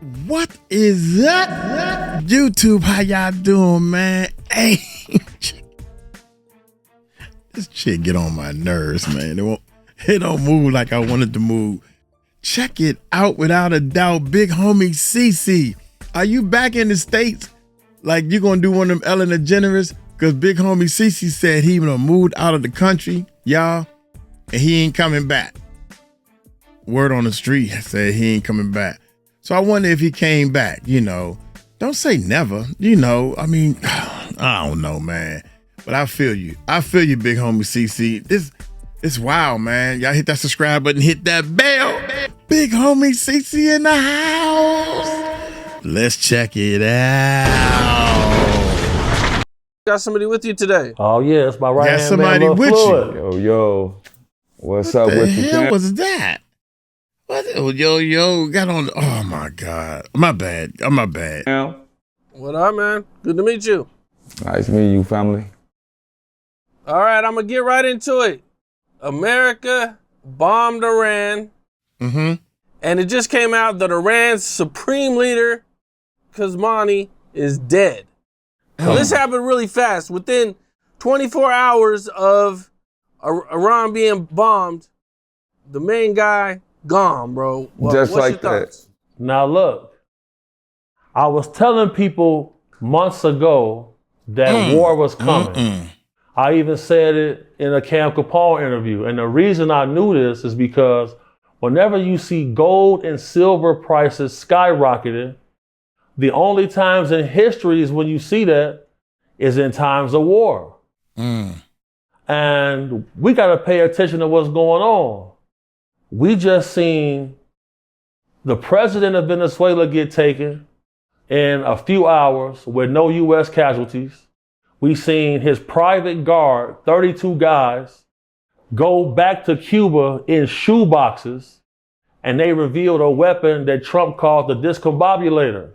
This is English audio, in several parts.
What is up, YouTube? How y'all doing, man? Hey, this shit get on my nerves, man. It don't move like I want it to move. Check it out, without a doubt, big homie CC. Are you back in the States? Like you gonna do one of them Ellen DeGeneres? Cause big homie CC said he moved out of the country, y'all, and he ain't coming back. Word on the street said he ain't coming back. So I wonder if he came back, Don't say never, I mean, I don't know, man. But I feel you. I feel you, big homie CC. It's wild, man. Y'all hit that subscribe button, hit that bell. Big homie CC in the house. Let's check it out. Got somebody with you today. Oh, yeah, it's my right hand somebody man, with Floyd. you. Yo. What's up with you? What the hell was that? What? Yo, got on. Oh, my God. My bad. What up, man? Good to meet you. Nice meeting you, family. All right, I'm going to get right into it. America bombed Iran. Mm-hmm. And it just came out that Iran's supreme leader, Khamenei, is dead. Now, this happened really fast. Within 24 hours of Iran being bombed, the main guy gone, bro. Just what's like your thoughts? Now, look, I was telling people months ago that war was coming. I even said it in a Cam Capone interview. And the reason I knew this is because whenever you see gold and silver prices skyrocketing, the only times in history is when you see that is in times of war. And we got to pay attention to what's going on. We just seen the president of Venezuela get taken in a few hours with no U.S. casualties. We seen his private guard, 32 guys, go back to Cuba in shoe boxes, and they revealed a weapon that Trump called the discombobulator.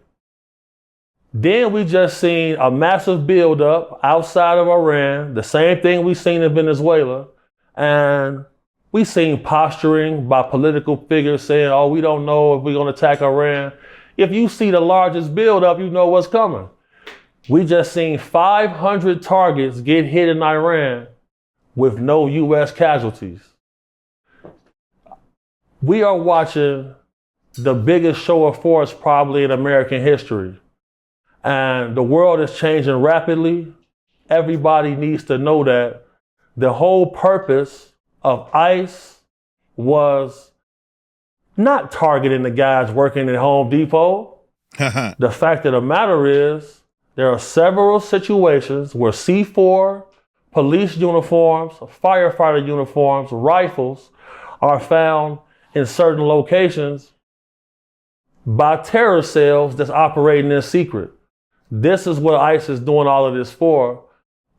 Then we just seen a massive buildup outside of Iran, the same thing we seen in Venezuela, and we seen posturing by political figures saying, oh, we don't know if we're going to attack Iran. If you see the largest buildup, you know what's coming. We just seen 500 targets get hit in Iran with no U.S. casualties. We are watching the biggest show of force probably in American history. And the world is changing rapidly. Everybody needs to know that the whole purpose of ICE was not targeting the guys working at Home Depot. The fact of the matter is there are several situations where C4, police uniforms, firefighter uniforms, rifles are found in certain locations by terror cells that's operating in secret. This is what ICE is doing all of this for,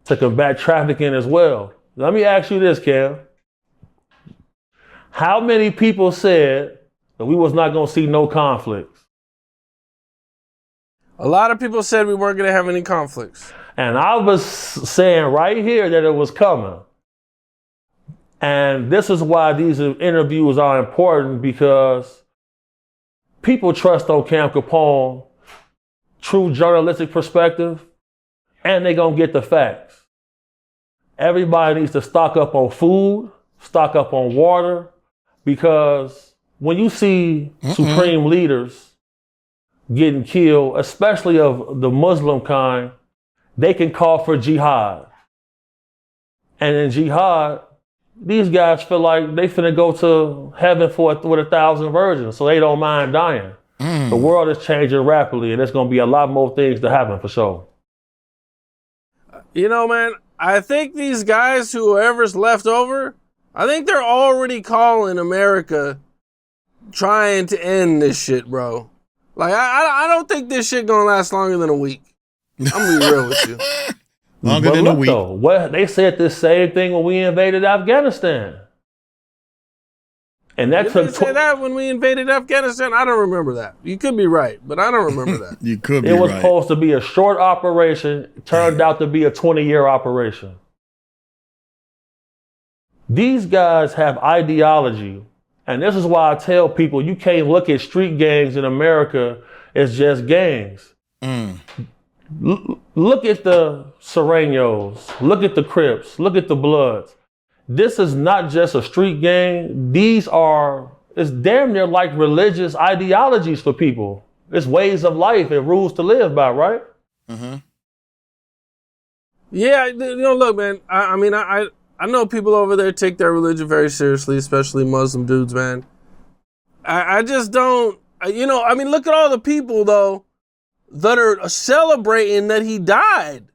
to combat trafficking as well. Let me ask you this, Cam. How many people said that we was not going to see no conflicts? A lot of people said we weren't going to have any conflicts. And I was saying right here that it was coming. And this is why these interviews are important, because people trust on Cam Capone true journalistic perspective, and they're going to get the facts. Everybody needs to stock up on food, stock up on water, because when you see supreme leaders getting killed, especially of the Muslim kind, they can call for jihad. And in jihad, these guys feel like they finna go to heaven with 1,000 virgins, so they don't mind dying. The world is changing rapidly, and there's going to be a lot more things to happen for sure. Man, I think these guys, whoever's left over, I think they're already calling America trying to end this shit, bro. Like, I don't think this shit going to last longer than a week. I'm going to be real with you. Longer than a week. Though, they said the same thing when we invaded Afghanistan. And that Did they say that when we invaded Afghanistan? I don't remember that. You could be right, but I don't remember that. You could be right. It was right. Supposed to be a short operation. It turned out to be a 20-year operation. These guys have ideology. And this is why I tell people you can't look at street gangs in America It's just gangs. Look at the Serenos. Look at the Crips. Look at the Bloods. This is not just a street gang. It's damn near like religious ideologies for people. It's ways of life and rules to live by, right? Mm-hmm. Yeah, look, man. I know people over there take their religion very seriously, especially Muslim dudes, man. I just don't, look at all the people, though, that are celebrating that he died.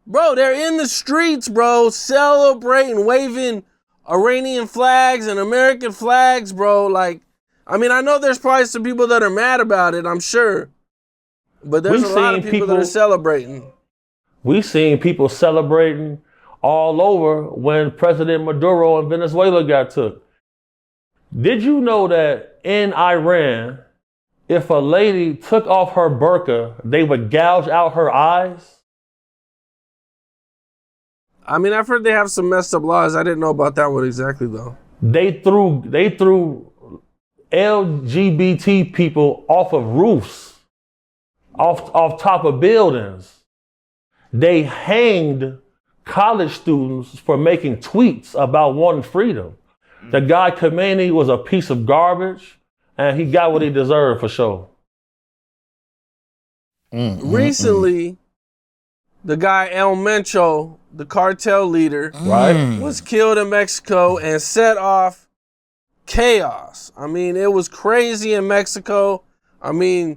Bro, they're in the streets, bro, celebrating, waving Iranian flags and American flags, bro. Like, I know there's probably some people that are mad about it, I'm sure. But there's a lot of people that are celebrating. We've seen people celebrating all over when President Maduro in Venezuela got took. Did you know that in Iran, if a lady took off her burqa, they would gouge out her eyes? I've heard they have some messed up laws. I didn't know about that one exactly, though. They threw LGBT people off of roofs, off top of buildings. They hanged college students for making tweets about wanting freedom. The guy Khomeini was a piece of garbage, and he got what he deserved for sure. Recently, the guy El Mencho, the cartel leader, was killed in Mexico and set off chaos. It was crazy in Mexico. A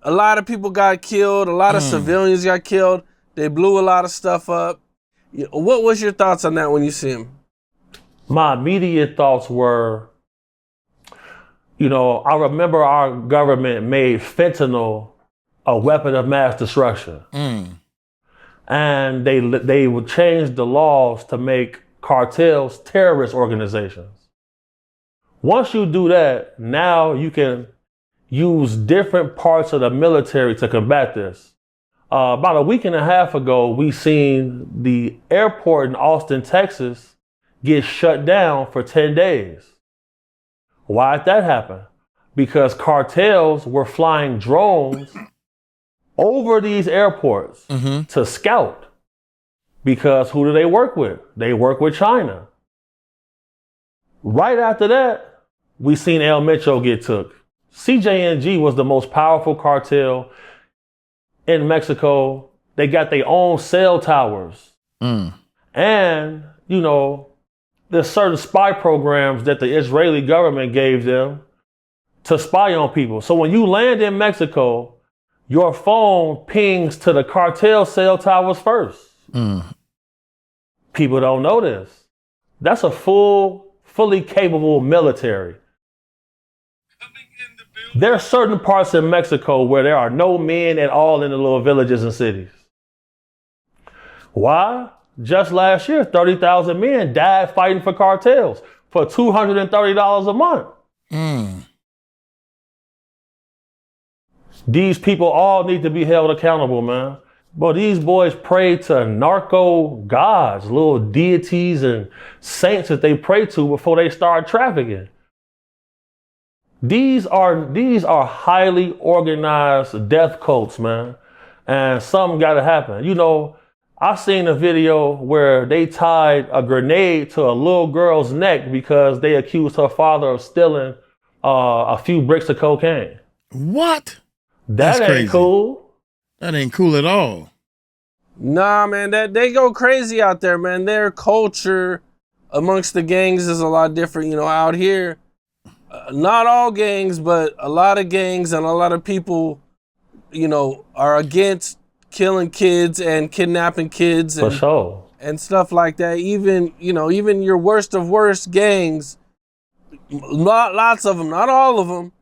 lot of people got killed. A lot of civilians got killed. They blew a lot of stuff up. What was your thoughts on that when you see him? My immediate thoughts were, I remember our government made fentanyl a weapon of mass destruction. And they would change the laws to make cartels terrorist organizations. Once you do that, now you can use different parts of the military to combat this. About a week and a half ago, we seen the airport in Austin, Texas, get shut down for 10 days. Why did that happen? Because cartels were flying drones over these airports to scout. Because who do they work with? They work with China. Right after that, we seen El Mencho get took. CJNG was the most powerful cartel in Mexico. They got their own cell towers. And, there's certain spy programs that the Israeli government gave them to spy on people. So when you land in Mexico, your phone pings to the cartel cell towers first. People don't know this. That's a fully capable military. There are certain parts in Mexico where there are no men at all in the little villages and cities. Why? Just last year, 30,000 men died fighting for cartels for $230 a month. These people all need to be held accountable, man. But these boys pray to narco gods, little deities and saints that they pray to before they start trafficking. These are highly organized death cults, man. And something got to happen. I seen a video where they tied a grenade to a little girl's neck because they accused her father of stealing a few bricks of cocaine. What? That ain't crazy. Cool. That ain't cool at all. Nah, man, they go crazy out there, man. Their culture amongst the gangs is a lot different. Out here, not all gangs, but a lot of gangs and a lot of people, are against killing kids and kidnapping kids and, for sure, and stuff like that. Even your worst of worst gangs, lots of them, not all of them,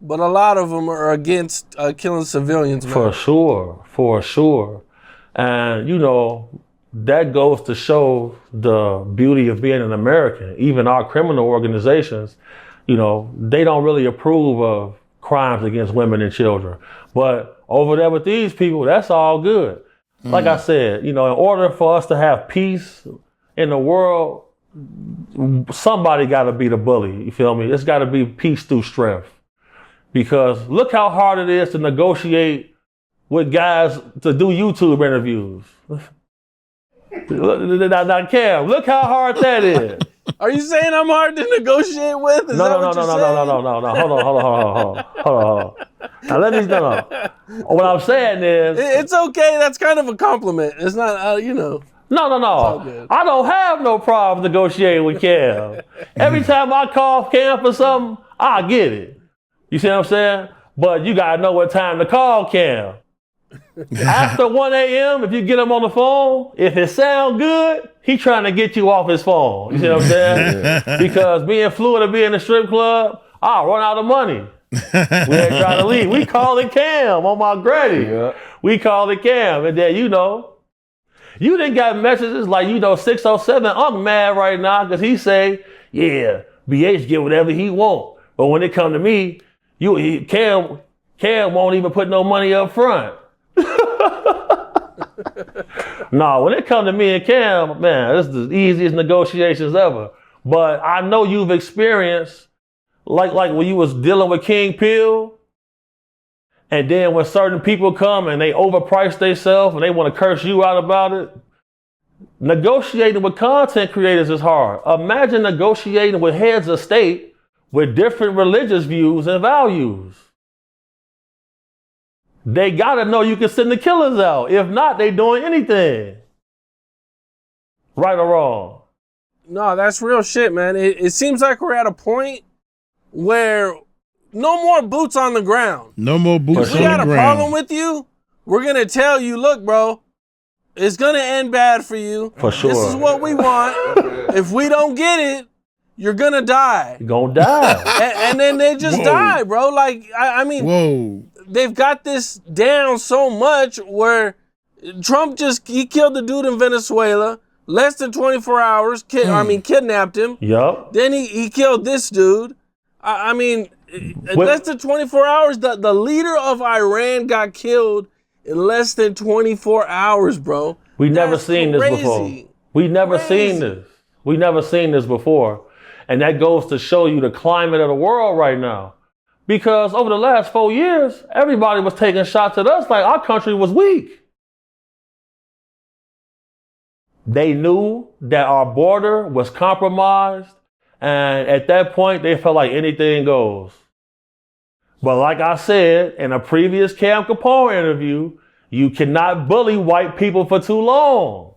but a lot of them are against killing civilians, man. For sure. And, that goes to show the beauty of being an American. Even our criminal organizations, they don't really approve of crimes against women and children. But over there with these people, that's all good. Like I said, in order for us to have peace in the world, somebody got to be the bully. You feel me? It's got to be peace through strength. Because look how hard it is to negotiate with guys to do YouTube interviews. Now, Cam, look how hard that is. Are you saying I'm hard to negotiate with? No. Hold on. Now let me, no. What I'm saying is, It's okay. That's kind of a compliment. It's not, you know. No. I don't have no problem negotiating with Cam. Every time I call Cam for something, I get it. You see what I'm saying? But you gotta know what time to call Cam. After 1 a.m., if you get him on the phone, if it sound good, he trying to get you off his phone. You see what I'm saying? Because me and Floyd to be in the strip club, I'll run out of money. We ain't trying to leave. We call it Cam on my granny. Yeah. We call it Cam. And then, you didn't got messages like, 607, I'm mad right now because he say, yeah, BH get whatever he want. But when it come to me, Cam won't even put no money up front. No, when it comes to me and Cam, man, this is the easiest negotiations ever. But I know you've experienced, like when you was dealing with King Pill, and then when certain people come and they overprice themselves and they want to curse you out about it, negotiating with content creators is hard. Imagine negotiating with heads of state with different religious views and values. They gotta know you can send the killers out. If not, they doing anything. Right or wrong? No, that's real shit, man. It seems like we're at a point where no more boots on the ground. No more boots on the ground. We got a problem with you, we're gonna tell you, look, bro, it's gonna end bad for you. For sure. This is what we want. If we don't get it, you're gonna die. You're gonna die. And then they just die, bro. Like, I mean, they've got this down so much where Trump he killed the dude in Venezuela, less than 24 hours, kidnapped him. Yup. Then he killed this dude. I mean, less than 24 hours, the leader of Iran got killed in less than 24 hours, bro. We never seen this before. We never seen this. We never seen this before. And that goes to show you the climate of the world right now. Because over the last 4 years, everybody was taking shots at us like our country was weak. They knew that our border was compromised. And at that point, they felt like anything goes. But like I said in a previous Cam Capone interview, you cannot bully white people for too long.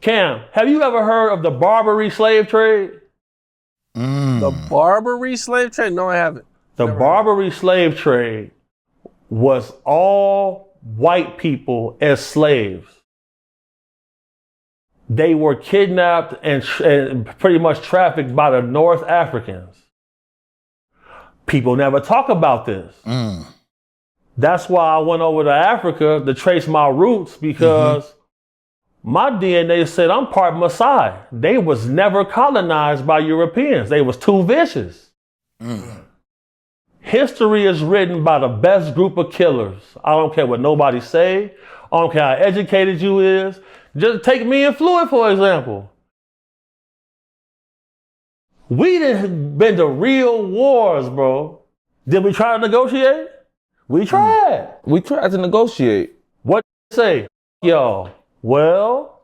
Cam, have you ever heard of the Barbary slave trade? The Barbary slave trade? No, I haven't. The Barbary slave trade was all white people as slaves. They were kidnapped and pretty much trafficked by the North Africans. People never talk about this. That's why I went over to Africa to trace my roots, because my DNA said I'm part Maasai. They was never colonized by Europeans. They was too vicious. History is written by the best group of killers. I don't care what nobody say. I don't care how educated you is. Just take me and Floyd, for example. We didn't been to real wars, bro. Did we try to negotiate? We tried. We tried to negotiate. What did they say? Y'all. Well,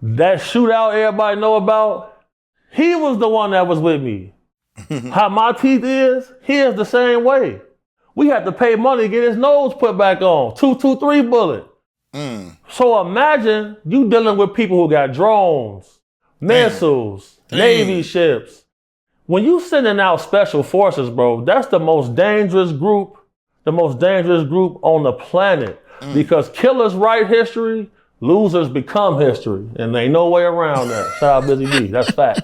that shootout everybody know about, he was the one that was with me. How my teeth is, he is the same way. We had to pay money to get his nose put back on. 223 bullet. So imagine you dealing with people who got drones, missiles, Navy ships. When you sending out special forces, bro, that's the most dangerous group on the planet. Because killers write history, losers become history. And there ain't no way around that. Shout out Busy B. That's fact.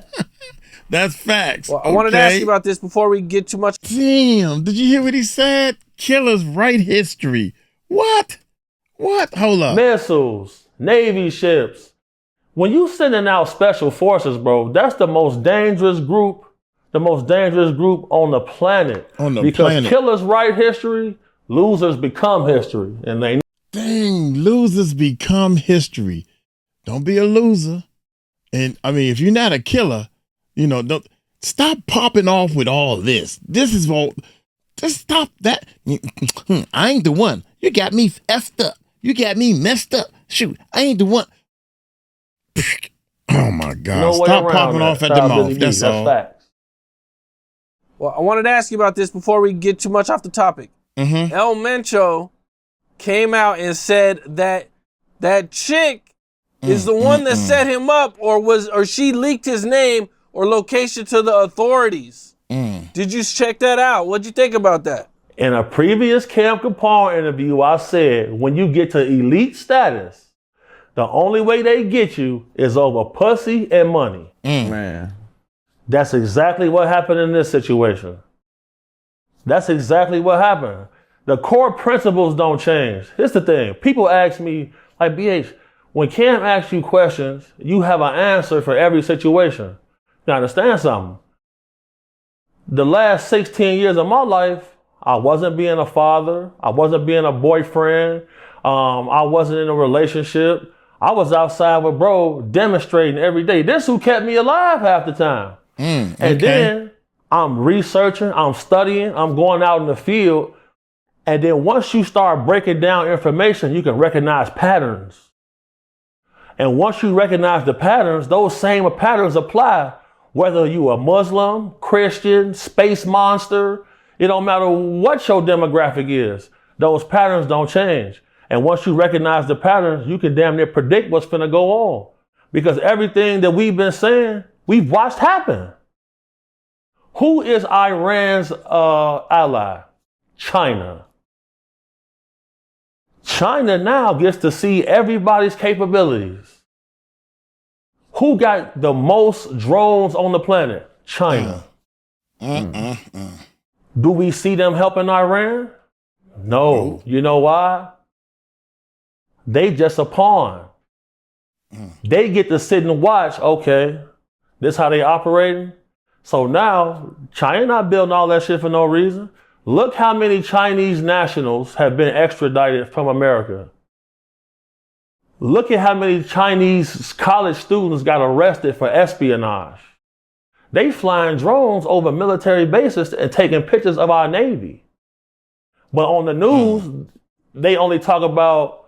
That's facts. Well, I wanted to ask you about this before we get too much. Damn, did you hear what he said? Killers write history. What? Hold up. Missiles, Navy ships. When you sending out special forces, bro, that's the most dangerous group on the planet. Because killers write history, losers become history. And they losers become history. Don't be a loser. And I mean, if you're not a killer, Stop popping off with all this. This is all. Just stop that. I ain't the one. You got me effed up. You got me messed up. Shoot, I ain't the one. Oh my God. No way Stop around popping that. off at the mouth. That's all. Facts. Well, I wanted to ask you about this before we get too much off the topic. Mm-hmm. El Mencho came out and said that that chick is the one that set him up, or she leaked his name or location to the authorities. Did you check that out? What'd you think about that? In a previous Cam Capone interview, I said, when you get to elite status, the only way they get you is over pussy and money. Man. That's exactly what happened in this situation. That's exactly what happened. The core principles don't change. Here's the thing. People ask me, like, BH, when Cam asks you questions, you have an answer for every situation. You understand something? The last 16 years of my life, I wasn't being a father. I wasn't being a boyfriend. I wasn't in a relationship. I was outside with bro demonstrating every day. This who kept me alive half the time. And then I'm researching, I'm studying, I'm going out in the field. And then once you start breaking down information, you can recognize patterns. And once you recognize the patterns, those same patterns apply whether you a Muslim, Christian, space monster. It don't matter what your demographic is. Those patterns don't change. And once you recognize the patterns, you can damn near predict what's finna go on. Because everything that we've been saying, we've watched happen. Who is Iran's ally? China. China now gets to see everybody's capabilities. Who got the most drones on the planet? China. Do we see them helping Iran? No. You know why? They just a pawn. They get to sit and watch, okay, this how they operating? So now, China not building all that shit for no reason. Look how many Chinese nationals have been extradited from America. Look at how many Chinese college students got arrested for espionage. They flying drones over military bases and taking pictures of our Navy. But on the news, they only talk about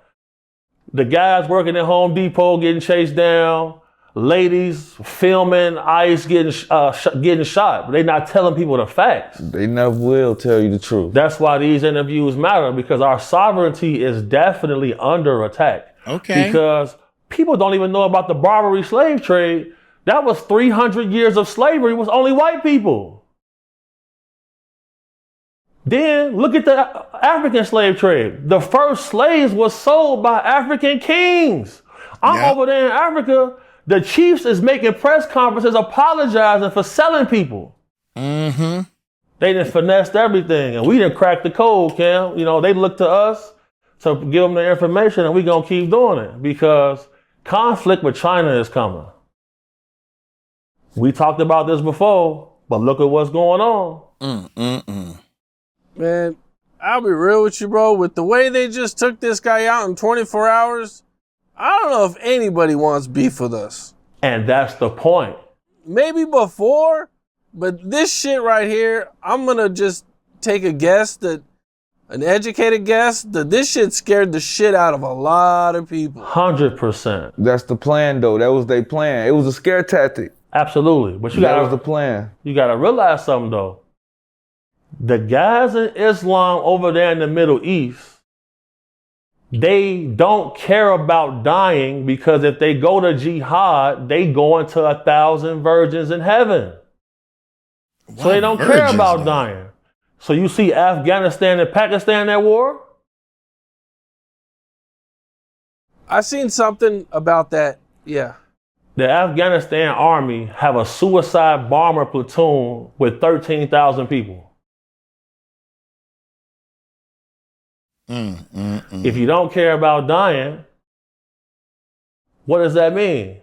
the guys working at Home Depot getting chased down, ladies filming ICE getting shot. But they not telling people the facts. They never will tell you the truth. That's why these interviews matter, because our sovereignty is definitely under attack. Okay. Because people don't even know about the Barbary slave trade. That was 300 years of slavery. It was only white people. Then look at the African slave trade. The first slaves was sold by African kings. I'm over there in Africa. The chiefs is making press conferences apologizing for selling people. They done finessed everything, and we done cracked the code, Cam. You know, they look to us to give them the information, and we gonna keep doing it because conflict with China is coming. We talked about this before, but look at what's going on. Man, I'll be real with you, bro. With the way they just took this guy out in 24 hours, I don't know if anybody wants beef with us. And that's the point. Maybe before, but this shit right here, I'm gonna just take a guess that an educated guess that this shit scared the shit out of a lot of people. 100%. That's the plan, though. That was their plan. It was a scare tactic. Absolutely. But That was the plan. You gotta realize something though. The guys in Islam over there in the Middle East, they don't care about dying because if they go to jihad, they go into 1,000 virgins in heaven. So they don't care about dying. So you see Afghanistan and Pakistan at war? I seen something about that, yeah. The Afghanistan army have a suicide bomber platoon with 13,000 people. If you don't care about dying, what does that mean?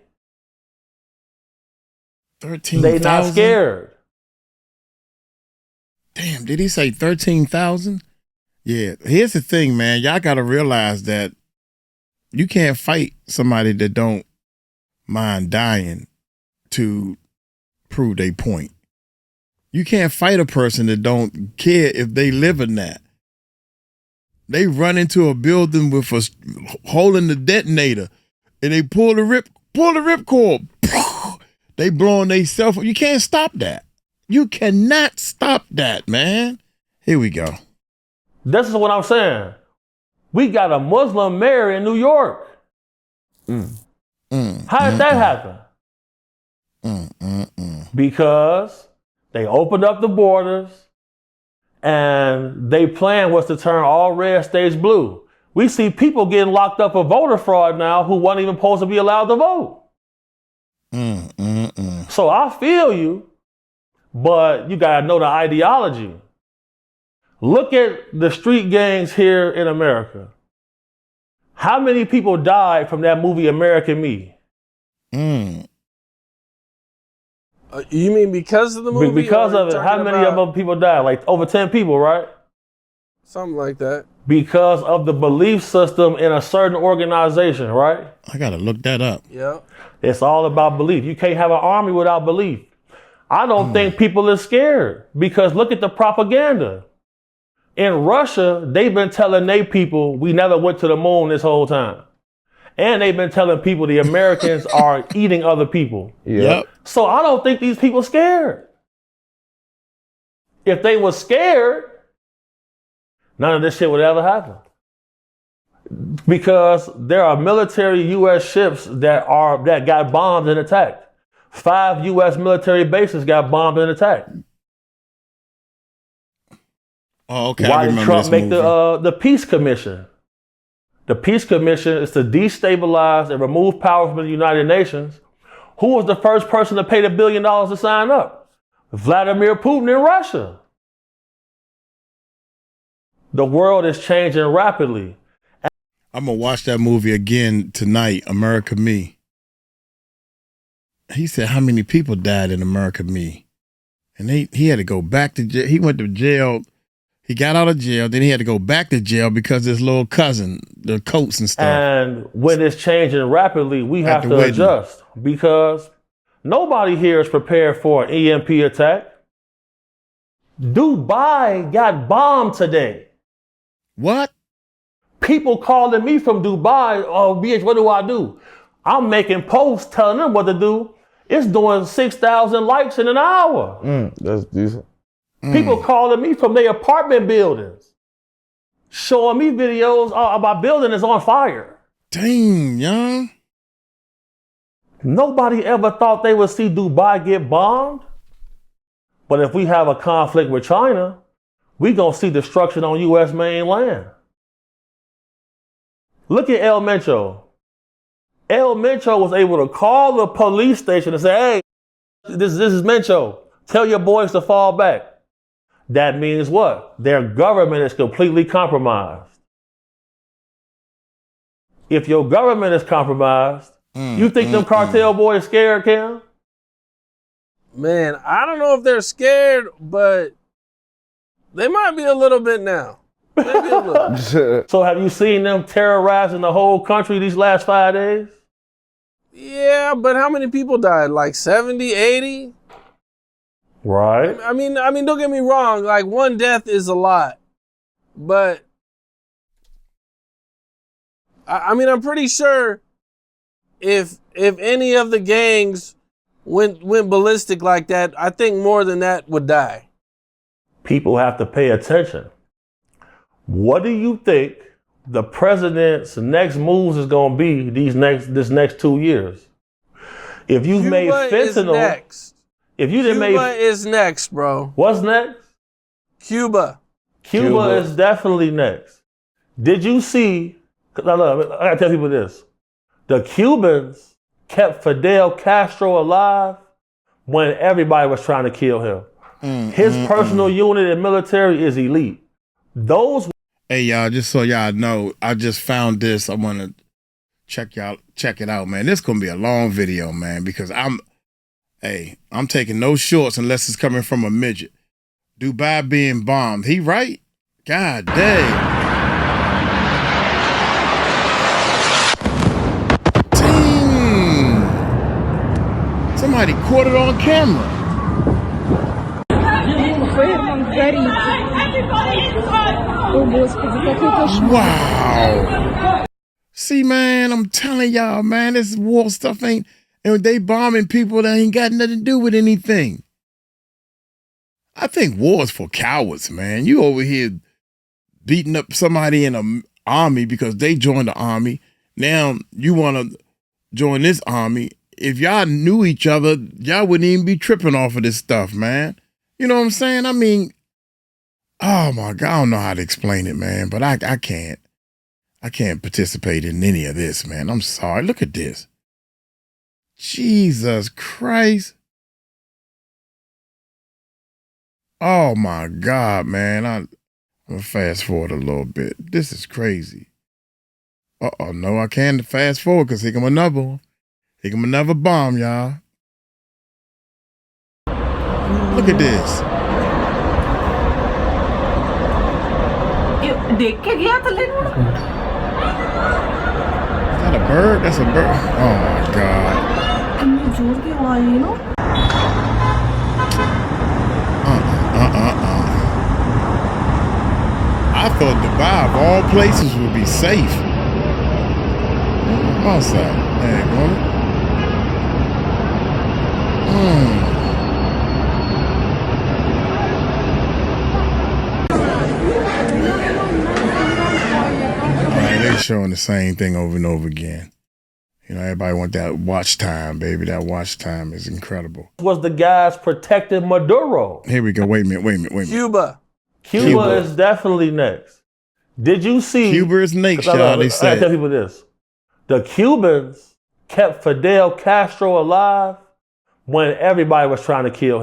13,000? They not scared. Damn, did he say 13,000? Yeah, here's the thing, man. Y'all got to realize that you can't fight somebody that don't mind dying to prove their point. You can't fight a person that don't care if they live in that. They run into a building with a hole in the detonator, and they pull the ripcord. They blowing they cell phone. You can't stop that. You cannot stop that, man. Here we go. This is what I'm saying. We got a Muslim mayor in New York. How did that happen? Because they opened up the borders and their plan was to turn all red states blue. We see people getting locked up for voter fraud now who weren't even supposed to be allowed to vote. So I feel you, but you gotta know the ideology. Look at the street gangs here in America. How many people died from that movie American Me? You mean because of the movie? Because of it, how many of them people died? Like over 10 people, right? Something like that. Because of the belief system in a certain organization, right? I gotta look that up. Yeah. It's all about belief. You can't have an army without belief. I don't think people are scared because look at the propaganda. In Russia, they've been telling their people we never went to the moon this whole time. And they've been telling people the Americans are eating other people. Yep. So I don't think these people scared. If they were scared, none of this shit would ever happen. Because there are military U.S. ships that got bombed and attacked. 5 U.S. military bases got bombed and attacked. Oh, okay. Why did Trump make the Peace Commission? The Peace Commission is to destabilize and remove power from the United Nations. Who was the first person to pay the $1 billion to sign up? Vladimir Putin in Russia. The world is changing rapidly. I'm gonna watch that movie again tonight, America Me. He said how many people died in America Me. And he had to go back to jail. He went to jail. He got out of jail, then he had to go back to jail because his little cousin, the coats and stuff. And when it's changing rapidly, we have to adjust because nobody here is prepared for an EMP attack. Dubai got bombed today. What? People calling me from Dubai, oh, BH, what do I do? I'm making posts telling them what to do. It's doing 6,000 likes in an hour. That's decent. People calling me from their apartment buildings, showing me videos my building is on fire. Dang, young. Nobody ever thought they would see Dubai get bombed. But if we have a conflict with China, we gonna see destruction on U.S. mainland. Look at El Mencho. El Mencho was able to call the police station and say, hey, this is Mencho. Tell your boys to fall back. That means what? Their government is completely compromised. If your government is compromised, you think them cartel boys scared, Cam? Man, I don't know if they're scared, but they might be a little bit now. Maybe a little. So have you seen them terrorizing the whole country these last 5 days? Yeah, but how many people died? Like 70, 80? Right. I mean, don't get me wrong. Like, one death is a lot, but I'm pretty sure if any of the gangs went ballistic like that, I think more than that would die. People have to pay attention. What do you think the president's next moves is going to be this next 2 years? If you've made fentanyl, next. If you didn't Cuba is next, bro. What's next? Cuba is definitely next. Did you see? I gotta tell people this: the Cubans kept Fidel Castro alive when everybody was trying to kill him. His personal unit and military is elite. Those. Hey y'all, just so y'all know, I just found this. I want to check it out, man. This gonna be a long video, man, because I'm taking no shorts unless it's coming from a midget. Dubai being bombed. He right? God dang. Dang. Somebody caught it on camera. Wow. See, man, I'm telling y'all, man, this war stuff ain't, and they bombing people that ain't got nothing to do with anything. I think war is for cowards, man. You over here beating up somebody in an army because they joined the army. Now you want to join this army. If y'all knew each other, y'all wouldn't even be tripping off of this stuff, man. You know what I'm saying? I mean, oh my God, I don't know how to explain it, man, but I can't. I can't participate in any of this, man. I'm sorry. Look at this. Jesus Christ. Oh my God, man. I'm gonna fast forward a little bit. This is crazy. Uh-oh, no, I can't fast forward because here come another one. Here come another bomb, y'all. Look at this. Is that a bird? That's a bird. Oh my God. I thought Dubai of all places would be safe. Outside. Hey, woman. They're showing the same thing over and over again. You know, everybody want that watch time, baby. That watch time is incredible. Was the guys protecting Maduro? Here we go. Wait a minute. Cuba is definitely next. Did you see? Cuba is next, y'all. They said. I tell people this: the Cubans kept Fidel Castro alive when everybody was trying to kill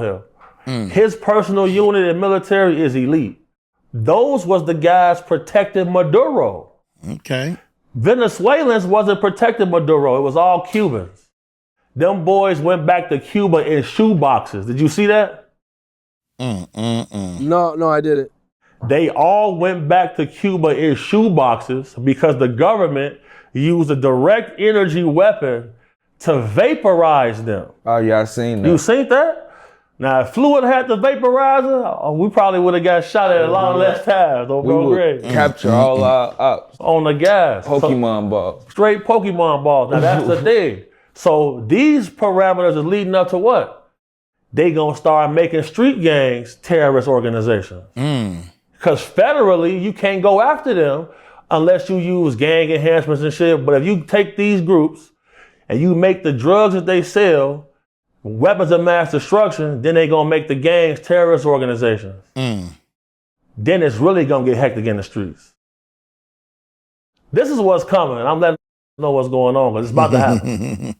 him. His personal unit and military is elite. Those was the guys protecting Maduro. Okay. Venezuelans wasn't protecting Maduro. It was all Cubans. Them boys went back to Cuba in shoe boxes. Did you see that? No, I didn't. They all went back to Cuba in shoe boxes because the government used a direct energy weapon to vaporize them. Oh yeah, I seen that. You seen that? Now, if Floyd had the vaporizer, we probably would have got shot at a lot less times. Don't we go would crazy. capture all our ops. On the gas. Pokemon balls. Straight Pokemon balls. Now, that's the thing. So these parameters are leading up to what? They gonna start making street gangs terrorist organizations. Because federally, you can't go after them unless you use gang enhancements and shit. But if you take these groups and you make the drugs that they sell weapons of mass destruction, then they gonna make the gangs terrorist organizations. Then it's really gonna get hectic in the streets. This is what's coming. I'm letting you know what's going on, because it's about to happen.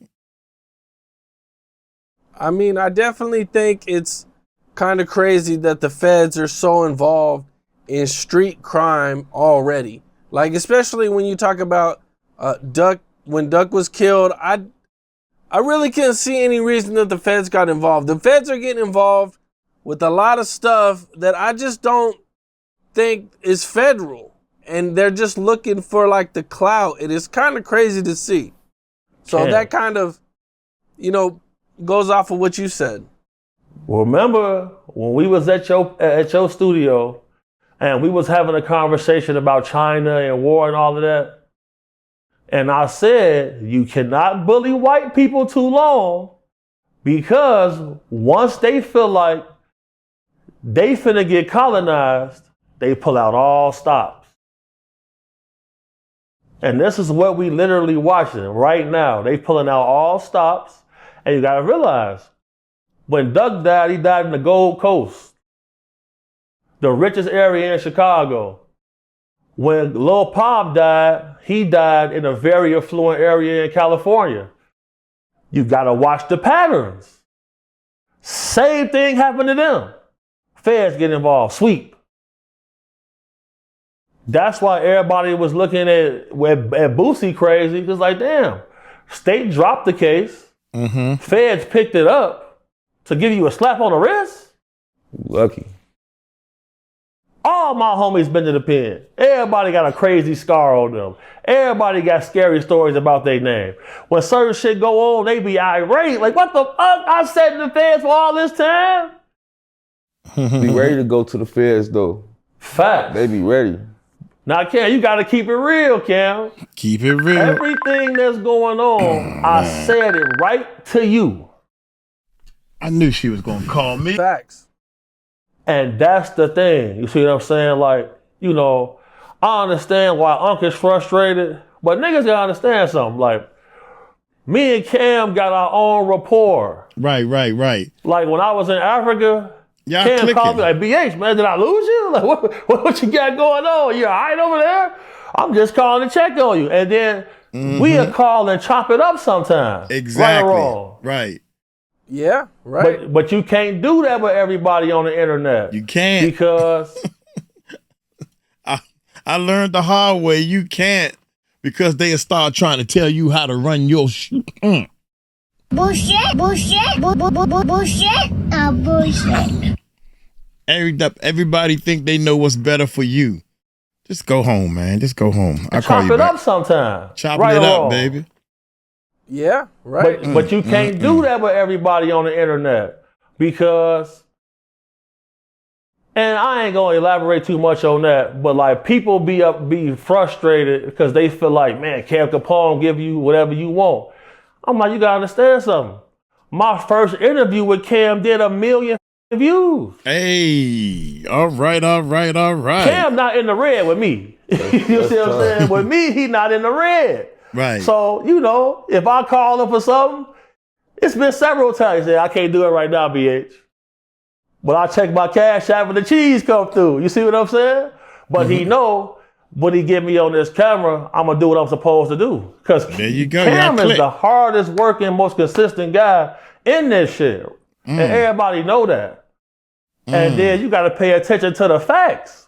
I mean, I definitely think it's kind of crazy that the feds are so involved in street crime already. Like, especially when you talk about Duck, when Duck was killed, I really can't see any reason that the feds got involved. The feds are getting involved with a lot of stuff that I just don't think is federal. And they're just looking for like the clout. It is kind of crazy to see. So that kind of, goes off of what you said. Well, remember when we was at your studio and we was having a conversation about China and war and all of that? And I said, you cannot bully white people too long, because once they feel like they finna get colonized, they pull out all stops. And this is what we literally watching right now. They pulling out all stops. And you gotta realize, when Duck died, he died in the Gold Coast, the richest area in Chicago. When Lil Pop died, he died in a very affluent area in California. You gotta watch the patterns. Same thing happened to them. Feds get involved, sweep. That's why everybody was looking at Boosie crazy, because like, damn, state dropped the case, feds picked it up to give you a slap on the wrist. Lucky. All my homies been to the pen. Everybody got a crazy scar on them. Everybody got scary stories about their name. When certain shit go on, they be irate. Like, what the fuck? I sat in the feds for all this time? be ready to go to the feds though. Facts. They be ready. Now, Cam, you got to keep it real, Cam. Keep it real. Everything that's going on, I said it right to you. I knew she was gonna call me. Facts. And that's the thing. You see what I'm saying? Like, you know, I understand why Unc is frustrated, but niggas gotta understand something. Like, me and Cam got our own rapport. Right. Like, when I was in Africa, Y'all Cam clicking. called me like, BH, man, did I lose you? Like, what you got going on? You all right over there? I'm just calling to check on you. And then we'll call and chop it up sometime. Exactly. Right or wrong. Right. Yeah, right. But you can't do that with everybody on the internet. You can't. Because I learned the hard way. You can't, because they'll start trying to tell you how to run your Bullshit. Everybody think they know what's better for you. Just go home, man. Just go home. I'll call chop you it back. up sometime. Chopping right it or up, wrong. baby. Yeah, right. But you can't do that with everybody on the internet, because, and I ain't gonna elaborate too much on that, but like, people be frustrated because they feel like, man, Cam Capone give you whatever you want. I'm like, you gotta understand something. My first interview with Cam did 1 million views. Hey, all right. Cam not in the red with me. You see what I'm saying? With me, he not in the red. Right. So, you know, if I call him for something, it's been several times. He said, I can't do it right now, BH. But I check my cash app and the cheese come through. You see what I'm saying? But he know when he get me on this camera, I'm going to do what I'm supposed to do. Because there you go. Cam Y'all is click. the hardest working, most consistent guy in this shit. And everybody know that. And then you got to pay attention to the facts.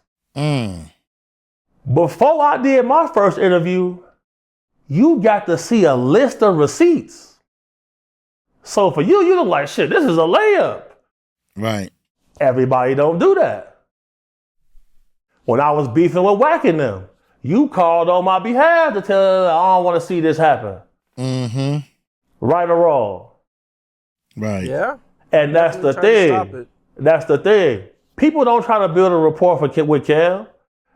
Before I did my first interview, you got to see a list of receipts. So for you look like, shit, this is a layup. Right. Everybody don't do that. When I was beefing with Whacking them, you called on my behalf to tell her, I don't want to see this happen. Right or wrong? Right. Yeah. And that's the Trying to stop thing. it. That's the thing. People don't try to build a rapport with Cam.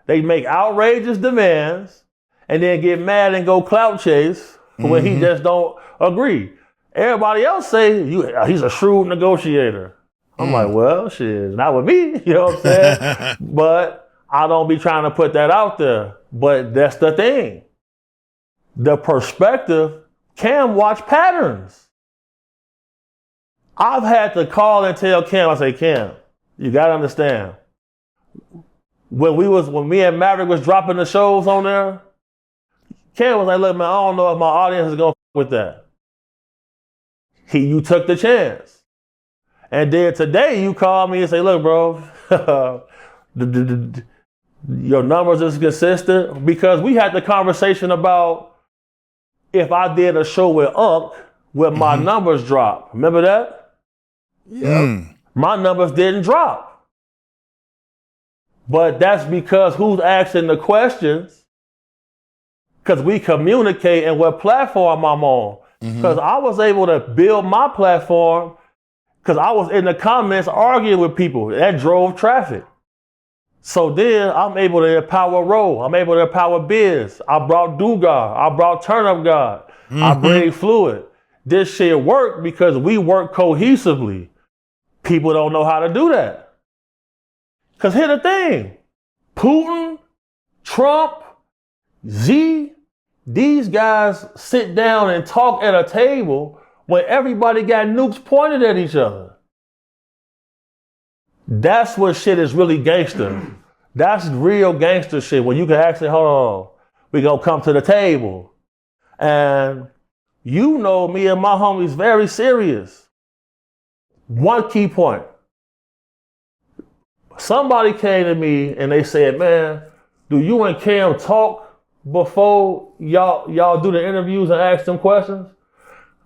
They make outrageous demands and then get mad and go clout chase when he just don't agree. Everybody else say he's a shrewd negotiator. I'm like, well, shit, not with me. You know what I'm saying? But I don't be trying to put that out there. But that's the thing. The perspective, Cam watch patterns. I've had to call and tell Cam, I say, Cam, you gotta understand. When me and Maverick was dropping the shows on there, Cam was like, look, man, I don't know if my audience is gonna with that. You took the chance. And then today you call me and say, look, bro, your numbers is consistent, because we had the conversation about if I did a show with Unc, will my numbers drop? Remember that? Yeah. My numbers didn't drop. But that's because who's asking the questions? Because we communicate and what platform I'm on. Because I was able to build my platform because I was in the comments arguing with people. That drove traffic. So then I'm able to empower Ro. I'm able to empower Biz. I brought Dugar. I brought Turn Up God. I bring Fluid. This shit worked because we work cohesively. People don't know how to do that. Because here's the thing. Putin, Trump, Z, these guys sit down and talk at a table when everybody got nukes pointed at each other. That's what shit is really gangster. That's real gangster shit, when you can actually, hold on, we gonna come to the table. And you know me and my homies very serious. One key point. Somebody came to me and they said, man, do you and Cam talk before y'all do the interviews and ask them questions?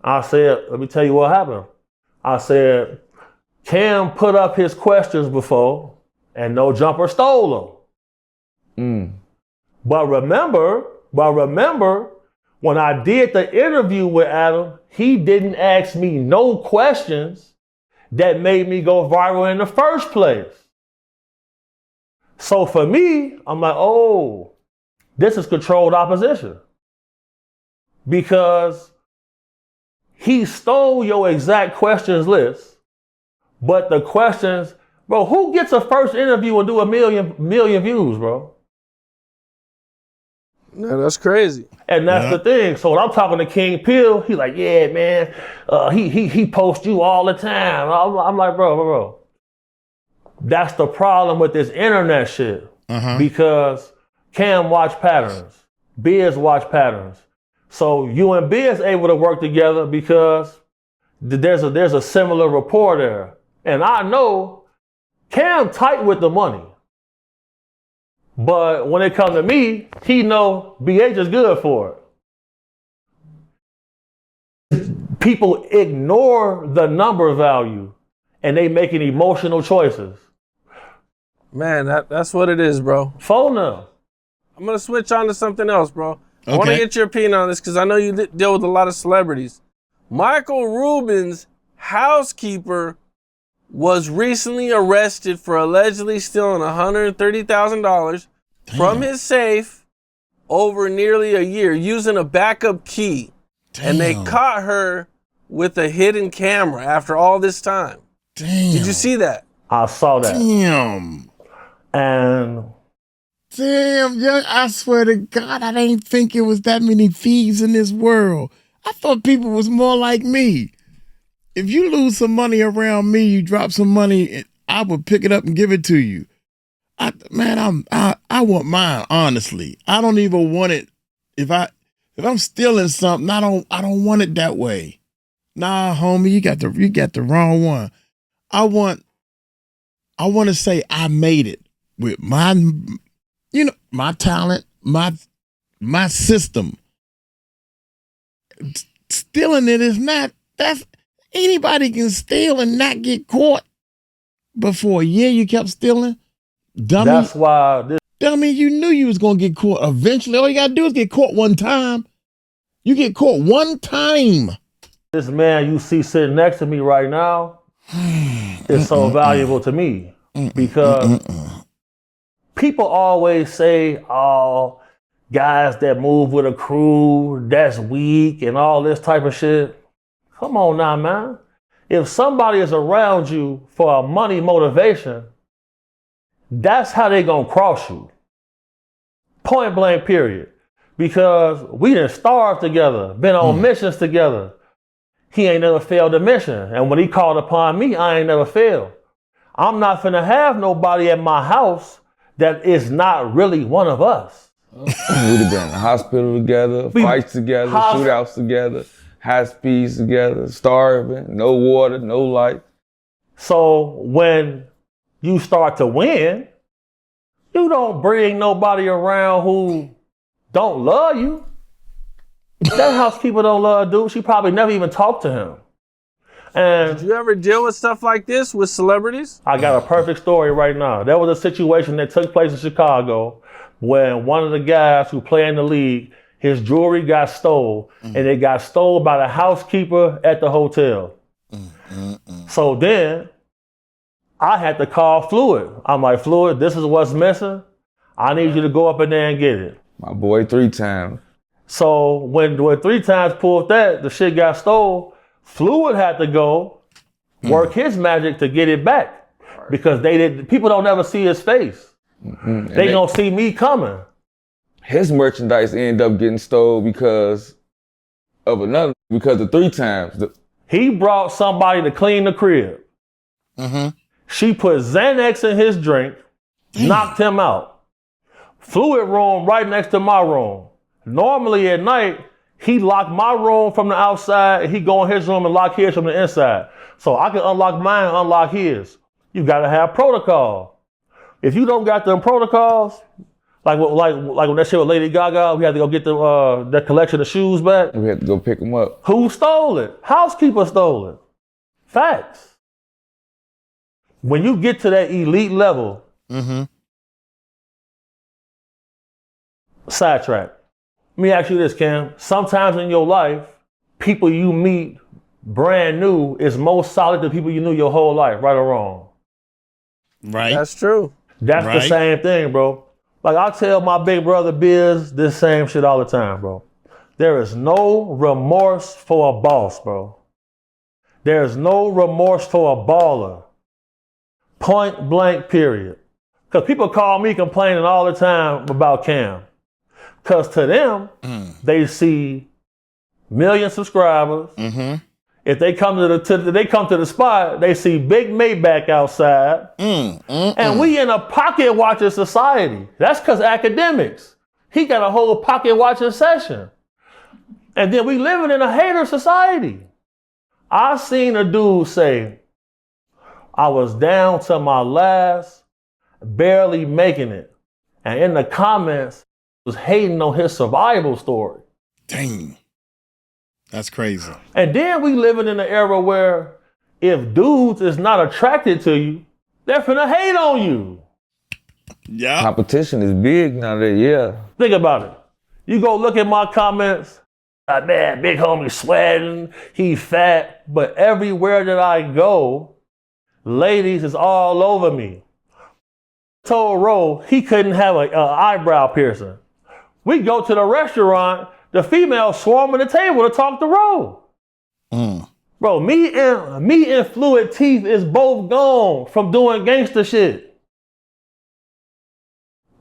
I said, let me tell you what happened. I said, Cam put up his questions before and No Jumper stole them. But remember, when I did the interview with Adam, he didn't ask me no questions that made me go viral in the first place. So for me, I'm like, oh, this is controlled opposition. Because he stole your exact questions list, but the questions, bro, who gets a first interview and do a million views, bro? No, that's crazy. And that's the thing. So when I'm talking to King Pill, he's like, yeah, man, he posts you all the time. I'm like, bro. That's the problem with this internet shit. Because Cam watch patterns, Biz watch patterns. So you and Biz able to work together because there's a similar rapport there. And I know Cam tight with the money. But when it comes to me, he know BH is good for it. People ignore the number value and they making emotional choices. Man, that's what it is, bro. Phone them. I'm going to switch on to something else, bro. Okay. I want to get your opinion on this because I know you deal with a lot of celebrities. Michael Rubin's housekeeper was recently arrested for allegedly stealing $130,000 from his safe over nearly a year using a backup key. And they caught her with a hidden camera after all this time. Damn. Did you see that? I saw that. Damn. And Damn, young, I swear to God, I didn't think it was that many thieves in this world. I thought people was more like me. If you lose some money around me, you drop some money, I would pick it up and give it to you. I want mine, honestly. I don't even want it. If I'm stealing something, I don't want it that way. Nah, homie, you got the wrong one. I want to say I made it with my talent, my system. Stealing it is not, that's, anybody can steal and not get caught. But for a year you kept stealing? Dummy. that's why Dummy, you knew you was going to get caught eventually. All you got to do is get caught one time. You get caught one time. this man you see sitting next to me right now is so valuable to me. Because people always say, oh, guys that move with a crew, that's weak and all this type of shit. Come on now, man. If somebody is around you for a money motivation, that's how they gonna cross you. Point blank, period. Because we done starved together, been on missions together. He ain't never failed a mission. And when he called upon me, I ain't never failed. I'm not finna have nobody at my house that is not really one of us. We'd have been in the hospital together, fights together, shootouts together, high speeds together, starving, no water, no light. So when you start to win, you don't bring nobody around who don't love you. That housekeeper don't love a dude. She probably never even talked to him. And Did you ever deal with stuff like this with celebrities? I got a perfect story right now. There was a situation that took place in Chicago when one of the guys who play in the league, his jewelry got stole, and it got stole by the housekeeper at the hotel. So then I had to call Floyd. I'm like, Floyd, this is what's missing. I need you to go up in there and get it. My boy 3 times. So when 3 times pulled that, the shit got stole, Floyd had to go work his magic to get it back. Because people don't ever see his face. They gonna see me coming. His merchandise ended up getting stole because of 3 times. He brought somebody to clean the crib. She put Xanax in his drink, knocked him out. Fluid room right next to my room. Normally at night, he locked my room from the outside and he go in his room and lock his from the inside. So I can unlock mine and unlock his. You gotta have protocol. If you don't got them protocols, like when that shit with Lady Gaga, we had to go get that collection of shoes back. We had to go pick them up. Who stole it? Housekeeper stole it. Facts. When you get to that elite level, sidetrack. Let me ask you this, Cam. Sometimes in your life, people you meet brand new is more solid than people you knew your whole life, right or wrong? Right. That's true. That's the same thing, bro. Like I tell my big brother Biz this same shit all the time, bro. There is no remorse for a boss, bro. There is no remorse for a baller. Point blank, period. Because people call me complaining all the time about Cam. Because to them, they see million subscribers. If they come to the spot, they see Big Maybach outside. And we in a pocket watching society. That's because academics. He got a whole pocket watching session. And then we living in a hater society. I seen a dude say, I was down to my last, barely making it. And in the comments, was hating on his survival story. Dang. That's crazy. And then we living in an era where if dudes is not attracted to you, they're finna hate on you. Yeah. Competition is big nowadays, yeah. Think about it. You go look at my comments, man, big homie sweating, he fat, but everywhere that I go, ladies is all over me. Told Ro he couldn't have an eyebrow piercing. We go to the restaurant, the female swarming the table to talk to Ro. Bro, me and Fluid Teeth is both gone from doing gangster shit.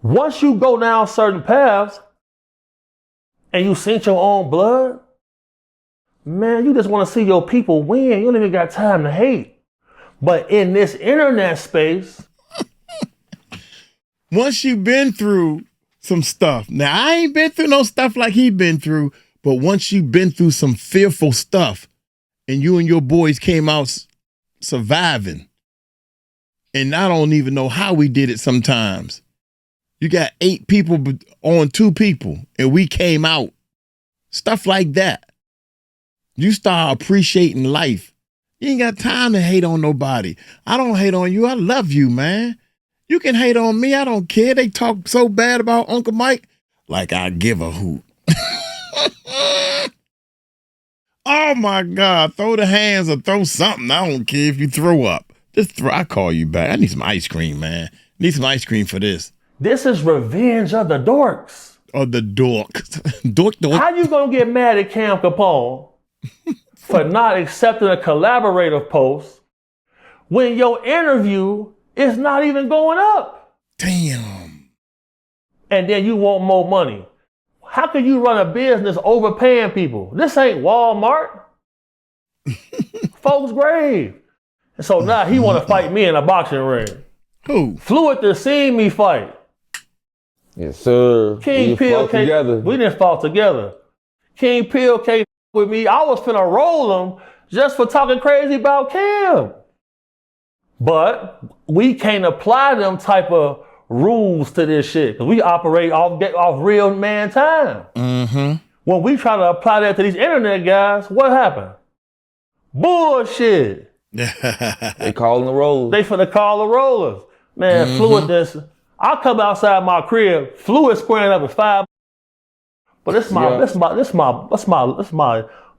Once you go down certain paths and you sink your own blood, man, you just want to see your people win. You don't even got time to hate. But in this internet space, once you've been through some stuff. Now, I ain't been through no stuff like he been through, but once you've been through some fearful stuff and you and your boys came out surviving, and I don't even know how we did it sometimes. You got 8 people on 2 people, and we came out. Stuff like that. You start appreciating life. You ain't got time to hate on nobody. I don't hate on you. I love you, man. You can hate on me. I don't care. They talk so bad about Uncle Mike. Like I give a hoot. Oh, my God. Throw the hands or throw something. I don't care if you throw up. Just throw. I call you back. I need some ice cream, man. Need some ice cream for this. This is revenge of the dorks. Of the dorks. Dork. How you gonna get mad at Cam Capone for not accepting a collaborative post when your interview is not even going up? Damn. And then you want more money. How can you run a business overpaying people? This ain't Walmart. Folks' grave. And so now he want to fight me in a boxing ring. Who? Fluid to see me fight. Yes, sir. King Pill came together. We didn't fall together. King Pill came with me. I was finna roll him just for talking crazy about Cam. But we can't apply them type of rules to this shit because we operate off real man time. When we try to apply that to these internet guys, what happened? Bullshit. They calling the rollers. They finna call the rollers. Man, Fluid this. I come outside my crib, Fluid squaring up at 5. But this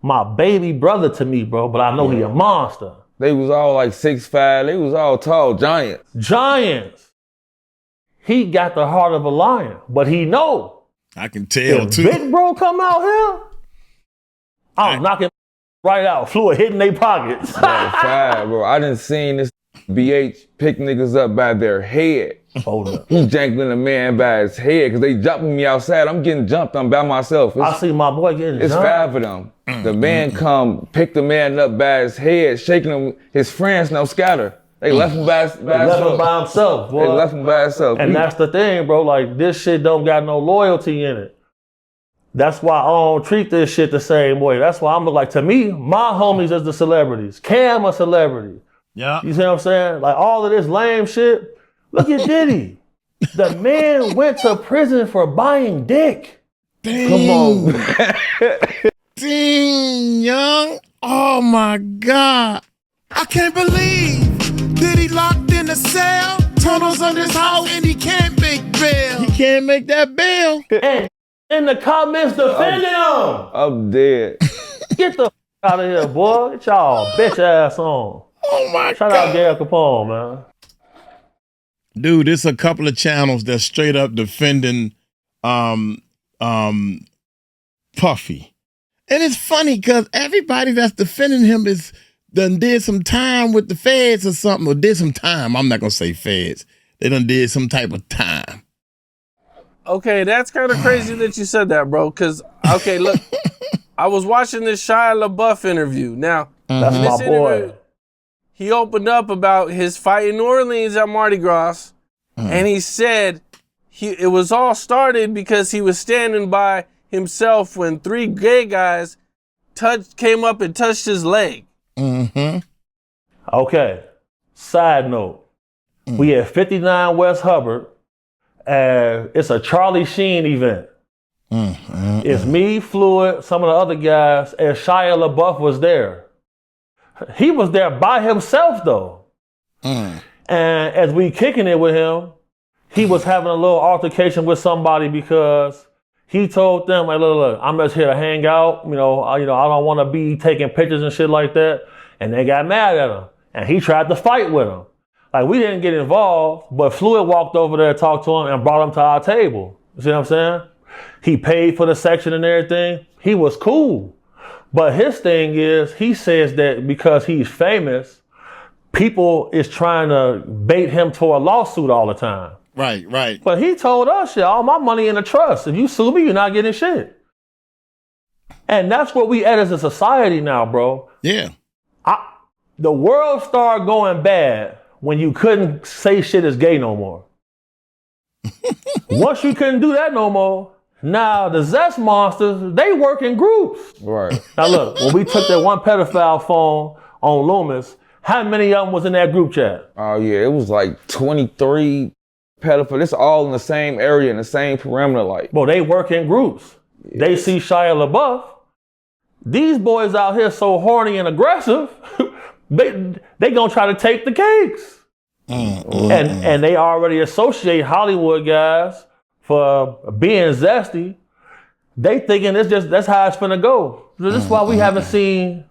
my baby brother to me, bro. But I know he a monster. They was all like 6'5". They was all tall giants. Giants. He got the heart of a lion, but he know. I can tell if too. Big bro come out here, I'm knocking right out. Fluid hitting their pockets. Bro. I done seen this BH pick niggas up by their head. Hold up. He jangling a man by his head because they jumping me outside. I'm getting jumped. I'm by myself. I see my boy getting It's jumped. 5 of them. The man come, pick the man up by his head, shaking him. His friends now scatter. They left him by himself. Boy. They left him by himself. And that's the thing, bro. Like, this shit don't got no loyalty in it. That's why I don't treat this shit the same way. That's why I'm like, to me, my homies is the celebrities. Cam a celebrity. Yeah. You see what I'm saying? Like, all of this lame shit. Look at Diddy. The man went to prison for buying dick. Dang. Come on. Dang, young. Oh, my God. I can't believe Diddy locked in a cell, tunnels under his house, and he can't make bail. He can't make that bail. And in the comments defending him. I'm dead. Get the out of here, boy. Get y'all bitch ass on. Oh, my Shout God. out Gary Capone, man. Dude, there's a couple of channels that's straight up defending Puffy. And it's funny because everybody that's defending him done did some time with the feds or something, or did some time. I'm not gonna say feds. They done did some type of time. Okay, that's kind of crazy that you said that, bro. Because, okay, look, I was watching this Shia LaBeouf interview. Now, that's in my this boy. interview, he opened up about his fight in New Orleans at Mardi Gras, and he said it was all started because he was standing by himself when 3 gay guys came up and touched his leg. Mm-hmm. Okay. Side note. We at 59 West Hubbard. It's a Charlie Sheen event. It's me, Floyd, some of the other guys, and Shia LaBeouf was there. He was there by himself, though. And as we kicking it with him, he was having a little altercation with somebody because he told them, like, look, I'm just here to hang out. I don't want to be taking pictures and shit like that. And they got mad at him. And he tried to fight with him. Like, we didn't get involved, but Floyd walked over there, talked to him, and brought him to our table. You see what I'm saying? He paid for the section and everything. He was cool. But his thing is, he says that because he's famous, people is trying to bait him to a lawsuit all the time. Right. But he told us, shit, all my money in a trust. If you sue me, you're not getting shit. And that's what we at as a society now, bro. Yeah. The world started going bad when you couldn't say shit is gay no more. Once you couldn't do that no more, now the Zest monsters, they work in groups. Right. Now look, when we took that one pedophile phone on Loomis, how many of them was in that group chat? Oh yeah, it was like 23 pedophiles. It's all in the same area, in the same perimeter, like. Well, they work in groups. Yeah. They see Shia LaBeouf. These boys out here so horny and aggressive, they gonna try to take the cakes. And they already associate Hollywood guys for being zesty. They thinking that's how it's gonna go. This is why we haven't seen.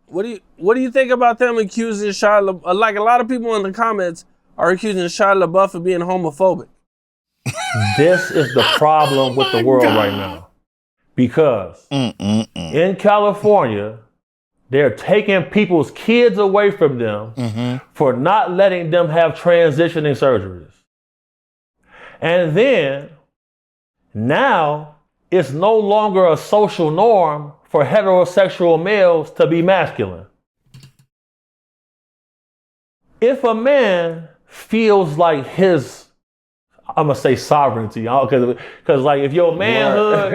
What do you think about them accusing Shia LaBeouf? Like, a lot of people in the comments are accusing Shia LaBeouf of being homophobic. This is the problem with the world right now. Because in California, they're taking people's kids away from them for not letting them have transitioning surgeries. And then, now, it's no longer a social norm for heterosexual males to be masculine. If a man feels like his, I'm gonna say sovereignty, because like if your manhood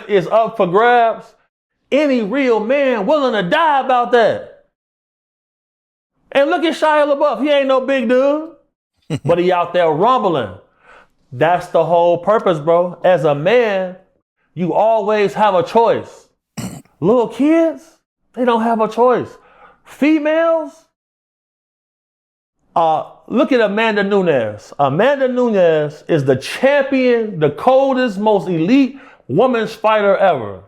is up for grabs, any real man willing to die about that. And look at Shia LaBeouf, he ain't no big dude, but he out there rumbling. That's the whole purpose, bro. As a man, you always have a choice. Little kids, they don't have a choice. Females, look at Amanda Nunes. Amanda Nunes is the champion, the coldest, most elite women's fighter ever.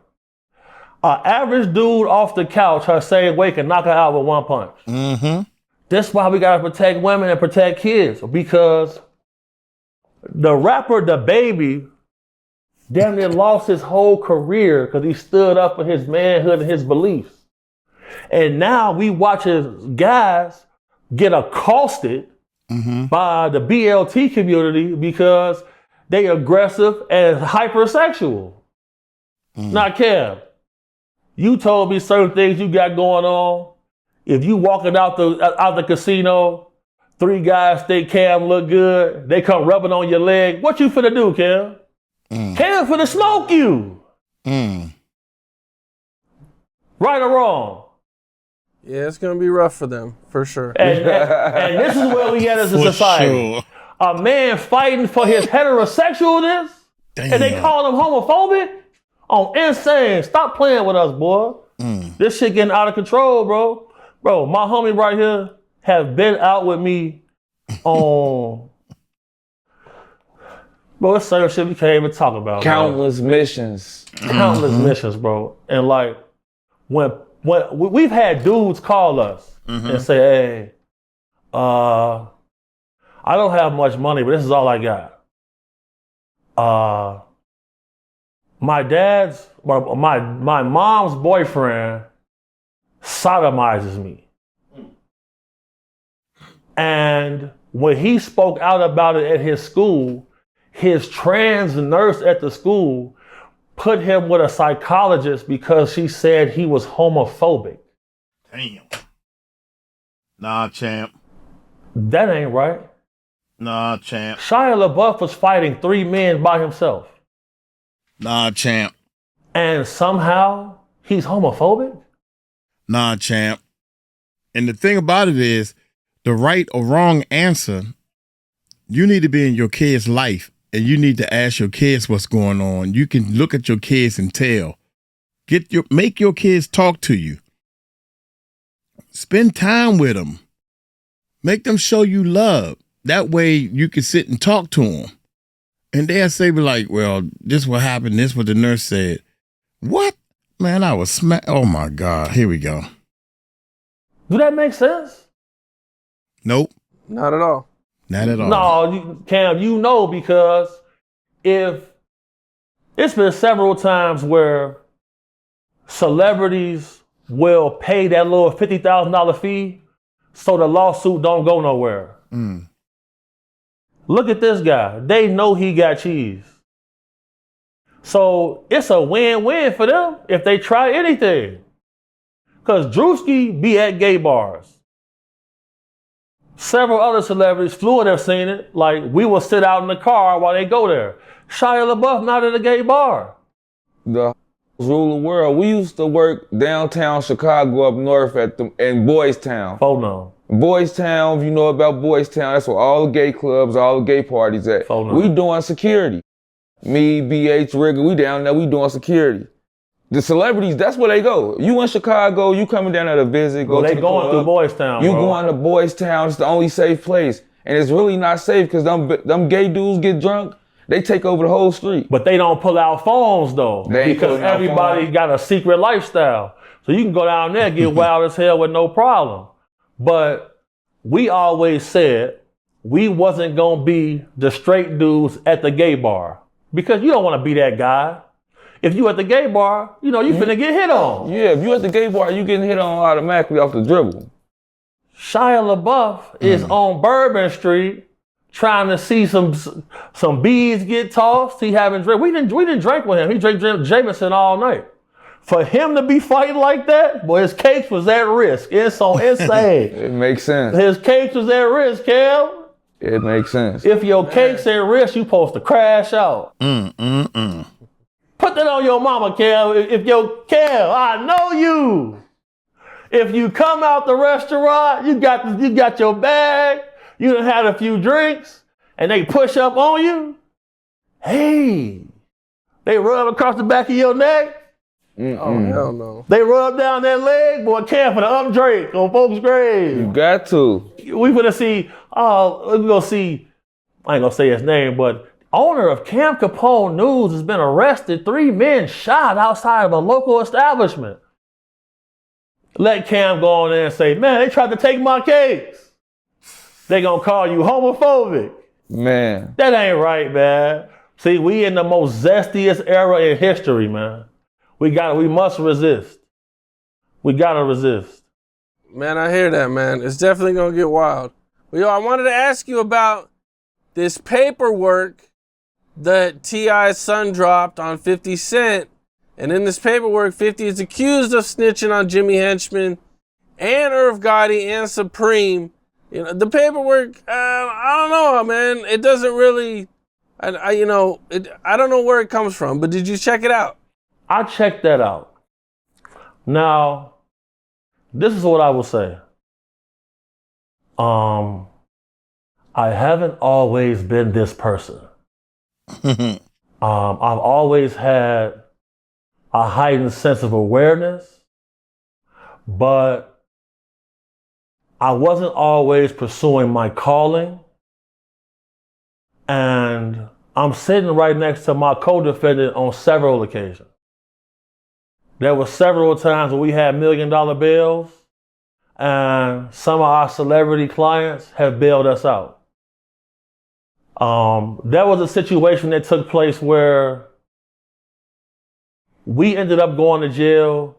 An average dude off the couch, her same weight, can knock her out with one punch. That's why we gotta protect women and protect kids, because the rapper DaBaby damn near lost his whole career because he stood up for his manhood and his beliefs. And now we watch his guys get accosted by the BLT community because they aggressive and hypersexual. Now, Kev, you told me certain things you got going on. If you walking out the casino, 3 guys think Cam look good, they come rubbing on your leg. What you finna do, Cam? Cam finna smoke you. Right or wrong? Yeah, it's gonna be rough for them, for sure. And this is where we at as a society. Sure. A man fighting for his heterosexualness, and they call him homophobic? Oh, insane. Stop playing with us, boy. This shit getting out of control, bro. Bro, my homie right here have been out with me on... Bro, it's certain shit we can't even talk about. Countless missions. Countless missions, bro. And like, when we've had dudes call us and say, hey, I don't have much money, but this is all I got. My mom's boyfriend sodomizes me. And when he spoke out about it at his school, his trans nurse at the school put him with a psychologist because she said he was homophobic. Damn. Nah, champ. That ain't right. Nah, champ. Shia LaBeouf was fighting 3 men by himself. Nah, champ. And somehow he's homophobic? Nah, champ. And the thing about it is, the right or wrong answer, you need to be in your kid's life and you need to ask your kids what's going on. You can look at your kids and tell. Make your kids talk to you. Spend time with them. Make them show you love. That way you can sit and talk to them. And they'll say, like, well, this what happened. This what the nurse said. What? Man, I was oh my God. Here we go. Do that make sense? Nope. Not at all. Not at all. No, Cam, you know, because if it's been several times where celebrities will pay that little $50,000 fee so the lawsuit don't go nowhere. Mm. Look at this guy. They know he got cheese. So it's a win-win for them if they try anything. Because Drewski be at gay bars. Several other celebrities, Floyd have seen it. Like, we will sit out in the car while they go there. Shia LaBeouf not at a gay bar. The rule of the world. We used to work downtown Chicago up north in Boys Town. Oh no. Boys Town, if you know about Boys Town, that's where all the gay clubs, all the gay parties at. Oh no. We doing security. Me, BH, Rigger, we down there, we doing security. The celebrities, that's where they go. You in Chicago, you coming down there to visit, go to the going club. through Boys Town, You bro. going to Boys Town, it's the only safe place. And it's really not safe because them gay dudes get drunk, they take over the whole street. But they don't pull out phones though, They ain't because pulling out everybody phones. got a secret lifestyle. So you can go down there and get wild as hell with no problem. But we always said we wasn't gonna be the straight dudes at the gay bar because you don't want to be that guy. If you at the gay bar, you know you finna get hit on. Yeah, if you at the gay bar, you getting hit on automatically off the dribble. Shia LaBeouf is on Bourbon Street trying to see some beads get tossed. He having drink. We didn't drink with him. He drank Jameson all night. For him to be fighting like that, boy, his cakes was at risk. It's so insane. It makes sense. His cakes was at risk, Cam. It makes sense. If your cake's at risk, you supposed to crash out. Put that on your mama, Cam. I know you. If you come out the restaurant, you got your bag, you done had a few drinks, and they push up on you. Hey, they rub across the back of your neck. Oh, hell no. They rub down that leg, boy, Cam for the up Drake on folks' grave. You got to. We gonna see, I ain't gonna say his name, but owner of Cam Capone News has been arrested. 3 men shot outside of a local establishment. Let Cam go on there and say, man, they tried to take my cakes. They gonna call you homophobic. Man. That ain't right, man. See, we in the most zestiest era in history, man. We must resist. We gotta resist. Man, I hear that, man. It's definitely gonna get wild. Well, yo, I wanted to ask you about this paperwork that T.I.'s son dropped on 50 Cent. And in this paperwork, 50 is accused of snitching on Jimmy Henchman and Irv Gotti and Supreme. You know, the paperwork, I don't know, man. It doesn't really, I don't know where it comes from, but did you check it out? I checked that out. Now, this is what I will say. I haven't always been this person. I've always had a heightened sense of awareness, but I wasn't always pursuing my calling. And I'm sitting right next to my co-defendant on several occasions. There were several times when we had $1 million bills, and some of our celebrity clients have bailed us out. There was a situation that took place where we ended up going to jail,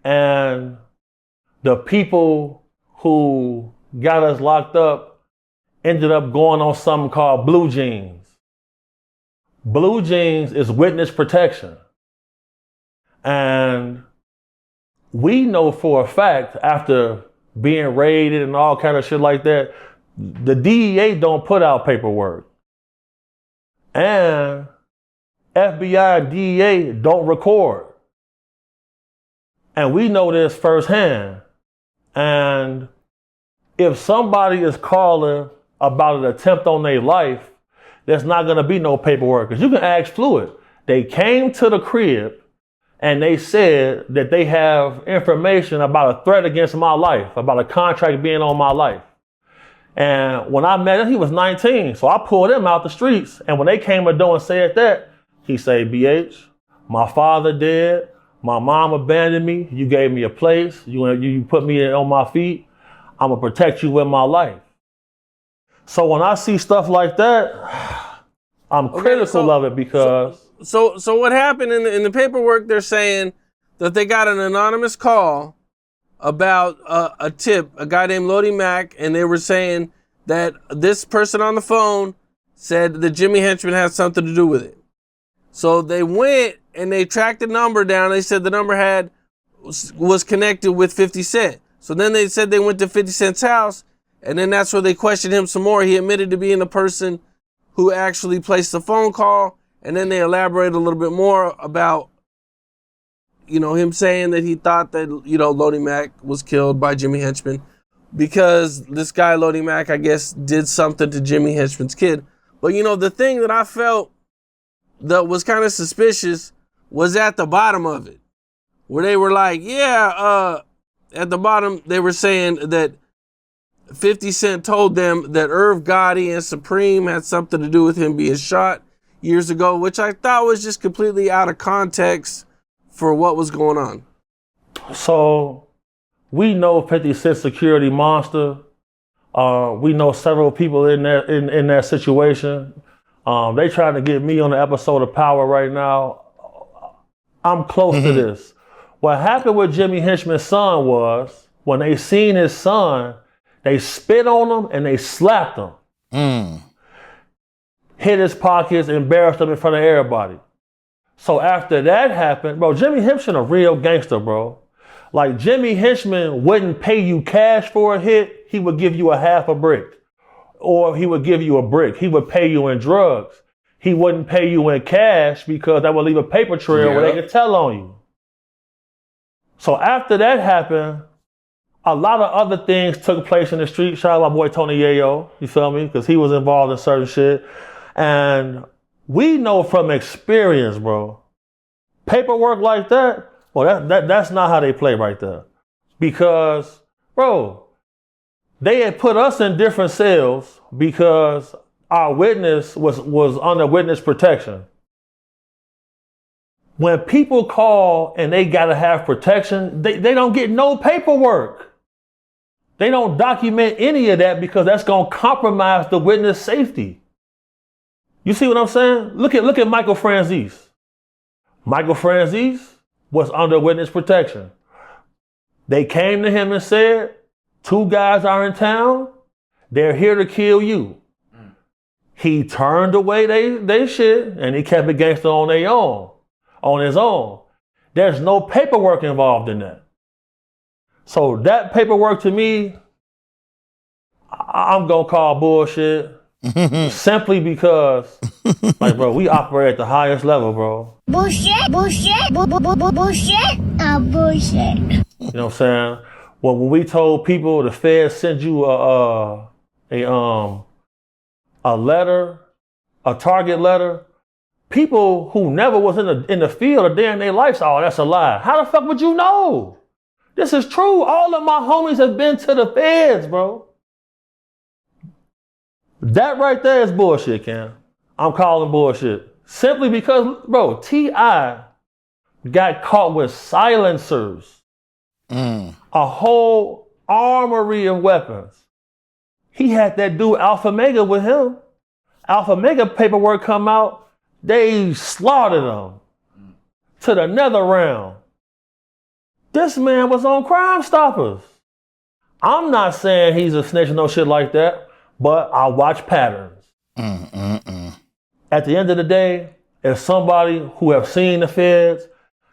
and the people who got us locked up ended up going on something called blue jeans. Blue jeans is witness protection. And we know for a fact, after being raided and all kind of shit like that, the DEA don't put out paperwork. And FBI and DEA don't record. And we know this firsthand. And if somebody is calling about an attempt on their life, there's not going to be no paperwork. Because you can ask Floyd. They came to the crib and they said that they have information about a threat against my life, about a contract being on my life. And when I met him, he was 19. So I pulled him out the streets. And when they came to the door and said that, he said, BH, my father dead. My mom abandoned me. You gave me a place. You put me on my feet. I'm going to protect you with my life. So when I see stuff like that, I'm critical of it because... So what happened in the paperwork, they're saying that they got an anonymous call about a tip, a guy named Lodi Mack, and they were saying that this person on the phone said that Jimmy Henchman had something to do with it. So they went and they tracked the number down. They said the number was connected with 50 Cent. So then they said they went to 50 Cent's house, and then that's where they questioned him some more. He admitted to being the person who actually placed the phone call, and then they elaborated a little bit more about, him saying that he thought that, Lodi Mack was killed by Jimmy Henchman because this guy, Lodi Mack, I guess, did something to Jimmy Henchman's kid. But, the thing that I felt that was kind of suspicious was at the bottom of it, where they were like, at the bottom, they were saying that 50 Cent told them that Irv Gotti and Supreme had something to do with him being shot years ago, which I thought was just completely out of context for what was going on. So we know 50 Cent security monster. We know several people in that situation. They trying to get me on the episode of Power right now. I'm close to this. What happened with Jimmy Henchman's son was when they seen his son, they spit on him and they slapped him. Hit his pockets, embarrassed him in front of everybody. So after that happened, bro, Jimmy Henchman a real gangster, bro. Like Jimmy Henchman wouldn't pay you cash for a hit. He would give you a half a brick. Or he would give you a brick. He would pay you in drugs. He wouldn't pay you in cash because that would leave a paper trail where they could tell on you. So after that happened, a lot of other things took place in the street. Shout out my boy Tony Yayo, you feel me? Because he was involved in certain shit. And we know from experience, bro, paperwork like that, well, that's not how they play right there. Because, bro, they had put us in different cells because our witness was under witness protection. When people call and they gotta have protection, they don't get no paperwork. They don't document any of that because that's gonna compromise the witness safety. You see what I'm saying? Look at Michael Franzese. Michael Franzese was under witness protection. They came to him and said, 2 guys are in town. They're here to kill you. He turned away they shit and he kept it gangster on his own. There's no paperwork involved in that. So that paperwork to me, I'm gonna call bullshit. Simply because, like, bro, we operate at the highest level, bro. Bullshit. Bullshit. You know what I'm saying? Well, when we told people the Fed sent you a letter, a target letter, people who never was in the field a day in their life, oh, that's a lie. How the fuck would you know? This is true. All of my homies have been to the feds, bro. That right there is bullshit, Cam. I'm calling bullshit. Simply because, bro, T.I. got caught with silencers. A whole armory of weapons. He had that dude Alpha Mega with him. Alpha Mega paperwork come out, they slaughtered him to the nether realm. This man was on Crime Stoppers. I'm not saying he's a snitch or no shit like that, but I watch patterns. At the end of the day, if somebody who have seen the feds,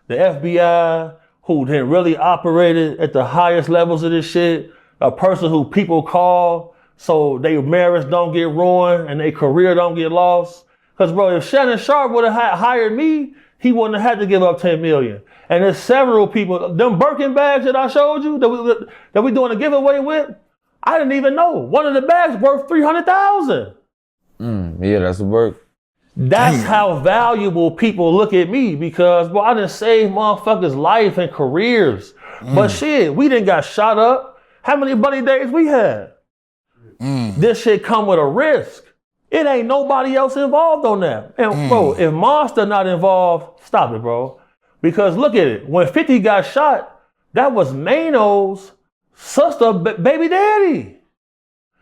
the FBI, who then really operated at the highest levels of this shit, a person who people call so their marriage don't get ruined and their career don't get lost. Because, bro, if Shannon Sharp would have hired me, he wouldn't have had to give up $10 million. And there's several people, them Birkin bags that I showed you that we doing a giveaway with, I didn't even know. One of the bags worth $300,000. Yeah, that's work. That's how valuable people look at me because, bro, I done saved motherfuckers' life and careers. But shit, we done got shot up. How many buddy days we had? This shit come with a risk. It ain't nobody else involved on that. And bro, if Monster not involved, stop it, bro. Because look at it. When 50 got shot, that was Mano's sister, baby daddy.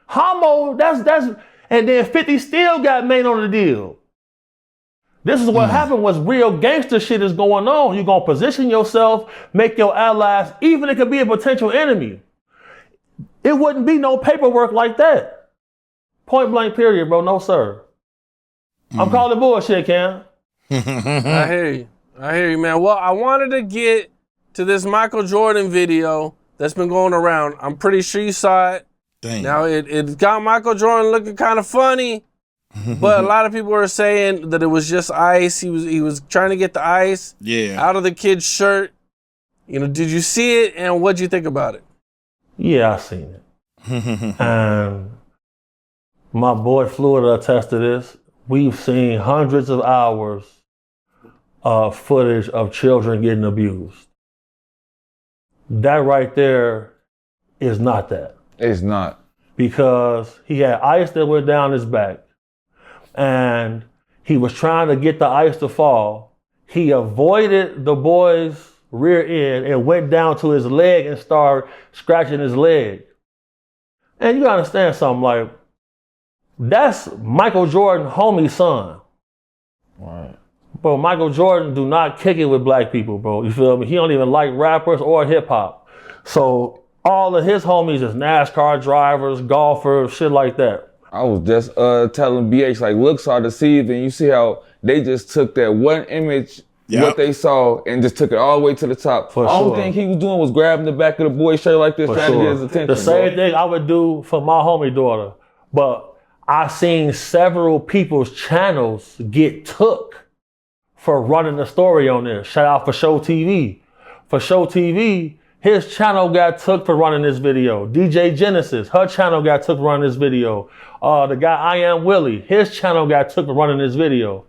Homo, that's, and then 50 still got Mano on the deal. This is what happened was real gangster shit is going on. You're going to position yourself, make your allies, even it could be a potential enemy. It wouldn't be no paperwork like that. Point blank period, bro. No, sir. I'm calling bullshit, Cam. I hear you, man. Well, I wanted to get to this Michael Jordan video that's been going around. I'm pretty sure you saw it. Dang. Now, it got Michael Jordan looking kind of funny. But a lot of people are saying that it was just ice. He was trying to get the ice out of the kid's shirt. You know, did you see it and what'd you think about it? Yeah, I seen it. And my boy Floyd attest to this. We've seen hundreds of hours of footage of children getting abused. That right there is not that. It's not. Because he had ice that went down his back. And he was trying to get the ice to fall. He avoided the boy's rear end and went down to his leg and started scratching his leg. And you gotta understand something, like, that's Michael Jordan, homie's son. Right. Bro, Michael Jordan do not kick it with black people, bro. You feel me? He don't even like rappers or hip hop. So all of his homies is NASCAR drivers, golfers, shit like that. I was just telling BH, like, looks are deceiving. You see how they just took that one image, what they saw, and just took it all the way to the top. For All sure. thing he was doing was grabbing the back of the boy's shirt like this, trying to get his attention. The same thing I would do for my homie daughter. But I seen several people's channels get took for running the story on this. Shout out for Show TV. For Show TV, his channel got took for running this video. DJ Genesis, her channel got took for running this video. The guy I Am Willie, his channel got took for running this video.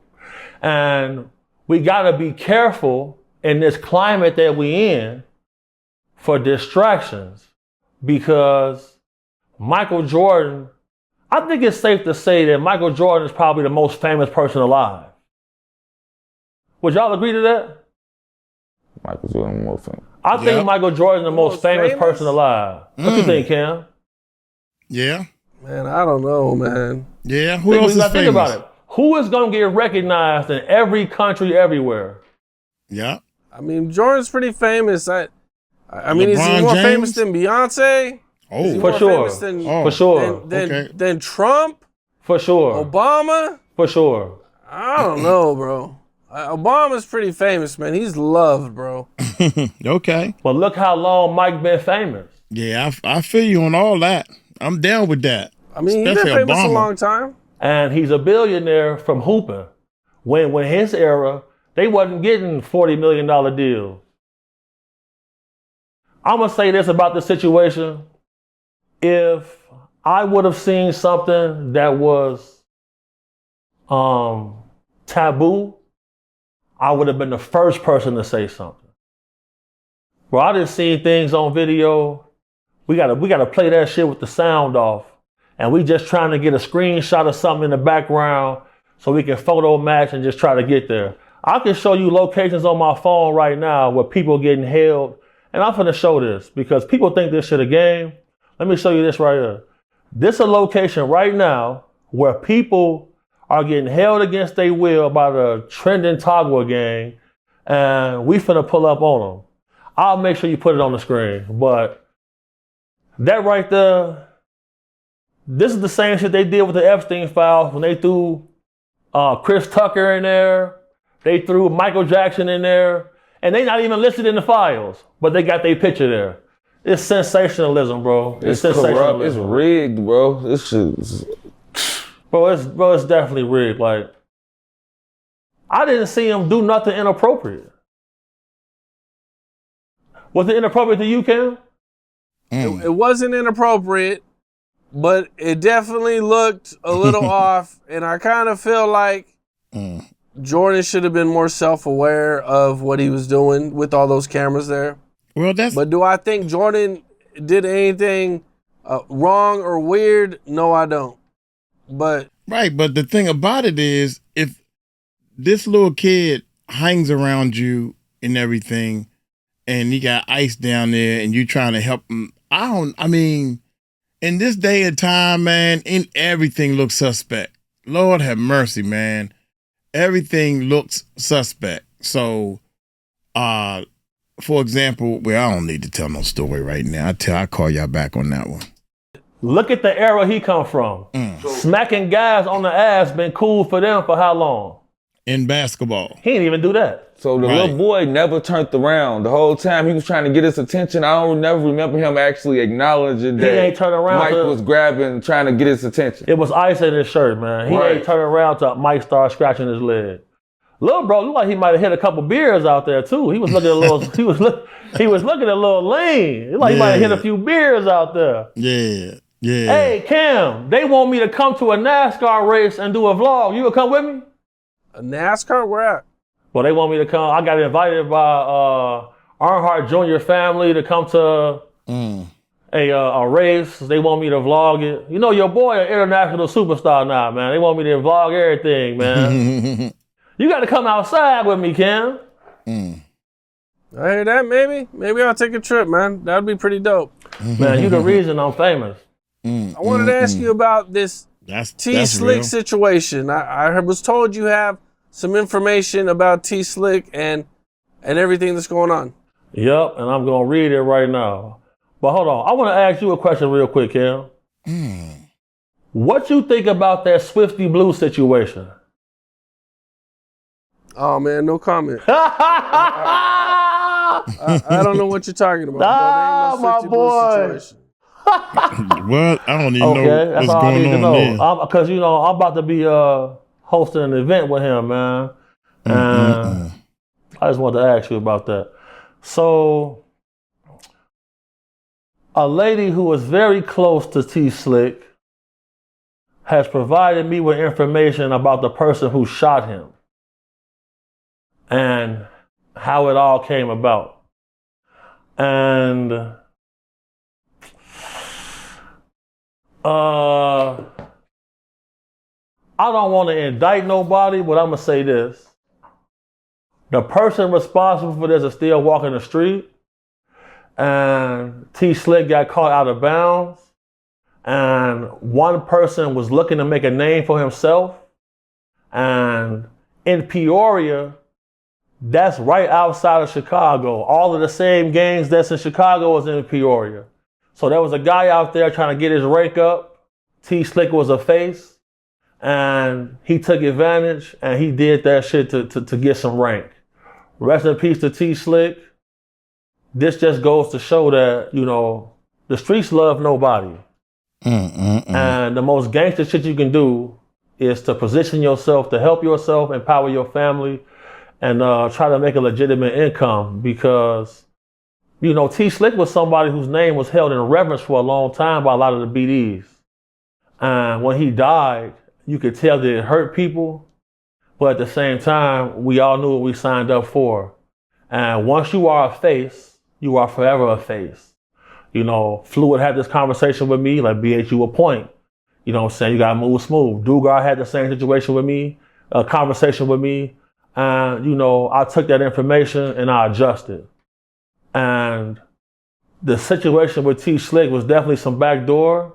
And we gotta be careful in this climate that we in for distractions, because Michael Jordan, I think it's safe to say that Michael Jordan is probably the most famous person alive. Would y'all agree to that? Michael Jordan most famous. I think Michael Jordan is the most famous person alive. What you think, Cam? Yeah. Man, I don't know, man. Yeah. Who else is famous? Think about it. Who is going to get recognized in every country, everywhere? Yeah. I mean, Jordan's pretty famous. I mean, is he LeBron more James? famous than Beyonce? Oh, For sure. Than Trump? For sure. Obama? For sure. I don't know, bro. Obama's pretty famous, man. He's loved, bro. Okay. But look how long Mike been famous. Yeah, I feel you on all that. I'm down with that. I mean, he's been Especially famous Obama. a long time. And he's a billionaire from hooping. When his era, they wasn't getting $40 million deals. I'm going to say this about the situation. If I would have seen something that was taboo, I would have been the first person to say something. Bro, I just seen things on video. We gotta play that shit with the sound off. And we just trying to get a screenshot of something in the background so we can photo match and just try to get there. I can show you locations on my phone right now where people are getting held. And I'm finna show this because people think this shit a game. Let me show you this right here. This is a location right now where people are getting held against their will by the trending Togwa gang, and we finna pull up on them. I'll make sure you put it on the screen. But that right there, this is the same shit they did with the Epstein files when they threw Chris Tucker in there, they threw Michael Jackson in there, and they not even listed in the files, but they got their picture there. It's sensationalism, bro. It's sensationalism. corrupt. It's rigged, bro. This shit's... Bro, it's definitely rigged. Like, I didn't see him do nothing inappropriate. Was it inappropriate to you, Cam? It wasn't inappropriate, but it definitely looked a little off, and I kind of feel like Jordan should have been more self-aware of what he was doing with all those cameras there. Well, But do I think Jordan did anything wrong or weird? No, I don't. But the thing about it is, if this little kid hangs around you and everything, and he got ice down there, and you trying to help him, I mean, in this day and time, man, everything looks suspect. Lord have mercy, man. Everything looks suspect. So, for example, well, I don't need to tell no story right now. I'll call y'all back on that one. Look at the era he come from. Smacking guys on the ass been cool for them for how long? In basketball. He didn't even do that. So the little boy never turned around. The whole time he was trying to get his attention. I don't never remember him actually acknowledging that he ain't turning around Mike was grabbing, trying to get his attention. It was ice in his shirt, man. He ain't turning around till Mike started scratching his leg. Little bro looked like he might have hit a couple beers out there too. He was looking a little. he was looking a little lean. Like he might have hit a few beers out there. Yeah. Hey Cam, they want me to come to a NASCAR race and do a vlog. You will come with me? a NASCAR? Where at? Well, they want me to come. I got invited by Earnhardt Jr. family to come to a race. They want me to vlog it. You know, your boy an international superstar now, man. They want me to vlog everything, man. You got to come outside with me, Cam. I hear that, maybe. Maybe I'll take a trip, man. That would be pretty dope. Man, you the reason I'm famous. I wanted to ask you about this T-Slick situation. I was told you have some information about T-Slick and everything that's going on. Yep, and I'm going to read it right now. But hold on. I want to ask you a question real quick, Cam. What you think about that Swifty Blue situation? Oh, man, no comment. I don't know what you're talking about. My boy. Well, I don't even know what's going on there. Because, you know, I'm about to be hosting an event with him, man. And I just wanted to ask you about that. So, a lady who was very close to T-Slick has provided me with information about the person who shot him and how it all came about. And I don't want to indict nobody, but I'm going to say this. The person responsible for this is still walking the street, and T-Slick got caught out of bounds, and one person was looking to make a name for himself, and in Peoria, that's right outside of Chicago. All of the same gangs that's in Chicago was in Peoria. So there was a guy out there trying to get his rank up. T-Slick was a face, and he took advantage, and he did that shit to get some rank. Rest in peace to T-Slick. This just goes to show that, you know, the streets love nobody. And the most gangster shit you can do is to position yourself, to help yourself, empower your family, and try to make a legitimate income, because, you know, T-Slick was somebody whose name was held in reverence for a long time by a lot of the BDs. And when he died, you could tell that it hurt people, but at the same time, we all knew what we signed up for. And once you are a face, you are forever a face. You know, Fluid had this conversation with me, like, BH, you a point. You know what I'm saying? You gotta move smooth. Dugar had the same situation with me, a conversation with me. And, you know, I took that information and I adjusted. And the situation with T-Slick was definitely some backdoor.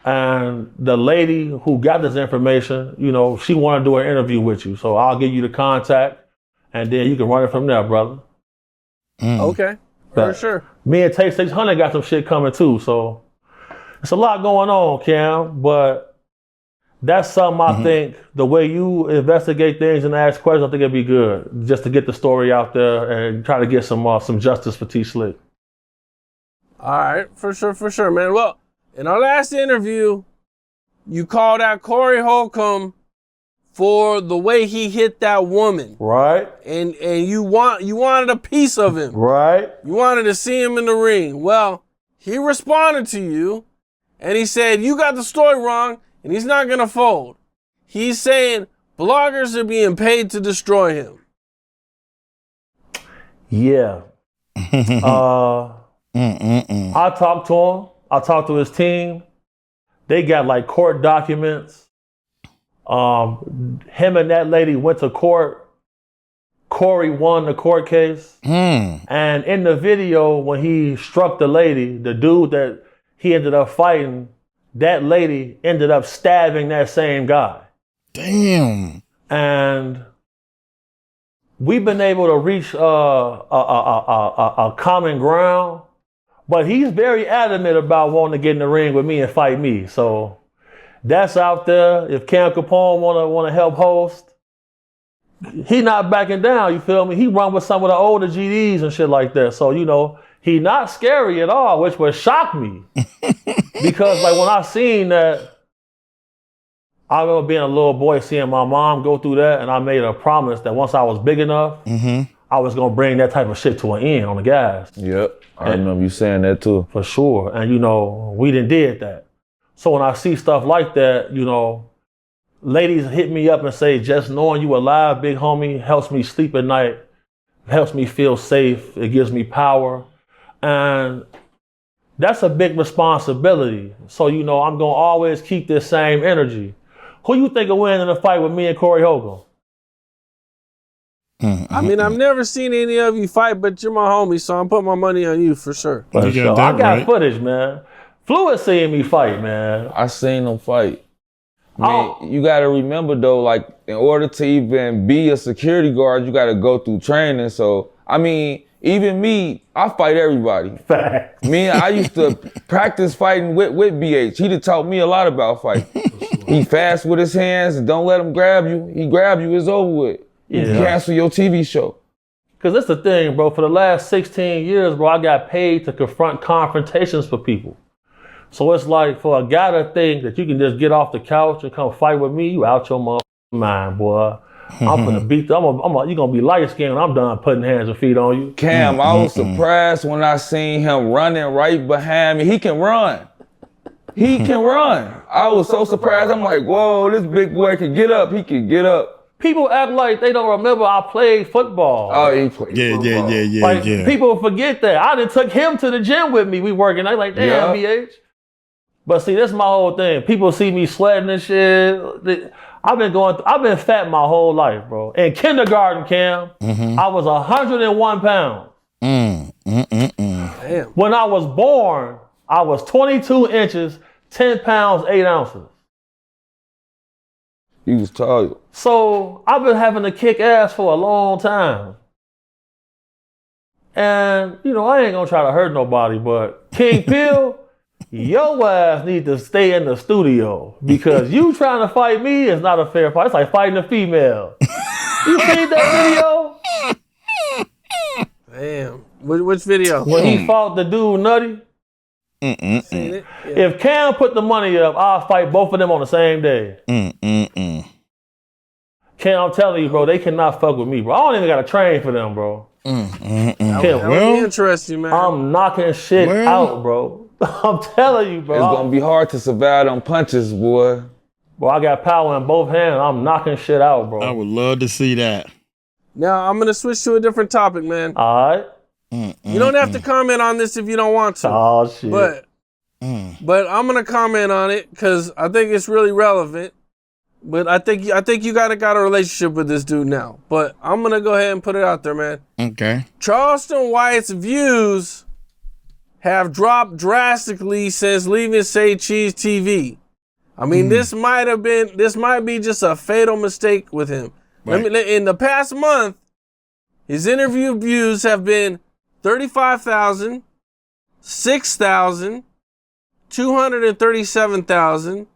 And the lady who got this information, you know, she wanted to do an interview with you. So I'll give you the contact, and then you can run it from there, brother. Okay, for sure. Me and Take 600 got some shit coming too. So it's a lot going on, Cam. But that's something I think the way you investigate things and ask questions, I think it'd be good just to get the story out there and try to get some justice for T Slick. All right, for sure, man. Well, in our last interview, you called out Corey Holcomb for the way he hit that woman. Right. And you wanted a piece of him. Right. You wanted to see him in the ring. Well, he responded to you and he said, you got the story wrong and he's not going to fold. He's saying bloggers are being paid to destroy him. Yeah. I talked to him. I talked to his team. They got like court documents. Him and that lady went to court. Corey won the court case. And in the video, when he struck the lady, the dude that he ended up fighting, that lady ended up stabbing that same guy. Damn. And we've been able to reach a common ground. But he's very adamant about wanting to get in the ring with me and fight me. So that's out there. If Cam Capone wanna help host, he not backing down, you feel me? He run with some of the older GDs and shit like that. So, you know, he not scary at all, which would shock me. Because like when I seen that, I remember being a little boy, seeing my mom go through that, and I made a promise that once I was big enough, I was gonna bring that type of shit to an end on the gas. Yep, I remember you saying that too. For sure, and you know, we did that. So when I see stuff like that, you know, ladies hit me up and say, just knowing you alive, big homie, helps me sleep at night, helps me feel safe, it gives me power. And that's a big responsibility. So, you know, I'm gonna always keep this same energy. Who you think will win in a fight with me and Corey Holcomb? I mean, I've never seen any of you fight, but you're my homie, so I'm putting my money on you for sure. I got footage, man. Floyd seeing me fight, man. I seen him fight. Man, you gotta remember though, like in order to even be a security guard, you gotta go through training. So, I mean, even me, I fight everybody. Fact. Me, I used to practice fighting with BH. He done taught me a lot about fighting. He fast with his hands and don't let him grab you. He grab you, it's over with. You cancel your TV show. Cause that's the thing, bro. For the last 16 years, bro, I got paid to confront confrontations for people. So it's like for a guy to think that you can just get off the couch and come fight with me, you out your motherfucking mind, boy. I'm gonna beat you. You're gonna be light skinned when I'm done putting hands and feet on you. Cam, I was surprised when I seen him running right behind me. He can run. He can run. I was so surprised. I'm like, whoa, this big boy can get up. He can get up. People act like they don't remember I played football. Oh, he played football. Yeah. People forget that. I done took him to the gym with me. We working. I like, damn, BH. But see, that's my whole thing. People see me sweating and shit. I've been fat my whole life, bro. In kindergarten, Cam, I was 101 pounds. Damn. When I was born, I was 22 inches, 10 pounds, 8 ounces. He was tired. So I've been having to kick ass for a long time. And, you know, I ain't gonna try to hurt nobody, but King Pill, your ass need to stay in the studio because you trying to fight me is not a fair fight. It's like fighting a female. You seen that video? Damn. Which video? When he fought the dude Nutty? Seen it? Yeah. If Cam put the money up, I'll fight both of them on the same day. Cam, I'm telling you, bro, they cannot fuck with me, bro. I don't even got to train for them, bro. That would be interesting, man. I'm knocking shit out, bro. I'm telling you, bro. It's gonna be hard to survive on punches, boy. Bro, I got power in both hands. I'm knocking shit out, bro. I would love to see that. Now, I'm going to switch to a different topic, man. All right. You don't have to comment on this if you don't want to. Oh, shit. But I'm going to comment on it because I think it's really relevant. But I think you got a relationship with this dude now. But I'm going to go ahead and put it out there, man. Okay. Charleston White's views have dropped drastically since leaving Say Cheese TV. I mean, this might be just a fatal mistake with him. Right. In the past month, his interview views have been 35,000, 6,000, 237,000,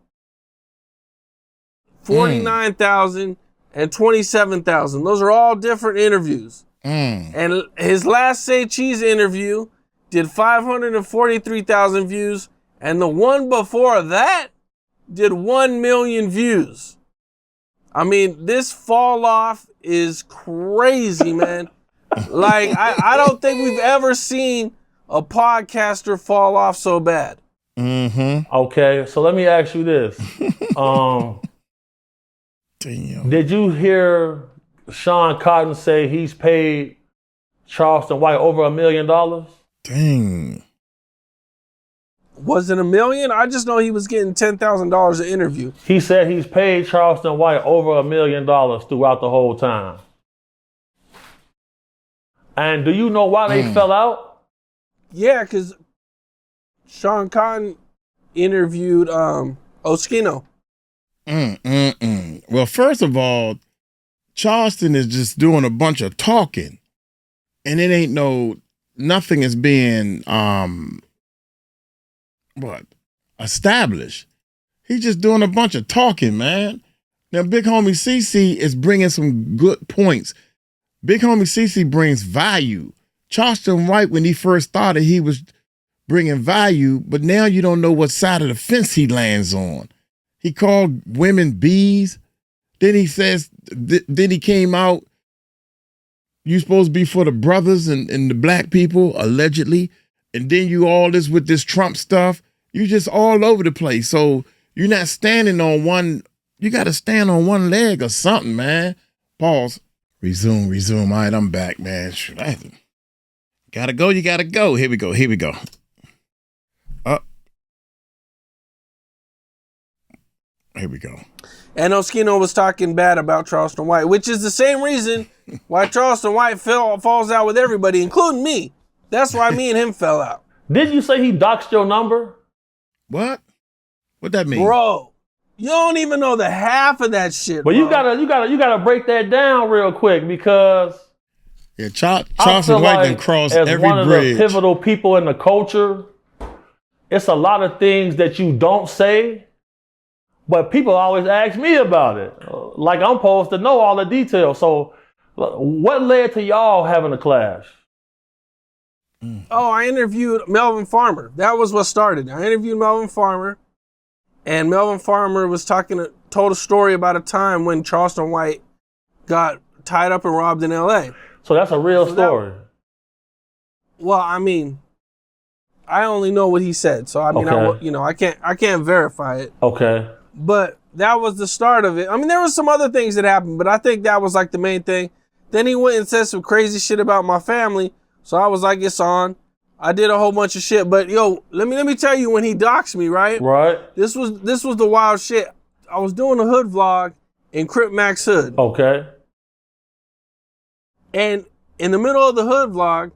49,000, and 27,000. Those are all different interviews. And his last Say Cheese interview did 543,000 views, and the one before that did 1 million views. I mean, this fall off is crazy, man. Like, I don't think we've ever seen a podcaster fall off so bad. Okay, so let me ask you this. Damn. Did you hear Sean Cotton say he's paid Charleston White over $1 million? Dang. Was it $1 million? I just know he was getting $10,000 an interview. He said he's paid Charleston White over $1 million throughout the whole time. And do you know why they fell out? Yeah, because Sean Cotton interviewed Oskino. Well, first of all, Charleston is just doing a bunch of talking, and it ain't nothing is being established. He's just doing a bunch of talking, man. Now, Big Homie CC is bringing some good points. Big Homie CC brings value. Charleston White, when he first started, he was bringing value, but now you don't know what side of the fence he lands on. He called women bees. Then he says, then he came out, you supposed to be for the brothers and the black people, allegedly. And then you all this with this Trump stuff. You just all over the place. So you're not standing on one, you got to stand on one leg or something, man. Pause. Resume. All right, I'm back, man. Gotta go, you gotta go. Here we go. Here we go. And Oskino was talking bad about Charleston White, which is the same reason why Charleston White falls out with everybody, including me. That's why me and him fell out. Did you say he doxed your number? What? What that mean? Bro, you don't even know the half of that shit. But bro. you gotta break that down real quick, because Yeah, Charleston White done crossed every bridge. As one of the pivotal people in the culture, it's a lot of things that you don't say, but people always ask me about it. Like I'm supposed to know all the details. So what led to y'all having a clash? Oh, I interviewed Melvin Farmer. That was what started. I interviewed Melvin Farmer, and Melvin Farmer was told a story about a time when Charleston White got tied up and robbed in L.A. So that's a real story. Well, I mean, I only know what he said, so I mean, Okay. I can't verify it. Okay. But that was the start of it. I mean, there was some other things that happened, but I think that was like the main thing. Then he went and said some crazy shit about my family, so I was like, it's on. I did a whole bunch of shit, but yo, let me tell you when he doxed me, right? Right. This was the wild shit. I was doing a hood vlog in Crip Max Hood. Okay. And in the middle of the hood vlog,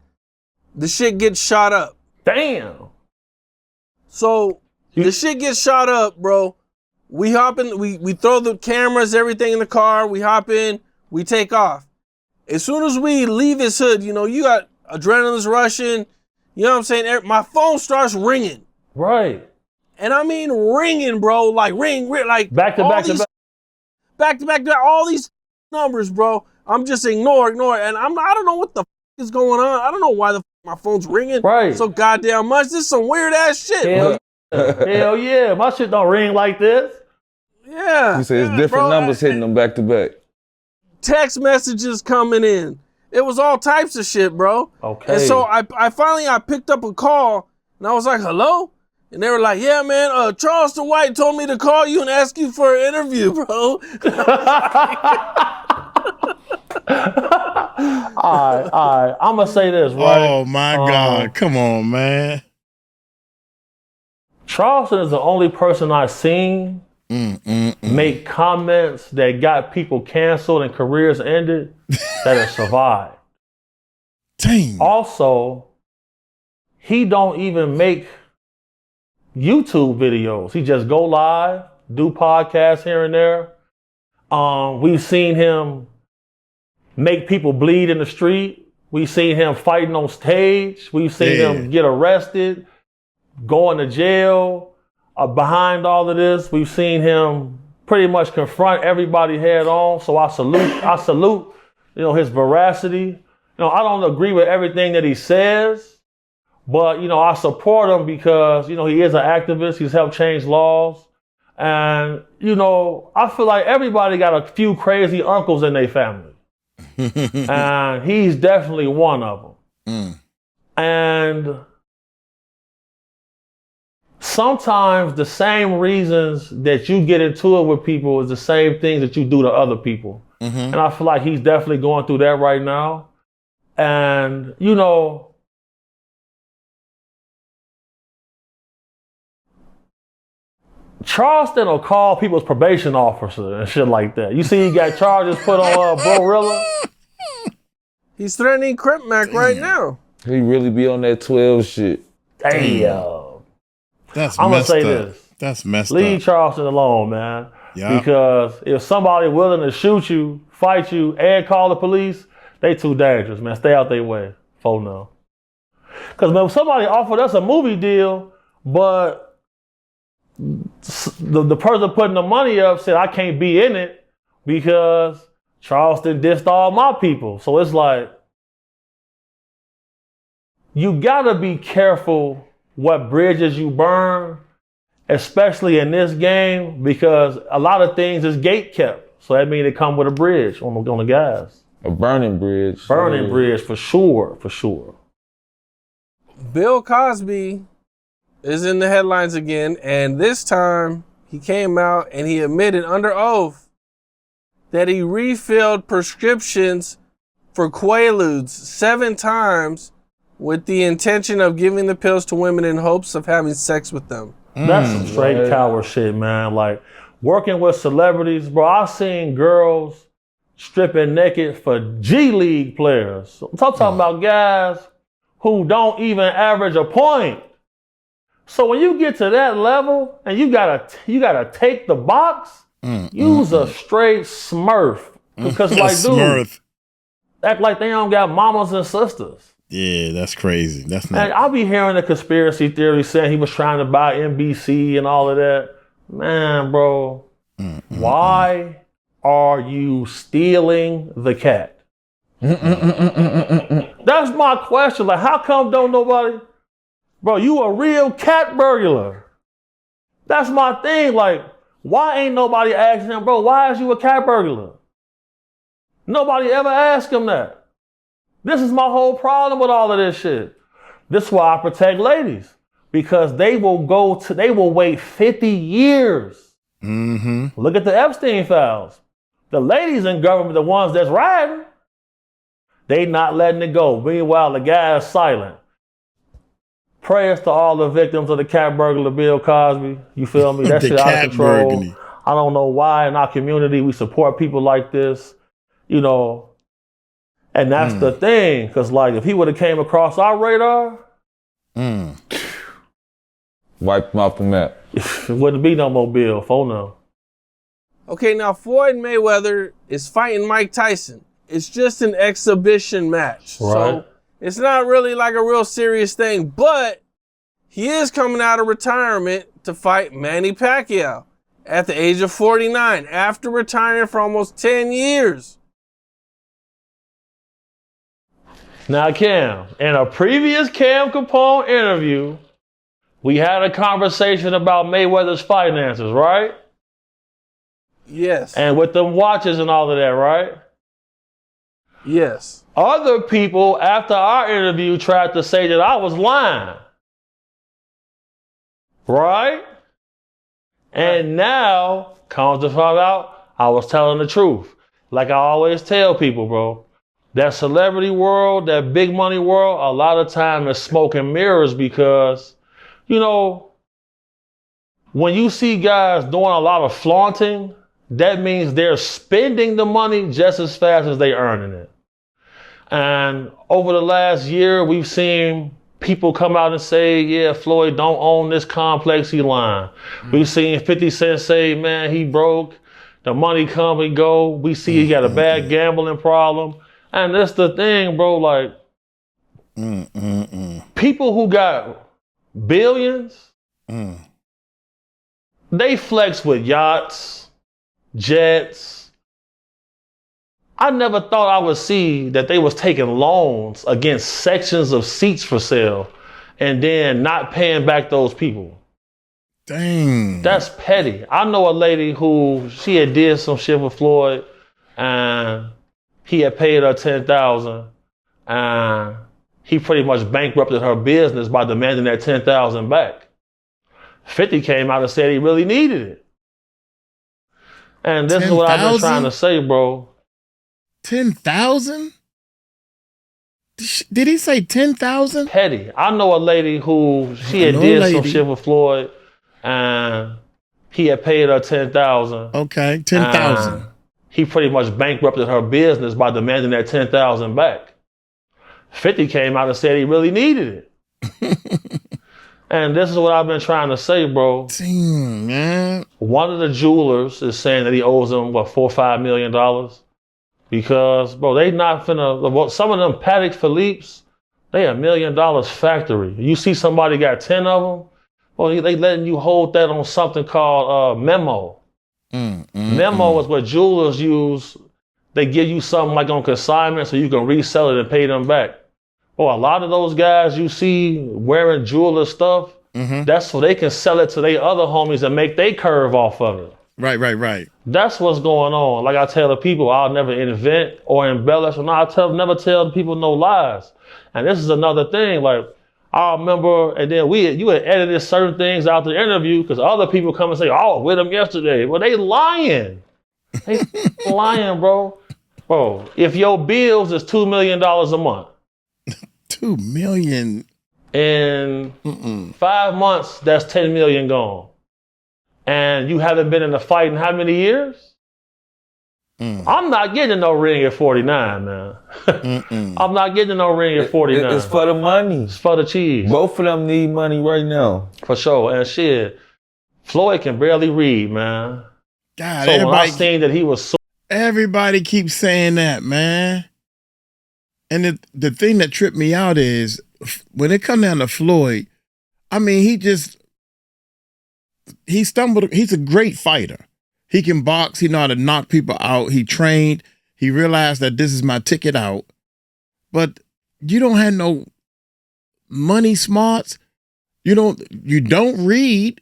the shit gets shot up. Damn. So the shit gets shot up, bro. We hop in, we throw the cameras, everything in the car. We hop in, we take off. As soon as we leave his hood, you got adrenaline's rushing. You know what I'm saying? My phone starts ringing. Right. And I mean ringing, bro. Like ring, like back to back. Back to back, all these numbers, bro. I'm just ignore. And I don't know what the is going on. I don't know why my phone's ringing so goddamn much. This is some weird ass shit. Hell yeah. My shit don't ring like this. Yeah. You say it's different numbers hitting them back to back. Text messages coming in. It was all types of shit, bro. Okay. And so I finally picked up a call and I was like, hello? And they were like, yeah, man, Charleston White told me to call you and ask you for an interview, bro. All right. I'm going to say this, right? Oh, my God. Come on, man. Charleston is the only person I've seen make comments that got people canceled and careers ended that have survived. Dang. Also, he don't even make YouTube videos. He just go live, do podcasts here and there. We've seen him make people bleed in the street. We've seen him fighting on stage. We've seen him get arrested, going to jail. Behind all of this, we've seen him pretty much confront everybody head on. So I salute, his veracity. I don't agree with everything that he says, but, I support him because, he is an activist. He's helped change laws. And, I feel like everybody got a few crazy uncles in their family. And he's definitely one of them. And sometimes the same reasons that you get into it with people is the same things that you do to other people. And I feel like he's definitely going through that right now. And, Charleston will call people's probation officer and shit like that. You see he got charges put on Glorilla? He's threatening Crip Mac right now. He really be on that 12 shit. Damn. That's I'm going to messed say up. this. That's messed Leave up. Charleston alone, man. Yeah. Because if somebody willing to shoot you, fight you, and call the police, they too dangerous, man. Stay out their way. For now. Because when somebody offered us a movie deal, but the person putting the money up said, I can't be in it because Charleston dissed all my people. So it's like, you gotta be careful what bridges you burn, especially in this game, because a lot of things is gate kept. So that means they come with a bridge on the guys. A burning bridge. Burning bridge for sure, for sure. Bill Cosby is in the headlines again, and this time he came out and he admitted under oath that he refilled prescriptions for Quaaludes 7 times with the intention of giving the pills to women in hopes of having sex with them. That's some straight coward shit, man. Like, working with celebrities, bro, I've seen girls stripping naked for G League players. I'm talking about guys who don't even average a point. So when you get to that level and you gotta take the box, use a straight smurf. Because like, dude, act like they don't got mamas and sisters. Yeah, that's crazy. That's not. And I'll be hearing the conspiracy theory saying he was trying to buy NBC and all of that. Man, bro, why are you stealing the cat? That's my question. Like, how come don't nobody? Bro, you a real cat burglar. That's my thing. Like, why ain't nobody asking him, bro, why is you a cat burglar? Nobody ever asked him that. This is my whole problem with all of this shit. This is why I protect ladies. Because they will wait 50 years. Look at the Epstein files. The ladies in government, the ones that's riding, they not letting it go. Meanwhile, the guy is silent. Prayers to all the victims of the cat burglar, Bill Cosby. You feel me? That shit out of control. Burglary. I don't know why in our community we support people like this, And that's the thing, because like if he would have came across our radar, wipe him off the map. It wouldn't be no more Bill. For now. Okay, now Floyd Mayweather is fighting Mike Tyson. It's just an exhibition match. Right. So it's not really like a real serious thing, but he is coming out of retirement to fight Manny Pacquiao at the age of 49 after retiring for almost 10 years. Now, Cam, in a previous Cam Capone interview, we had a conversation about Mayweather's finances, right? Yes. And with them watches and all of that, right? Yes. Other people, after our interview, tried to say that I was lying. Right? And now, comes to find out, I was telling the truth. Like I always tell people, bro. That celebrity world, that big money world, a lot of time is smoke and mirrors because, when you see guys doing a lot of flaunting, that means they're spending the money just as fast as they're earning it. And over the last year, we've seen people come out and say, yeah, Floyd don't own this complex, he lying. We seen 50 Cent say, man, he broke. The money come and go. We see he got a bad gambling problem. And that's the thing, bro, like, people who got billions, they flex with yachts, jets. I never thought I would see that they was taking loans against sections of seats for sale and then not paying back those people. Dang. That's petty. I know a lady who, she had did some shit with Floyd and he had paid her $10,000 and he pretty much bankrupted her business by demanding that $10,000 back. 50 came out and said he really needed it. And this 10, is what I've been trying to say, bro. 10,000? Did he say 10,000? Petty. I know a lady who, she had did some shit with Floyd and he had paid her $10,000. Okay, 10,000. He pretty much bankrupted her business by demanding that $10,000 back. 50 came out and said he really needed it. And this is what I've been trying to say, bro. Damn, man. One of the jewelers is saying that he owes him, what, $4 or $5 million? Because, bro, they not finna, some of them Patek Philippe's, they $1 million factory. You see somebody got 10 of them, well, they letting you hold that on something called memo. Memo is what jewelers use. They give you something like on consignment so you can resell it and pay them back. Or a lot of those guys you see wearing jeweler stuff, that's so they can sell it to their other homies and make they curve off of it. Right. That's what's going on. Like I tell the people, I'll never invent or embellish, and I'll never tell the people no lies. And this is another thing. Like I remember, and then you had edited certain things out the interview because other people come and say, "Oh, with them yesterday." Well, they lying. They lying, bro. Bro, if your bills is $2 million a month. 2 million. In 5 months, that's 10 million gone. And you haven't been in a fight in how many years? I'm not getting no ring at 49, man. I'm not getting no ring at 49. It's for the money. It's for the cheese. Both of them need money right now. For sure. And shit, Floyd can barely read, man. God, so when I seen that he was everybody keeps saying that, man. And the thing that tripped me out is when it come down to Floyd, I mean, he stumbled. He's a great fighter. He can box. He know how to knock people out. He trained. He realized that this is my ticket out. But you don't have no money smarts. You don't read.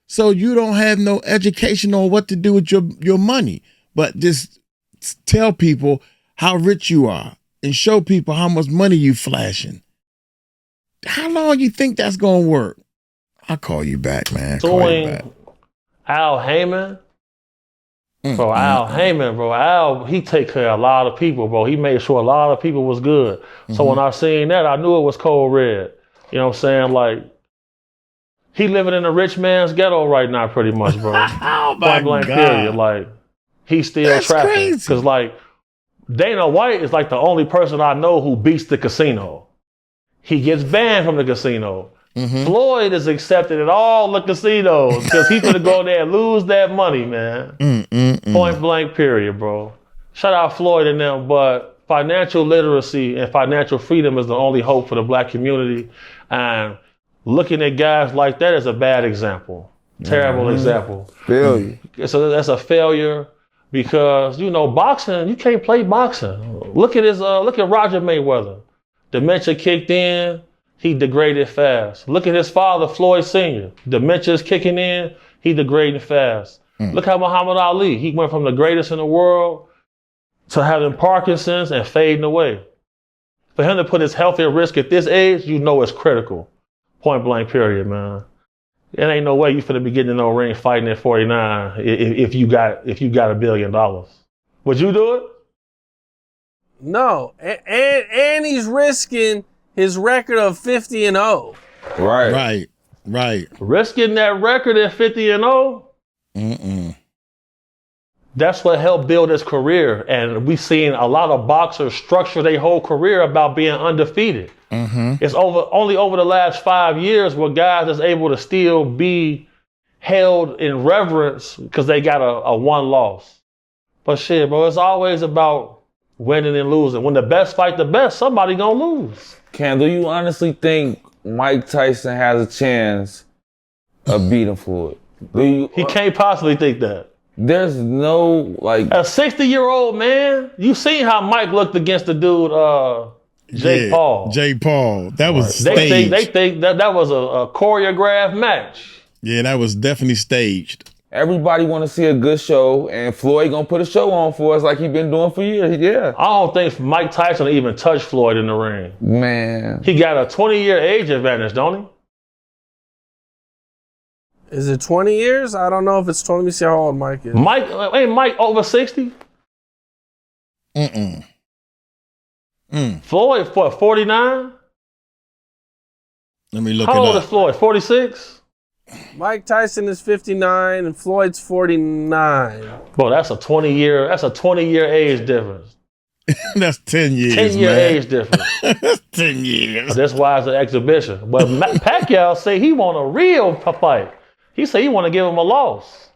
So you don't have no education on what to do with your money. But just tell people how rich you are and show people how much money you flashing. How long you think that's going to work? I'll call you back, man. Al Heyman. Bro, Al Heyman, bro. Al, he take care of a lot of people, bro. He made sure a lot of people was good. So when I seen that, I knew it was cold red. You know what I'm saying? Like, he living in a rich man's ghetto right now, pretty much, bro. Oh, my God. Period. Like, he's still trapping. Because, like, Dana White is like the only person I know who beats the casino. He gets banned from the casino. Floyd is accepted at all the casinos because he's gonna go there and lose that money, man. Point blank, period, bro. Shout out Floyd and them, but financial literacy and financial freedom is the only hope for the black community. And looking at guys like that is a bad example. Terrible example. Failure. So that's a failure because, you know, boxing, you can't play boxing. Look at Roger Mayweather. Dementia kicked in. He degraded fast. Look at his father, Floyd Sr. Dementia is kicking in. He degrading fast. Look how Muhammad Ali, he went from the greatest in the world to having Parkinson's and fading away. For him to put his health at risk at this age, you know it's critical. Point blank, period, man. It ain't no way you finna be getting in no ring fighting at 49 if you got $1 billion. Would you do it? No, and he's risking his record of 50-0. Right. Risking that record at 50-0. That's what helped build his career. And we've seen a lot of boxers structure their whole career about being undefeated. It's only over the last 5 years where guys is able to still be held in reverence because they got a one loss. But shit, bro, it's always about winning and losing. When the best fight the best, somebody gonna lose. Cam, do you honestly think Mike Tyson has a chance of beating Floyd? He can't possibly think that. There's no, like... A 60-year-old man, you seen how Mike looked against the dude, Jake Paul. Jake Paul. That was staged. They think that was a choreographed match. Yeah, that was definitely staged. Everybody want to see a good show, and Floyd gonna put a show on for us like he been doing for years. Yeah. I don't think Mike Tyson even touched Floyd in the ring. Man. He got a 20-year age advantage, don't he? Is it 20 years? I don't know if it's 20. Let me see how old Mike is. Ain't Mike over 60? Floyd, for 49? Let me look How old is Floyd? 46? Mike Tyson is 59 and Floyd's 49. Bro, that's a 20-year age difference. That's 10 years. 10-year man. age difference. That's 10 years. That's why it's an exhibition. But Pacquiao say he want a real fight. He say he want to give him a loss.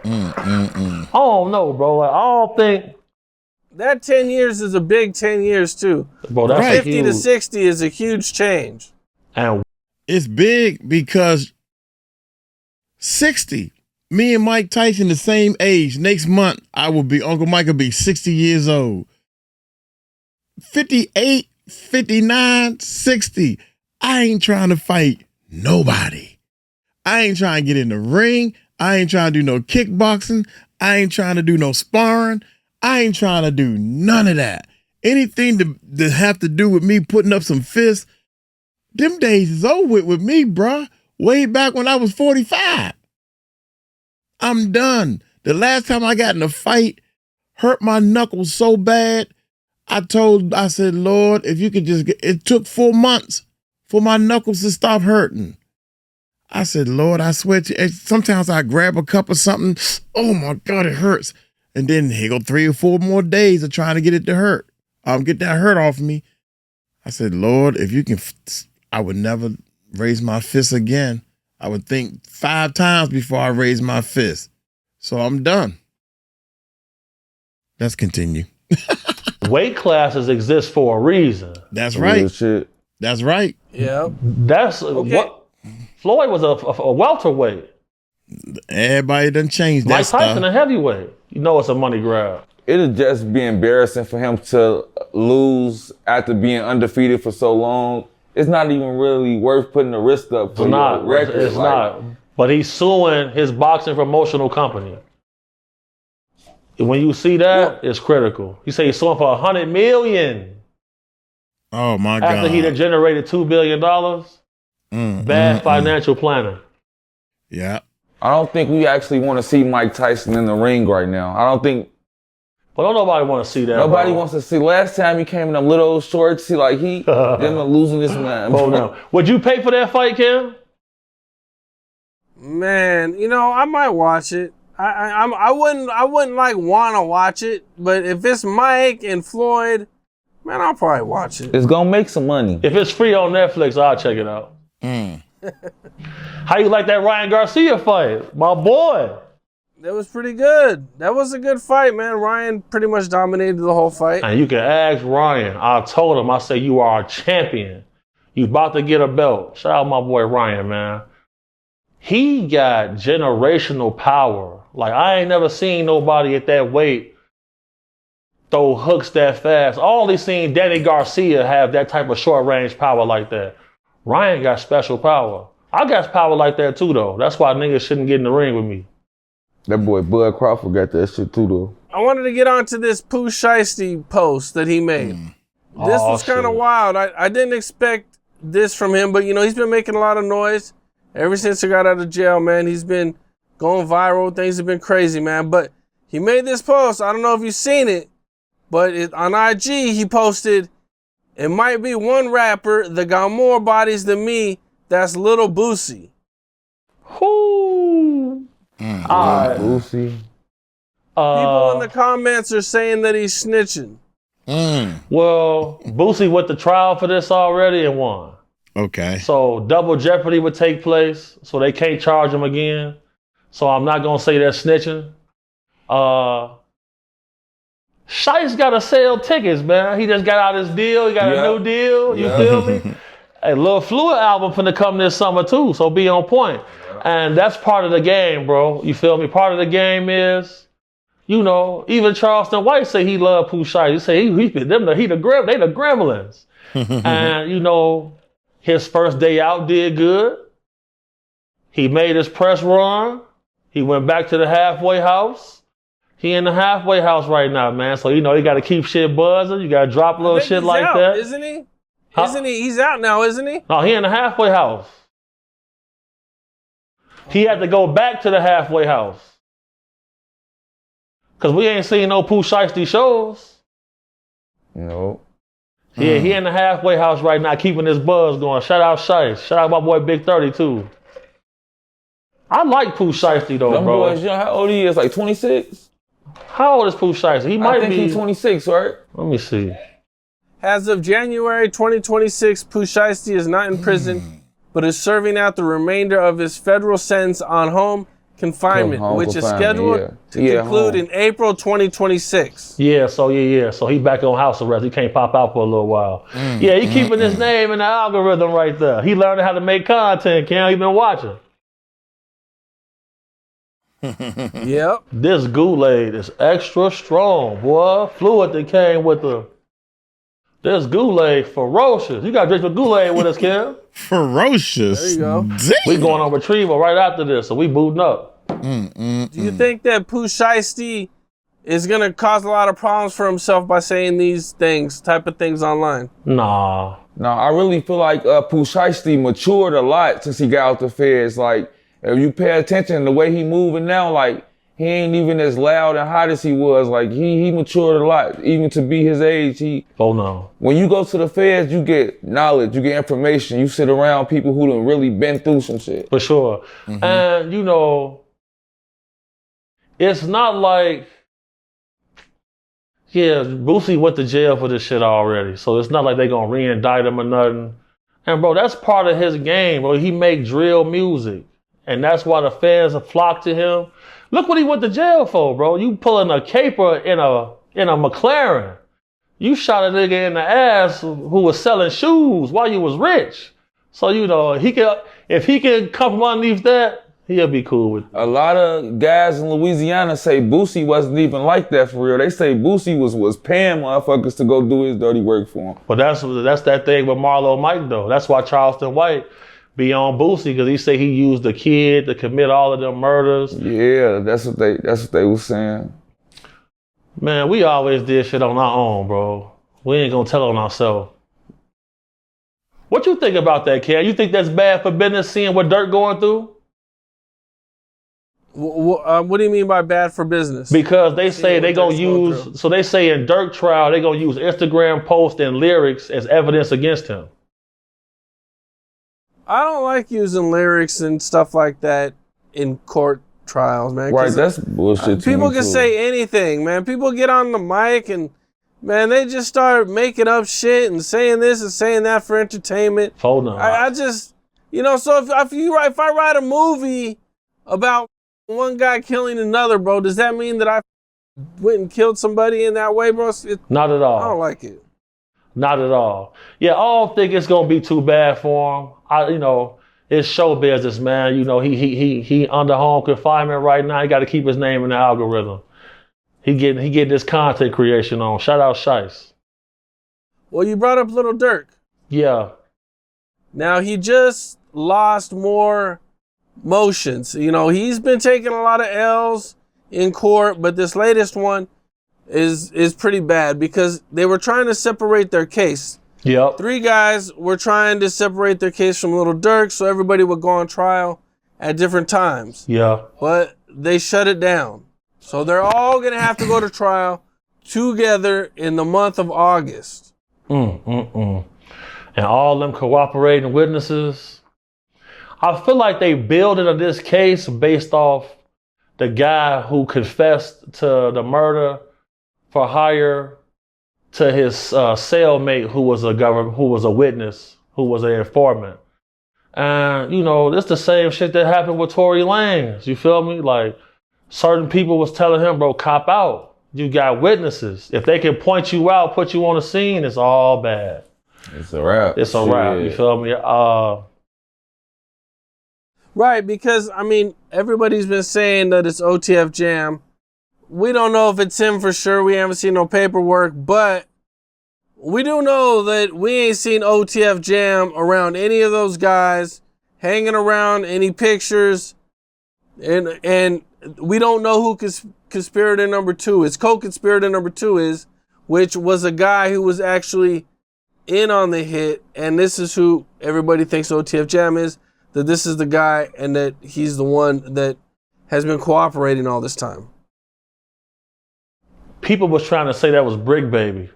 I don't know, bro. Like, I don't think that 10 years is a big 10 years too. Bro, that's 50 to 60 is a huge change. And it's big because 60. Me and Mike Tyson the same age. Next month, Uncle Mike will be 60 years old. 58, 59, 60. I ain't trying to fight nobody. I ain't trying to get in the ring. I ain't trying to do no kickboxing. I ain't trying to do no sparring. I ain't trying to do none of that. Anything to have to do with me putting up some fists, them days is over with me, bruh. Way back when I was 45. I'm done. The last time I got in a fight, hurt my knuckles so bad, I said, Lord, if you could it took 4 months for my knuckles to stop hurting. I said, Lord, I swear to you, sometimes I grab a cup of something, oh my God, it hurts. And then here go 3 or 4 more days of trying to get it to hurt. Get that hurt off me. I said, Lord, if you can, I would never raise my fist again. I would think 5 times before I raise my fist. So I'm done. Let's continue. weight classes exist for a reason. That's right. Shit. That's right. Yeah. That's Okay. what Floyd was a welterweight. Everybody done changed that Mike Tyson stuff. a heavyweight. You know it's a money grab. It'll just be embarrassing for him to lose after being undefeated for so long. It's not even really worth putting the risk up for your record. It's like, not. But he's suing his boxing promotional company. When you see that, it's critical. He said he's suing for $100 million. Oh my God. After he done generated $2 billion. Bad financial planning. Yeah. I don't think we actually want to see Mike Tyson in the ring right now. I don't think. But don't nobody want to see that. Nobody wants to see. Last time he came in them little old shorts, them losing this man. Oh no. Would you pay for that fight, Cam? Man, you know, I might watch it. I wouldn't like want to watch it, but if it's Mike and Floyd, man, I'll probably watch it. It's gonna make some money. If it's free on Netflix, I'll check it out. How you like that Ryan Garcia fight? My boy. That was pretty good. That was a good fight, man. Ryan pretty much dominated the whole fight. And you can ask Ryan. I told him, I said, you are a champion. You about to get a belt. Shout out my boy Ryan, man. He got generational power. Like, I ain't never seen nobody at that weight throw hooks that fast. I only seen Danny Garcia have that type of short range power like that. Ryan got special power. I got power like that too, though. That's why niggas shouldn't get in the ring with me. That boy Bud Crawford got that shit too, though. I wanted to get onto this Pooh Shiesty post that he made. This was kind of wild. I didn't expect this from him, but, you know, he's been making a lot of noise ever since he got out of jail, man. He's been going viral. Things have been crazy, man. But he made this post. I don't know if you've seen it, but on IG, he posted, "It might be one rapper that got more bodies than me. That's Lil Boosie." Whoo! Boosie. People in the comments are saying that he's snitching. Well, Boosie went to trial for this already and won. Okay. So double jeopardy would take place, so they can't charge him again. So I'm not gonna say they're snitching. Shice gotta sell tickets, man. He just got out his deal. He got a new deal. You feel me? A Lil Fluid album finna come this summer too, so be on point. And that's part of the game, bro. You feel me? Part of the game is, you know, even Charleston White say he love Pooh Shiesty. He say they the gremlins. And you know, his first day out did good. He made his press run. He went back to the halfway house. He in the halfway house right now, man. So, you know, you got to keep shit buzzing. You got to drop little shit like out, that. Isn't he? Huh? Isn't he? He's out now, isn't he? No, he in the halfway house. He had to go back to the halfway house. Because we ain't seen no Pooh Shiesty shows. No. Yeah, he in the halfway house right now, keeping his buzz going. Shout out Shiesty. Shout out my boy Big 30 too. I like Pooh Shiesty though, Them bro. boys, young, how old he is? Like 26? How old is Pooh Shiesty? He might be. I think he's 26, right? Let me see. As of January 2026, Pooh Shiesty is not in prison, but is serving out the remainder of his federal sentence on home confinement, which is scheduled to conclude in April 2026. Yeah, so he back on house arrest. He can't pop out for a little while. Yeah, he keeping his name in the algorithm right there. He learning how to make content, Cam. He been watching. Yep. This Kool-Aid is extra strong, boy. Fluid that came with this Kool-Aid ferocious. You got to drink the Kool-Aid with us, Cam. Ferocious. There you go. Damn. We going on retrieval right after this, so we booting up. Do you think that Pooh Shiesty is going to cause a lot of problems for himself by saying these type of things online? Nah. No, I really feel like Pooh Shiesty matured a lot since he got out the feds. Like, if you pay attention, the way he moving now, like, he ain't even as loud and hot as he was. Like, he matured a lot. Even to be his age, Oh, no. When you go to the feds, you get knowledge, you get information. You sit around people who done really been through some shit. For sure. And, you know, it's not like, Boosie went to jail for this shit already. So it's not like they gonna re-indict him or nothing. And, bro, that's part of his game, bro. He make drill music. And that's why the fans have flocked to him. Look what he went to jail for, bro. You pulling a caper in a McLaren. You shot a nigga in the ass who was selling shoes while you was rich. So, you know, if he can come from underneath that, he'll be cool with it. A lot of guys in Louisiana say Boosie wasn't even like that for real. They say Boosie was paying motherfuckers to go do his dirty work for him. But that's that thing with Marlo Mike, though. That's why Charleston White be on Boosie, because he say he used the kid to commit all of them murders. Yeah, that's what they was saying. Man, we always did shit on our own, bro. We ain't gonna tell on ourselves. What you think about that, Ken? You think that's bad for business, seeing what Durk going through? What do you mean by bad for business? Because they say they gonna use, so they say in Durk trial, they gonna use Instagram posts and lyrics as evidence against him. I don't like using lyrics and stuff like that in court trials, man. Right, that's bullshit. People can say anything, man. People get on the mic and, man, they just start making up shit and saying this and saying that for entertainment. Hold on. I just, you know, so if I write a movie about one guy killing another, bro, does that mean that I went and killed somebody in that way, bro? Not at all. I don't like it. Not at all. Yeah, I don't think it's gonna be too bad for him. It's show business, man. You know, he under home confinement right now. He got to keep his name in the algorithm. He getting this content creation on. Shout out Shice. Well, you brought up Lil Durk. Yeah. Now he just lost more motions. You know, he's been taking a lot of L's in court, but this latest one is pretty bad because they were trying to separate their case. Yep. 3 guys were trying to separate their case from Lil Durk so everybody would go on trial at different times. Yeah. But they shut it down. So they're all going to have to go to trial together in the month of August. And all them cooperating witnesses. I feel like they building on this case based off the guy who confessed to the murder for hire to his cellmate who was a witness, who was an informant. And, you know, it's the same shit that happened with Tory Lanez. You feel me? Like, certain people was telling him, bro, cop out. You got witnesses. If they can point you out, put you on the scene, it's all bad. It's a wrap. It's a wrap. You feel me? Right, because, I mean, everybody's been saying that it's OTF Jam. We don't know if it's him for sure. We haven't seen no paperwork, but we do know that we ain't seen OTF Jam around any of those guys, hanging around any pictures, and we don't know who conspirator number 2 is. Co-conspirator number 2 is, which was a guy who was actually in on the hit, and this is who everybody thinks OTF Jam is, that this is the guy and that he's the one that has been cooperating all this time. People was trying to say that was Brick Baby.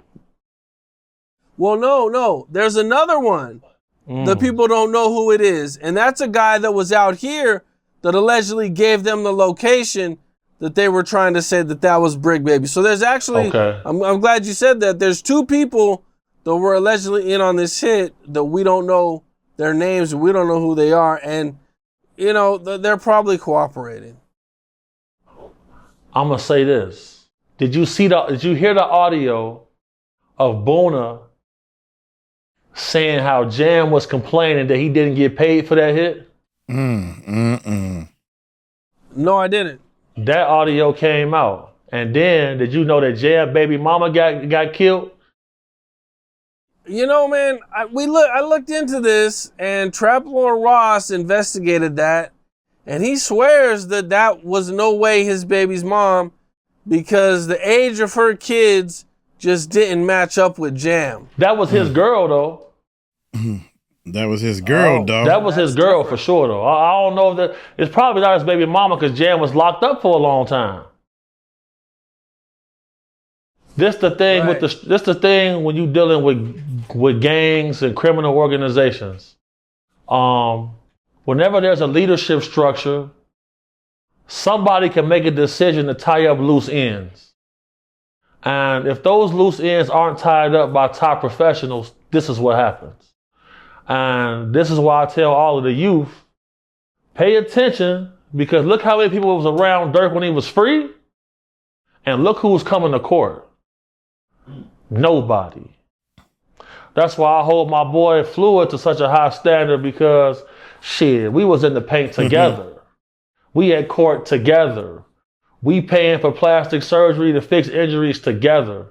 Well, no. There's another one that people don't know who it is. And that's a guy that was out here that allegedly gave them the location that they were trying to say that was Brick Baby. So there's actually, okay. I'm glad you said that. There's 2 people that were allegedly in on this hit that we don't know their names. We don't know who they are. And, you know, they're probably cooperating. I'm going to say this. Did you hear the audio of Bona saying how Jam was complaining that he didn't get paid for that hit? No, I didn't. That audio came out. And then, did you know that Jam baby mama got killed? You know, man, I looked into this, and Trap Lord Ross investigated that, and he swears that was no way his baby's mom, because the age of her kids just didn't match up with Jam. That was his girl, though. That was his girl, dog. That was his girl for sure, though. I don't know if that. It's probably not his baby mama because Jam was locked up for a long time. This the thing right. This the thing when you dealing with gangs and criminal organizations. Whenever there's a leadership structure, somebody can make a decision to tie up loose ends. And if those loose ends aren't tied up by top professionals, this is what happens. And this is why I tell all of the youth, pay attention, because look how many people was around Durk when he was free, and look who was coming to court. Nobody. That's why I hold my boy Floyd to such a high standard, because shit, we was in the paint together. We at court together. We paying for plastic surgery to fix injuries together.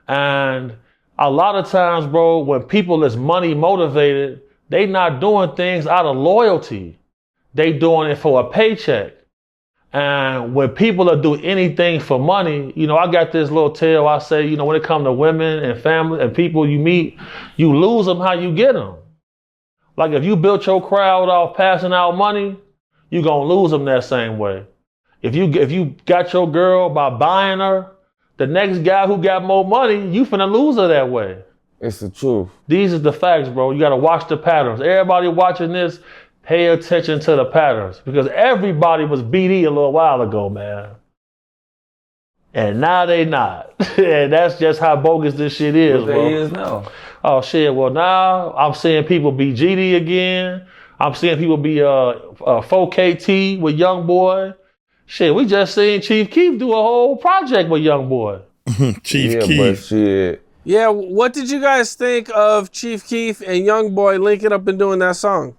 And a lot of times, bro, when people is money motivated, they not doing things out of loyalty. They doing it for a paycheck. And when people are doing anything for money, you know, I got this little tale. I say, you know, when it comes to women and family and people you meet, you lose them how you get them. Like if you built your crowd off passing out money, you gonna lose them that same way. If you got your girl by buying her, the next guy who got more money, you finna lose her that way. It's the truth. These are the facts, bro. You gotta watch the patterns. Everybody watching this, pay attention to the patterns, because everybody was BD a little while ago, man. And now they not. And that's just how bogus this shit is, bro. They is now. Oh shit, well now I'm seeing people be GD again. I'm seeing people be 4KT with Young Boy. Shit, we just seen Chief Keef do a whole project with Young Boy. Chief Keef. But shit. Yeah, what did you guys think of Chief Keef and Young Boy linking up and doing that song?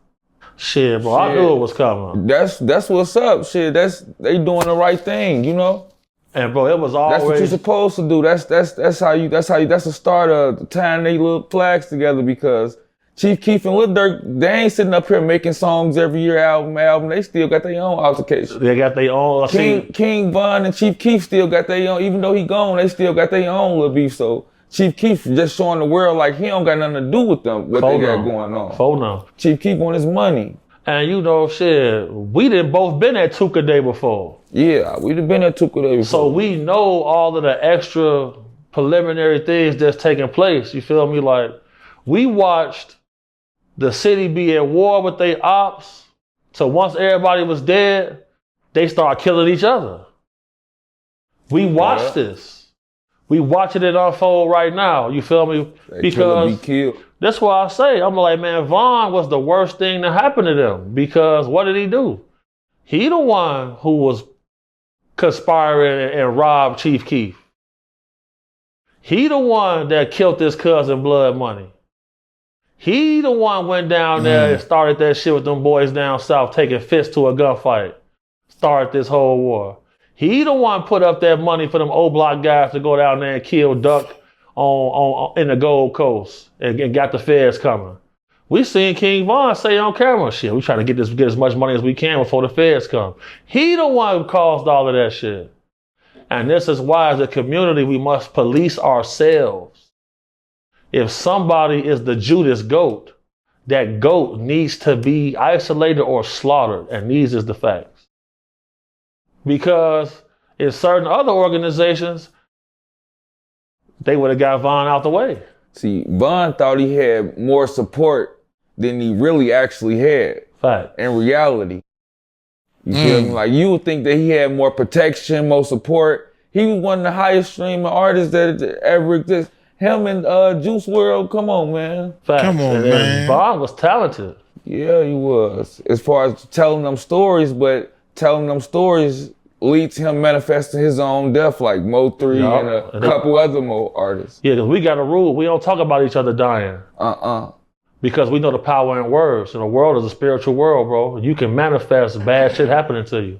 Shit, bro, I knew it was coming. That's what's up. Shit, they doing the right thing, you know. And bro, it was always. That's what you're supposed to do. That's the start of tying they little flags together, because Chief Keef and Lil Durk, they ain't sitting up here making songs every year, album. They still got their own altercation. They got their own. King Von and Chief Keef still got their own, even though he gone, they still got their own little beef. So Chief Keef just showing the world like he don't got nothing to do with them, what they got going on. Chief Keef want his money. And you know, shit, we done both been at Tuka Day before. Yeah, we done been at Tuka Day before. So we know all of the extra preliminary things that's taking place. You feel me? Like, we watched the city be at war with their ops. So once everybody was dead, they started killing each other. We watched this. We watching it unfold right now. You feel me? Because be killed. That's why I say, I'm like, man, Vaughn was the worst thing that happened to them. Because what did he do? He the one who was conspiring and robbed Chief Keef. He the one that killed his cousin Blood Money. He the one went down there and started that shit with them boys down south, taking fists to a gunfight. Started this whole war. He the one put up that money for them O-Block guys to go down there and kill Duck on in the Gold Coast and got the feds coming. We seen King Von say on camera, shit, we trying to get as much money as we can before the feds come. He the one who caused all of that shit. And this is why as a community we must police ourselves. If somebody is the Judas goat, that goat needs to be isolated or slaughtered. And these is the facts. Because in certain other organizations, they would have got Von out the way. See, Von thought he had more support than he really actually had. Fact. In reality. You feel me? Like, you would think that he had more protection, more support. He was one of the highest streaming artists that ever existed. Him and Juice WRLD, come on, man. Facts. Come on, man. Von was talented. Yeah, he was. As far as telling them stories, but telling them stories leads to him manifesting his own death, like Mo3 and a couple other Mo artists. Yeah, because we got a rule. We don't talk about each other dying. Because we know the power in words. And the world is a spiritual world, bro. You can manifest bad shit happening to you.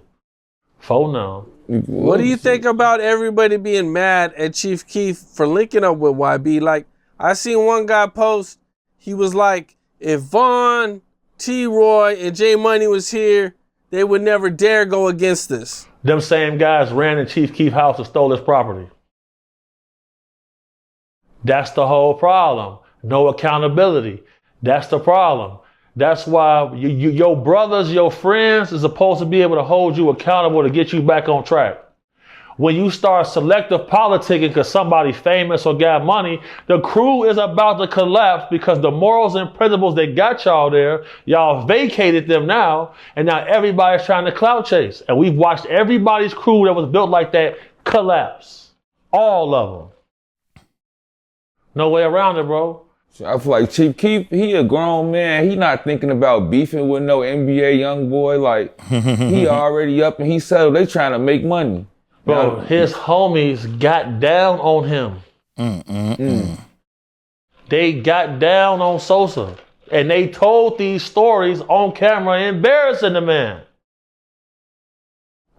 Now. What do you think about everybody being mad at Chief Keef for linking up with YB? Like, I seen one guy post, he was like, if Vaughn, T-Roy, and J Money was here, they would never dare go against this. Them same guys ran in Chief Keef's house and stole his property. That's the whole problem. No accountability. That's the problem. That's why your brothers, your friends is supposed to be able to hold you accountable to get you back on track. When you start selective politicking because somebody famous or got money, the crew is about to collapse because the morals and principles that got y'all there, y'all vacated them now, and now everybody's trying to clout chase. And we've watched everybody's crew that was built like that collapse. All of them. No way around it, bro. I feel like Chief Keef, he a grown man. He not thinking about beefing with no NBA young boy. Like, he already up and he settled. They trying to make money. Bro, his homies got down on him. They got down on Sosa. And they told these stories on camera, embarrassing the man.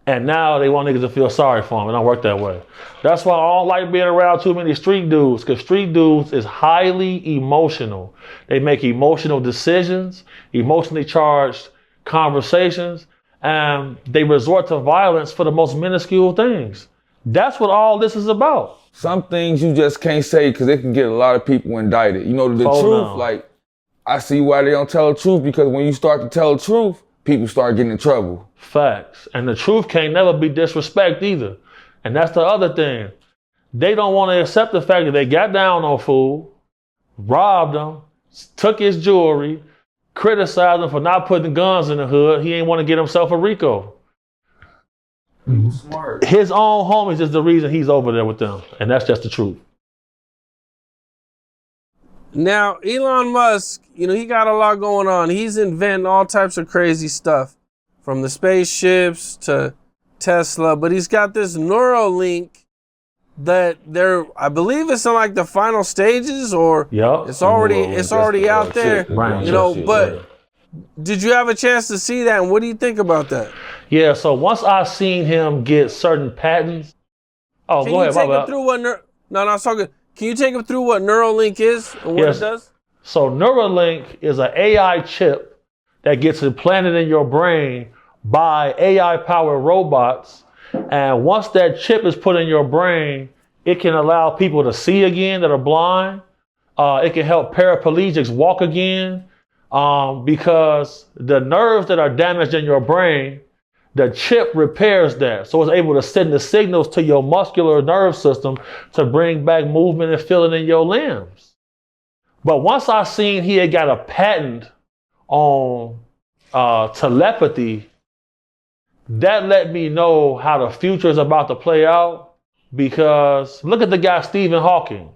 And now they want niggas to feel sorry for him. It don't work that way. That's why I don't like being around too many street dudes, because street dudes is highly emotional. They make emotional decisions, emotionally charged conversations, and they resort to violence for the most minuscule things. That's what all this is about. Some things you just can't say because it can get a lot of people indicted. You know, the truth, no. Like, I see why they don't tell the truth, because when you start to tell the truth, people start getting in trouble. Facts. And the truth can't never be disrespect either. And that's the other thing. They don't want to accept the fact that they got down on fool, robbed him, took his jewelry, criticized him for not putting guns in the hood. He ain't want to get himself a RICO. Smart. His own homies is the reason he's over there with them. And that's just the truth. Now, Elon Musk, you know, he got a lot going on. He's inventing all types of crazy stuff, from the spaceships to Tesla, but he's got this Neuralink that I believe it's in like the final stages, or it's already out there. Right. You know, but did you have a chance to see that, and what do you think about that? Yeah, so once I seen him get certain patents. Oh, Can go you ahead, take him through what it's all good. Can you take him through what Neuralink is and what it does? So Neuralink is an AI chip that gets implanted in your brain by AI-powered robots. And once that chip is put in your brain, it can allow people to see again that are blind. It can help paraplegics walk again, because the nerves that are damaged in your brain, the chip repairs that. So it's able to send the signals to your muscular nerve system to bring back movement and feeling in your limbs. But once I seen he had got a patent on telepathy, that let me know how the future is about to play out. because look at the guy Stephen Hawking.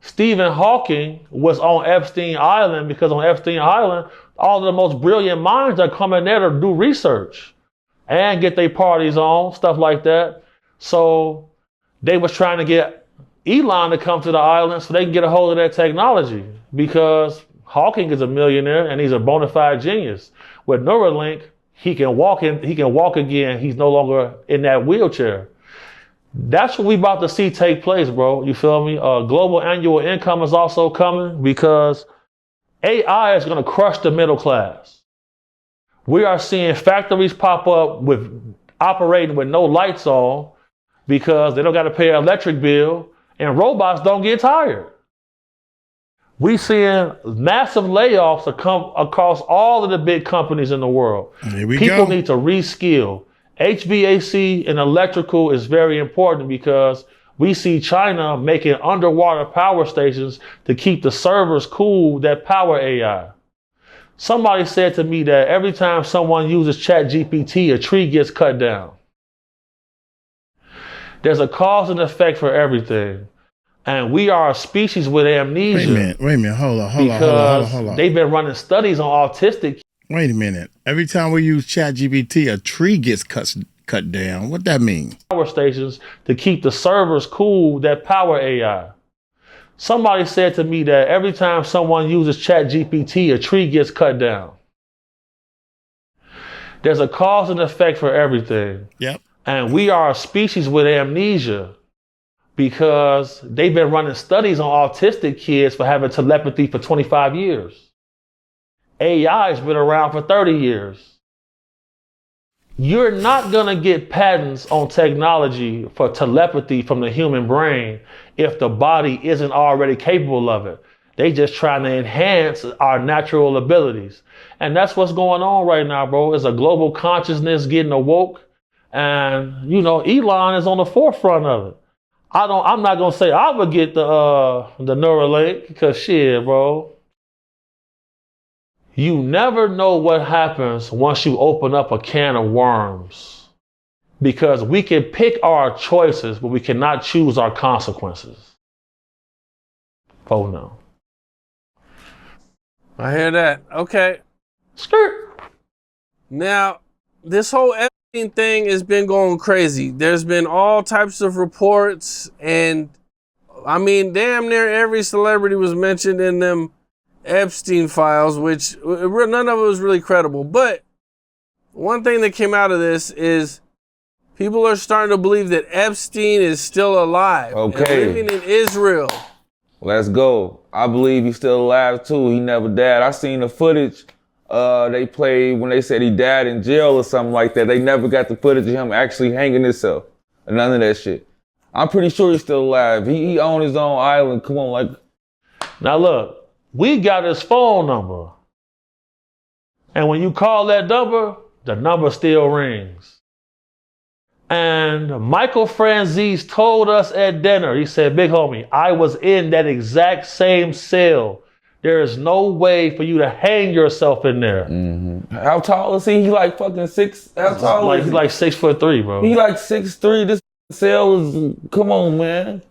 Stephen Hawking was on Epstein Island because on Epstein Island, all of the most brilliant minds are coming there to do research and get their parties on, stuff like that. So they was trying to get Elon to come to the island so they can get a hold of that technology, because Hawking is a millionaire and he's a bona fide genius. With Neuralink, he can walk again. He's no longer in that wheelchair. That's what we about to see take place, bro. You feel me? Global annual income is also coming because AI is going to crush the middle class. We are seeing factories pop up with operating with no lights on because they don't got to pay an electric bill, and robots don't get tired. We seeing massive layoffs across all of the big companies in the world. People need to reskill. HVAC and electrical is very important because we see China making underwater power stations to keep the servers cool that power AI. Somebody said to me that every time someone uses ChatGPT, a tree gets cut down. There's a cause and effect for everything. And we are a species with amnesia. Wait a minute, hold on. They've been running studies on autistic. Wait a minute. Every time we use ChatGPT, a tree gets cut down. What that mean? Power stations to keep the servers cool that power AI. Somebody said to me that every time someone uses ChatGPT, a tree gets cut down. There's a cause and effect for everything. Yep. And we are a species with amnesia because they've been running studies on autistic kids for having telepathy for 25 years. AI has been around for 30 years. You're not going to get patents on technology for telepathy from the human brain if the body isn't already capable of it. They just trying to enhance our natural abilities. And that's what's going on right now, bro. It's a global consciousness getting awoke. And, you know, Elon is on the forefront of it. I'm not going to say I would get the Neuralink because shit, bro. You never know what happens once you open up a can of worms, because we can pick our choices, but we cannot choose our consequences. Oh no. I hear that. Okay. Skirt. Now, this whole Epstein thing has been going crazy. There's been all types of reports, and I mean, damn near every celebrity was mentioned in them Epstein files, which none of it was really credible. But one thing that came out of this is people are starting to believe that Epstein is still alive. Okay. And living in Israel. Let's go. I believe he's still alive too. He never died. I seen the footage they played when they said he died in jail or something like that. They never got the footage of him actually hanging himself. None of that shit. I'm pretty sure he's still alive. He owned his own island. Come on, like. Now look. We got his phone number. And when you call that number, the number still rings. And Michael Franzese told us at dinner, he said, big homie, I was in that exact same cell. There is no way for you to hang yourself in there. Mm-hmm. How tall is he? He like fucking six. How tall is he? He's like 6'3", bro. He like 6'3". This cell is, come on, man.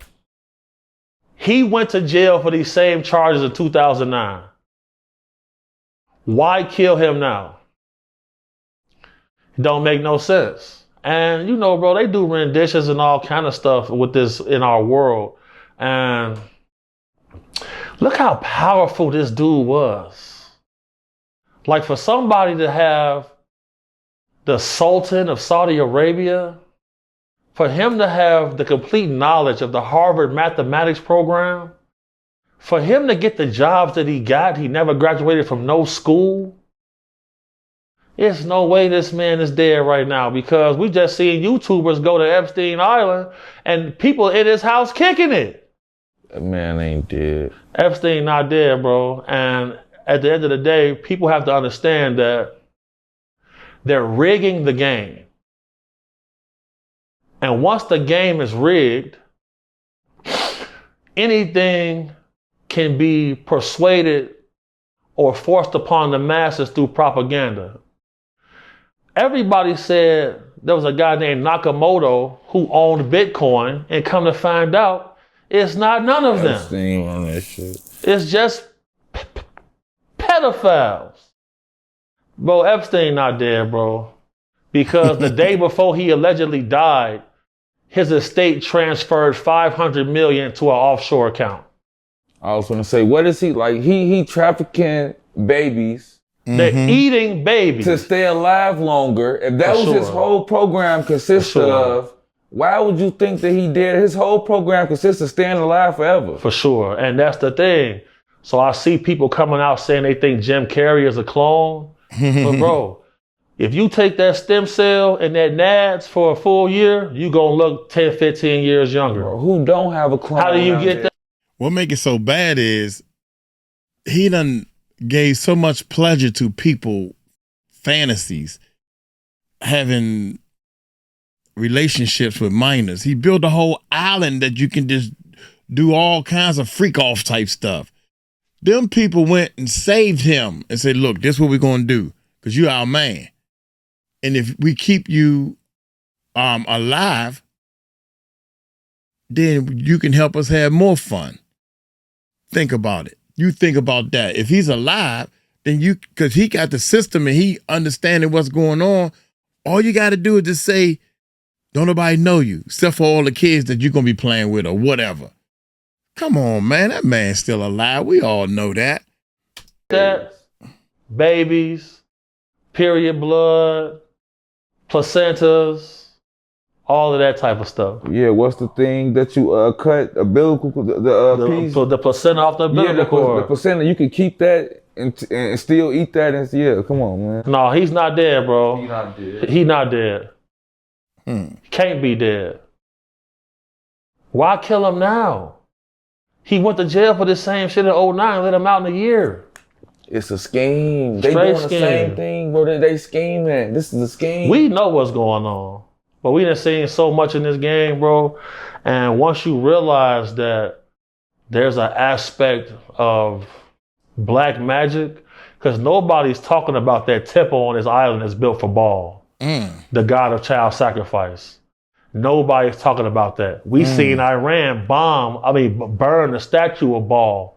He went to jail for these same charges in 2009. Why kill him now? It don't make no sense. And you know, bro, they do renditions and all kind of stuff with this in our world. And look how powerful this dude was. Like for somebody to have the Sultan of Saudi Arabia, for him to have the complete knowledge of the Harvard mathematics program, for him to get the jobs that he got, he never graduated from no school. There's no way this man is dead right now, because we just seen YouTubers go to Epstein Island and people in his house kicking it. That man ain't dead. Epstein not dead, bro. And at the end of the day, people have to understand that they're rigging the game. And once the game is rigged, anything can be persuaded or forced upon the masses through propaganda. Everybody said there was a guy named Nakamoto who owned Bitcoin, and come to find out, it's not none of them. Epstein on that shit. It's just pedophiles. Bro, Epstein not dead, bro. Because the day before he allegedly died, his estate transferred $500 million to an offshore account. I was gonna say, what is he like? He trafficking babies. They're eating babies to stay alive longer. If that was his whole program consisted of, why would you think that he did? His whole program consists of staying alive forever. For sure, and that's the thing. So I see people coming out saying they think Jim Carrey is a clone. But bro, if you take that stem cell and that NADS for a full year, you gonna look 10, 15 years younger. Bro, who don't have a clone? How do you get that? What make it so bad is he done gave so much pleasure to people, fantasies, having relationships with minors. He built a whole island that you can just do all kinds of freak off type stuff. Them people went and saved him and said, look, this is what we're going to do because you're our man. And if we keep you alive, then you can help us have more fun. Think about it. You think about that. If he's alive, then because he got the system and he understanding what's going on, all you got to do is just say, don't nobody know you, except for all the kids that you're going to be playing with or whatever. Come on, man. That man's still alive. We all know that. That, babies, period blood, placentas, all of that type of stuff. Yeah, what's the thing that you cut umbilical piece? The placenta off the umbilical cord. The placenta, you can keep that and still eat that. And yeah, come on, man. No, he's not dead, bro. He's not dead. He not dead. Can't be dead. Why kill him now? He went to jail for this same shit in 2009, let him out in a year. It's a scheme. They doing the same thing, bro. They scheming. This is a scheme. We know what's going on. But we done seen so much in this game, bro. And once you realize that there's an aspect of black magic, because nobody's talking about that temple on this island that's built for Baal, the god of child sacrifice. Nobody's talking about that. We seen Iran burn the statue of Baal.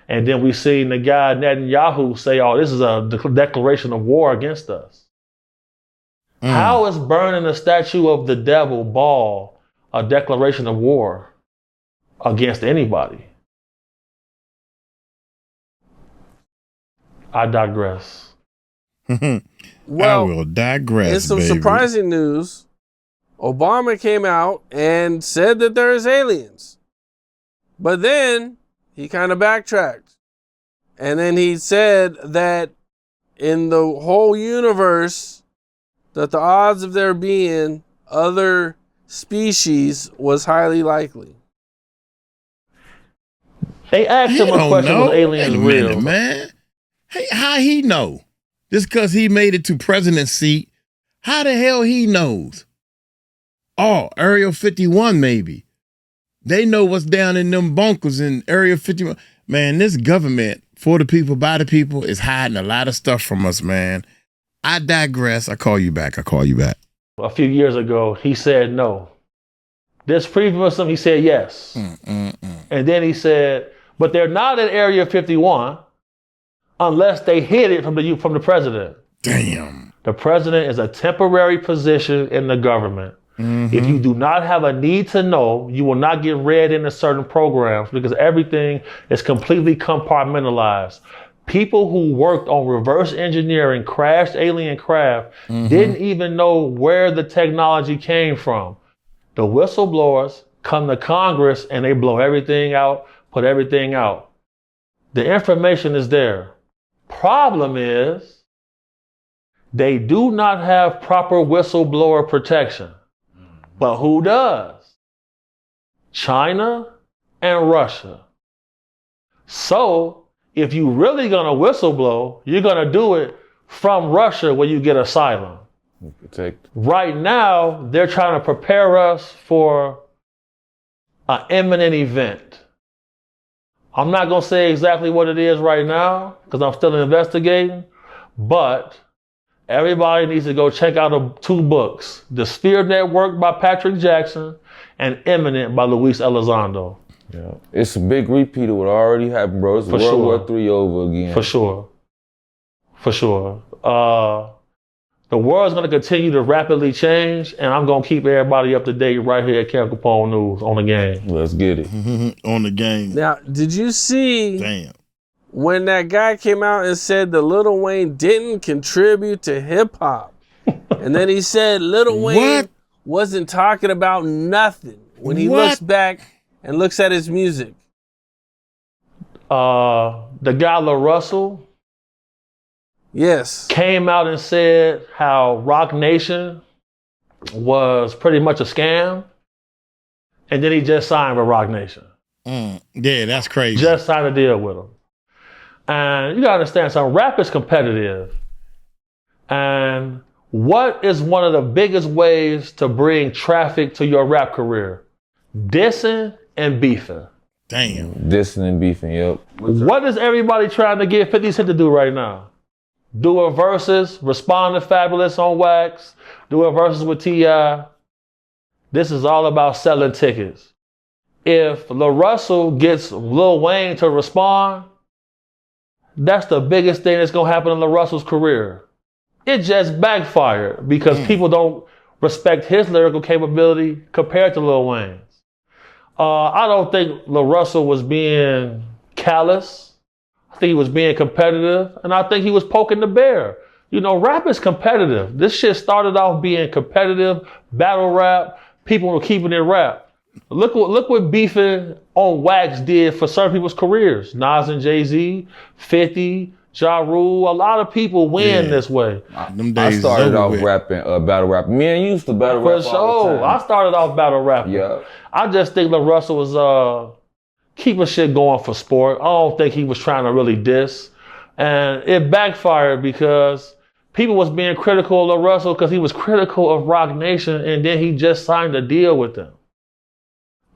And then we seen the guy Netanyahu say, oh, this is a declaration of war against us. How is burning the statue of the devil, Baal, a declaration of war against anybody? I digress. Well, I will digress, in some baby. surprising news, Obama came out and said that there's aliens. But then he kind of backtracked. And then he said that in the whole universe, that the odds of there being other species was highly likely. They asked him a question, was aliens real? Man. Hey, how he know? Just because he made it to presidency seat, how the hell he knows? Oh, Area 51 maybe. They know what's down in them bunkers in Area 51. Man, this government, for the people, by the people, is hiding a lot of stuff from us, man. I digress. I call you back. A few years ago, he said no. This previous him, he said yes. And then he said, but they're not in Area 51 unless they hid it from the president. Damn. The president is a temporary position in the government. If you do not have a need to know, you will not get read into certain programs because everything is completely compartmentalized. People who worked on reverse engineering crashed alien craft didn't even know where the technology came from. The whistleblowers come to Congress and they blow everything out, put everything out. The information is there. Problem is, they do not have proper whistleblower protection. But who does? China and Russia. So, if you really gonna whistleblow, you're gonna do it from Russia where you get asylum. Right now, they're trying to prepare us for an imminent event. I'm not gonna say exactly what it is right now because I'm still investigating, but Everybody needs to go check out the 2 books, The Sphere Network by Patrick Jackson and Imminent by Luis Elizondo. Yeah. It's a big repeat of what already happened, bro. It's World War III over again. For sure. The world's going to continue to rapidly change, and I'm going to keep everybody up to date right here at Cam Capone News on the game. Let's get it. On the game. Now, did you see Damn. when that guy came out and said that Lil Wayne didn't contribute to hip hop? And then he said Lil Wayne wasn't talking about nothing when he looks back and looks at his music. The guy Lil Russell Yes. came out and said how Rock Nation was pretty much a scam, and then he just signed with Rock Nation. Yeah, that's crazy. Just signed a deal with them. And you gotta understand something, rap is competitive. And what is one of the biggest ways to bring traffic to your rap career? Dissing and beefing. Damn. Dissing and beefing, yep. What is everybody trying to get 50 Cent to do right now? Do a versus, respond to Fabulous on Wax, do a versus with T.I. This is all about selling tickets. If Lil Russell gets Lil Wayne to respond, that's the biggest thing that's gonna happen in Lil Russell's career. It just backfired because people don't respect his lyrical capability compared to Lil Wayne's. I don't think Lil Russell was being callous. I think he was being competitive, and I think he was poking the bear. You know, rap is competitive. This shit started off being competitive, battle rap. People were keeping it rap. Look what beefing on Wax did for certain people's careers. Nas and Jay-Z, 50, Ja Rule. A lot of people win this way. Them days I started off rapping, battle rap. Me and you used to battle rap For all the sure. time. I started off battle rapping. Yeah. I just think Lil Russell was keeping shit going for sport. I don't think he was trying to really diss. And it backfired because people was being critical of Lil Russell because he was critical of Rock Nation, and then he just signed a deal with them.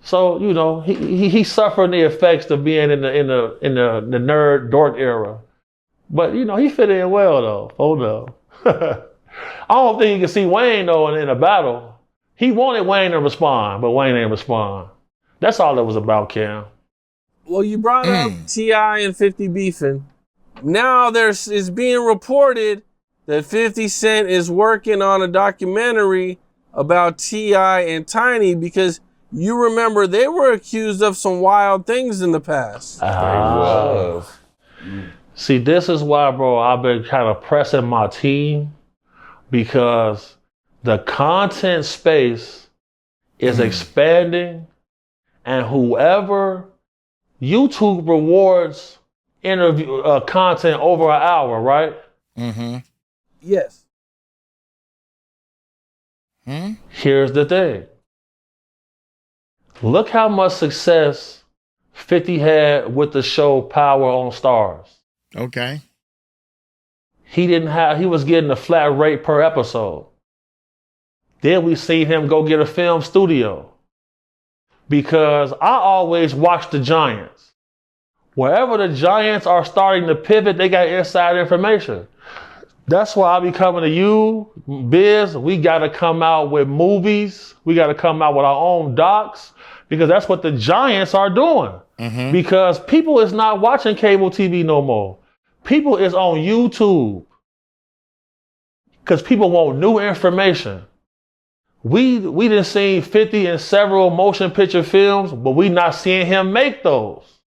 So, you know, he suffered the effects of being in the nerd dork era. But, you know, he fit in well though. Oh no. I don't think you can see Wayne though in a battle. He wanted Wayne to respond, but Wayne didn't respond. That's all it was about, Cam. Well, you brought up T.I. and 50 beefing. Now it's being reported that 50 Cent is working on a documentary about T.I. and Tiny because you remember they were accused of some wild things in the past. See, this is why, bro, I've been kind of pressing my team because the content space is expanding, and whoever YouTube rewards interview content over an hour, right? Yes. Here's the thing. Look how much success 50 had with the show Power on Stars. Okay. He was getting a flat rate per episode. Then we seen him go get a film studio. Because I always watch the Giants. Wherever the Giants are starting to pivot, they got inside information. That's why I be coming to you, Biz. We got to come out with movies. We got to come out with our own docs because that's what the Giants are doing. Because people is not watching cable TV no more. People is on YouTube because people want new information. We done seen 50 in several motion picture films, but we not seeing him make those.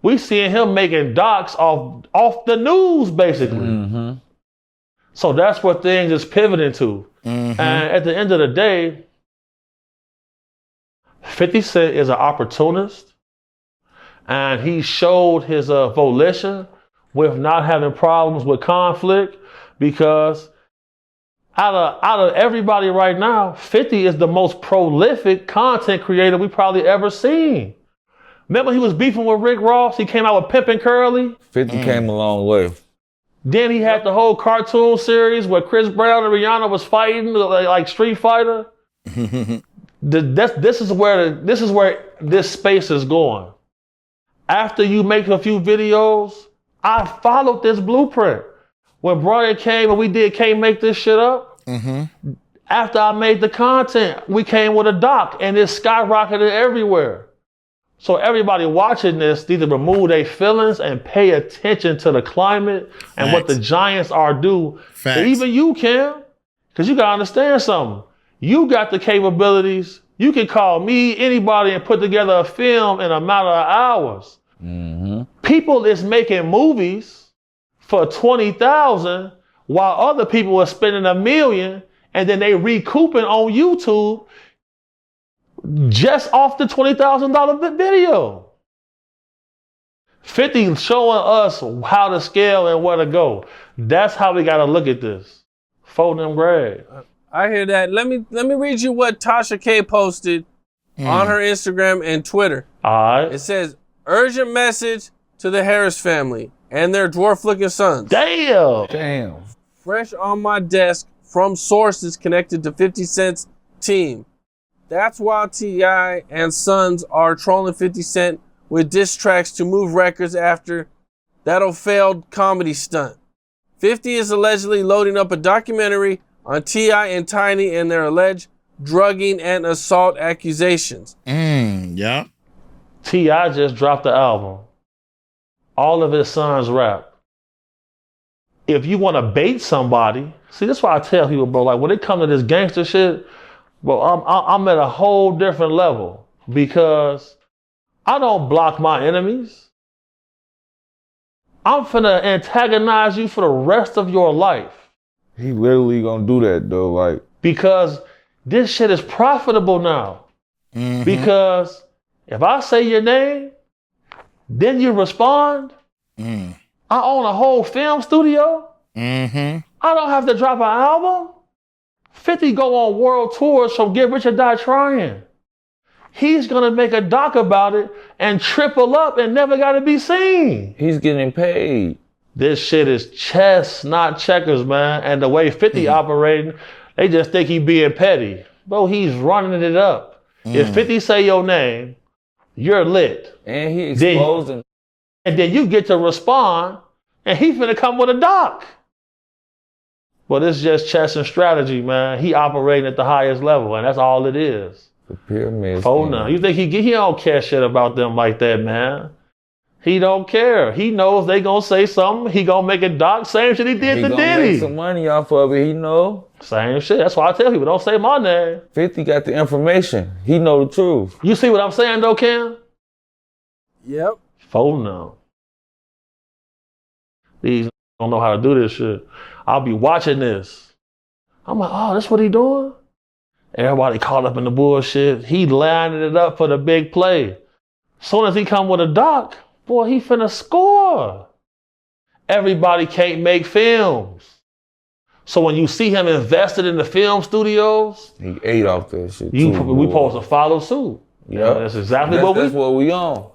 We seeing him making docs off the news, basically. So that's what things is pivoting to. And at the end of the day, 50 Cent is an opportunist, and he showed his volition with not having problems with conflict because out of everybody right now, 50 is the most prolific content creator we probably ever seen. Remember he was beefing with Rick Ross? He came out with Pimpin' Curly. 50 came a long way. Then he had the whole cartoon series where Chris Brown and Rihanna was fighting like Street Fighter. This is where this space is going. After you make a few videos, I followed this blueprint. When Brian came and we did Can't Make This Shit Up, after I made the content, we came with a doc and it skyrocketed everywhere. So everybody watching this need to remove their feelings and pay attention to the climate and what the giants are due. Even you can, because you gotta understand something. You got the capabilities. You can call me, anybody, and put together a film in a matter of hours. People is making movies for $20,000 while other people are spending $1 million, and then they recouping on YouTube just off the $20,000 video. 50 showing us how to scale and where to go. That's how we gotta look at this. Fold them grade. I hear that. Let me read you what Tasha K posted on her Instagram and Twitter. All right. It says, urgent message to the Harris family and their dwarf-looking sons. Damn. Fresh on my desk from sources connected to 50 Cent's team. That's why T.I. and Sons are trolling 50 Cent with diss tracks to move records after that failed comedy stunt. 50 is allegedly loading up a documentary on T.I. and Tiny and their alleged drugging and assault accusations. Yeah. T.I. just dropped the album. All of his sons rap. If you want to bait somebody, see, that's why I tell people, bro, like when it comes to this gangster shit, bro, I'm at a whole different level because I don't block my enemies. I'm finna antagonize you for the rest of your life. He literally gonna do that though, like. Because this shit is profitable now. Because if I say your name, then you respond. I own a whole film studio. I don't have to drop an album. 50 go on world tours from Get Rich or Die Trying. He's gonna make a doc about it and triple up and never gotta be seen. He's getting paid. This shit is chess, not checkers, man. And the way 50 operating, they just think he being petty. Bro, he's running it up. If 50 say your name, you're lit. And he exposing. And then you get to respond, and he finna come with a doc. But it's just chess and strategy, man. He operating at the highest level, and that's all it is. The pyramids. Oh no, you think he don't care shit about them like that, man. He don't care. He knows they gonna say something. He gonna make a doc. Same shit he did to Diddy. He gonna make some money off of it. He know. Same shit. That's why I tell people, don't say my name. 50 got the information. He know the truth. You see what I'm saying though, Cam? Yep. Phone now. These don't know how to do this shit. I'll be watching this. I'm like, oh, that's what he doing? Everybody caught up in the bullshit. He lining it up for the big play. Soon as he come with a doc, boy, he finna score. Everybody can't make films. So when you see him invested in the film studios, he ate off that shit we supposed to follow suit. Yeah, that's exactly what that's what we on.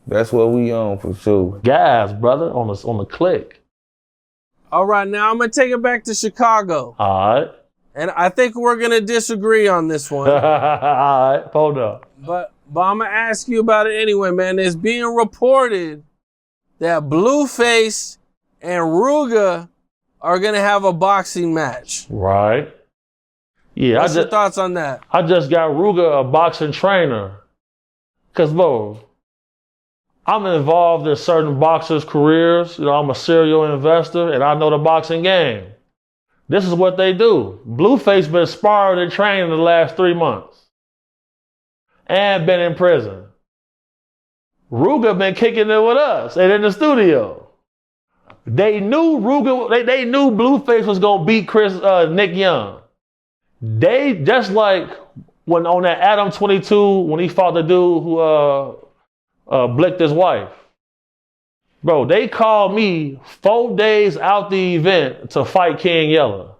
That's what we on for sure. Guys, brother, on the click. All right, now I'm gonna take it back to Chicago. All right. And I think we're gonna disagree on this one. All right, hold up. But I'm gonna ask you about it anyway, man. It's being reported that Blueface and Ruga are gonna have a boxing match. Right. Yeah. What's your thoughts on that? I just got Ruga a boxing trainer. Cause bro, I'm involved in certain boxers' careers. You know, I'm a serial investor and I know the boxing game. This is what they do. Blueface been sparring and training the last 3 months. And been in prison. Ruga been kicking it with us and in the studio. They knew they knew Blueface was gonna beat Nick Young. They just like when on that Adam 22 when he fought the dude who blicked his wife. Bro, they called me 4 days out the event to fight King Yella.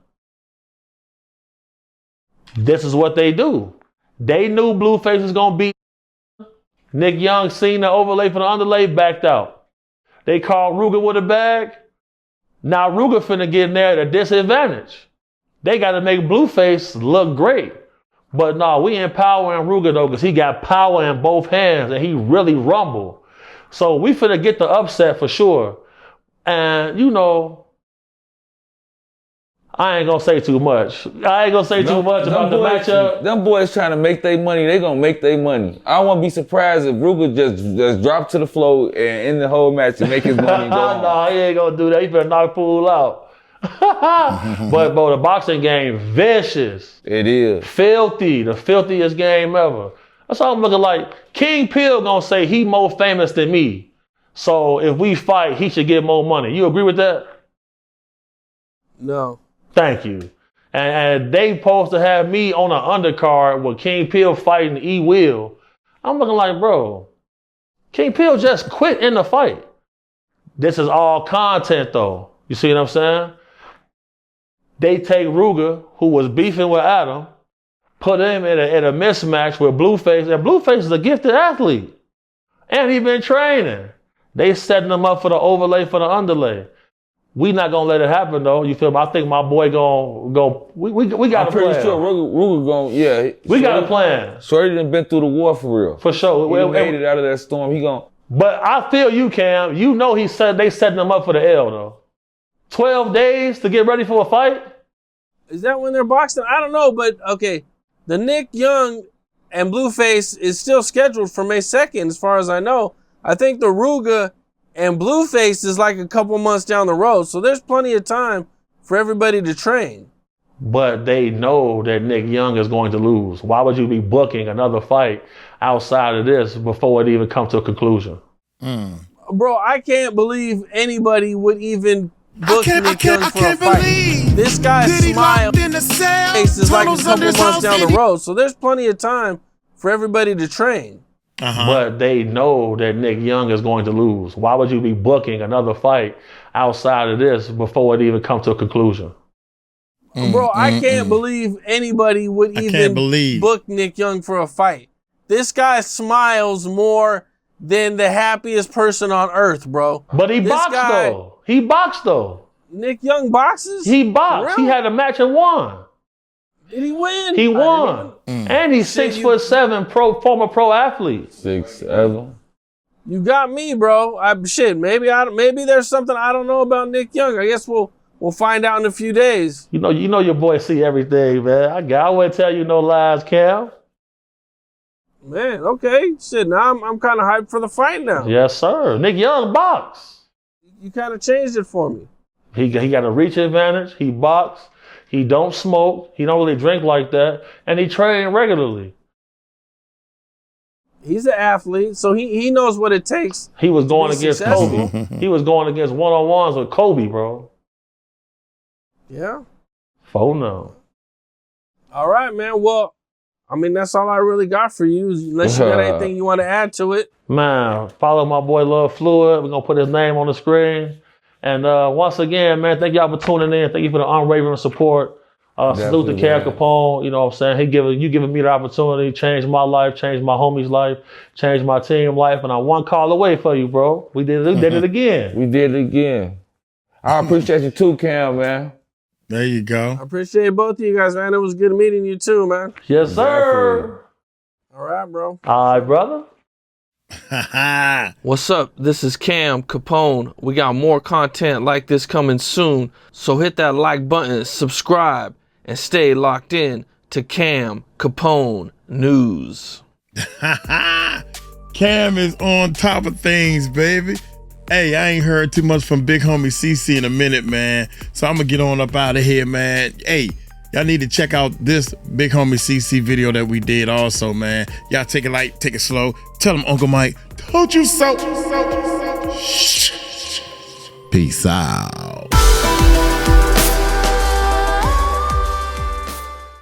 This is what they do. They knew Blueface was gonna beat Nick Young, seen the overlay for the underlay, backed out. They called Ruga with a bag. Now Ruga finna get in there at a disadvantage. They gotta make Blueface look great. But no, we empowering Ruga though, because he got power in both hands and he really rumbled. So we finna get the upset for sure. And you know, I ain't gonna say too much. About the matchup. Them boys trying to make their money. They gonna make their money. I won't be surprised if Ruger just drop to the floor and end the whole match and make his money and go on. No, he ain't gonna do that. He better knock fool out. But bro, the boxing game, vicious. It is. Filthy. The filthiest game ever. That's all I'm looking like. King Pill gonna say he more famous than me. So if we fight, he should get more money. You agree with that? No. Thank you. And they supposed to have me on an undercard with King Pill fighting E. Will. I'm looking like, bro, King Pill just quit in the fight. This is all content though. You see what I'm saying? They take Ruger, who was beefing with Adam, put him in a mismatch with Blueface, and Blueface is a gifted athlete. And he been training. They setting him up for the overlay for the underlay. We not gonna let it happen though. You feel me? I think my boy gonna go. We got a plan. I'm pretty sure Ruger gonna, yeah. We got a plan. Shorty done been through the war for real. For sure. He made it out of that storm. He gonna. But I feel you, Cam. You know they setting him up for the L though. 12 days to get ready for a fight? Is that when they're boxing? I don't know, but okay. The Nick Young and Blueface is still scheduled for May 2nd, as far as I know. I think the Ruger and Blueface is like a couple months down the road, so there's plenty of time for everybody to train. But they know that Nick Young is going to lose. Why would you be booking another fight outside of this before it even comes to a conclusion? Bro, I can't believe anybody would even book Nick Young for a fight. This guy's smile face is like a couple months down the road, so there's plenty of time for everybody to train. But they know that Nick Young is going to lose. Why would you be booking another fight outside of this before it even comes to a conclusion? Bro, I can't believe anybody would even book Nick Young for a fight. This guy smiles more than the happiest person on earth, bro. But he boxed though. He boxed though. Nick Young boxes? He boxed. He had a match and won. Did he win? He won. And he's 6'7", former pro athlete. 6'7". You got me, bro. Maybe there's something I don't know about Nick Young. I guess we'll find out in a few days. You know your boy see everything, man. I wouldn't tell you no lies, Cal. Man, okay. Shit, now I'm kind of hyped for the fight now. Yes, sir. Nick Young box. You kind of changed it for me. He got a reach advantage. He box. He don't smoke. He don't really drink like that. And he train regularly. He's an athlete, so he knows what it takes. He was going against Kobe. He was going against one-on-ones with Kobe, bro. Yeah. No. All right, man. Well, I mean, that's all I really got for you. Unless you got anything you want to add to it. Man, follow my boy Lil Floyd. We're going to put his name on the screen. And once again, man, thank y'all for tuning in. Thank you for the unwavering support. Salute to Cal Capone. You know what I'm saying? You giving me the opportunity, change my life, change my homie's life, change my team life. And I'm one call away for you, bro. We did it again. We did it again. I appreciate you too, Cam, man. There you go. I appreciate both of you guys, man. It was good meeting you too, man. Yes, sir. All right, bro. All right, brother. What's up? This is Cam Capone. We got more content like this coming soon. So hit that like button, subscribe, and stay locked in to Cam Capone News. Cam is on top of things, baby. Hey, I ain't heard too much from big homie CC in a minute, man. So I'm gonna get on up out of here, man. Hey, y'all need to check out this big homie CC video that we did also, man. Y'all take it light, take it slow. Tell him Uncle Mike told you so. Peace out.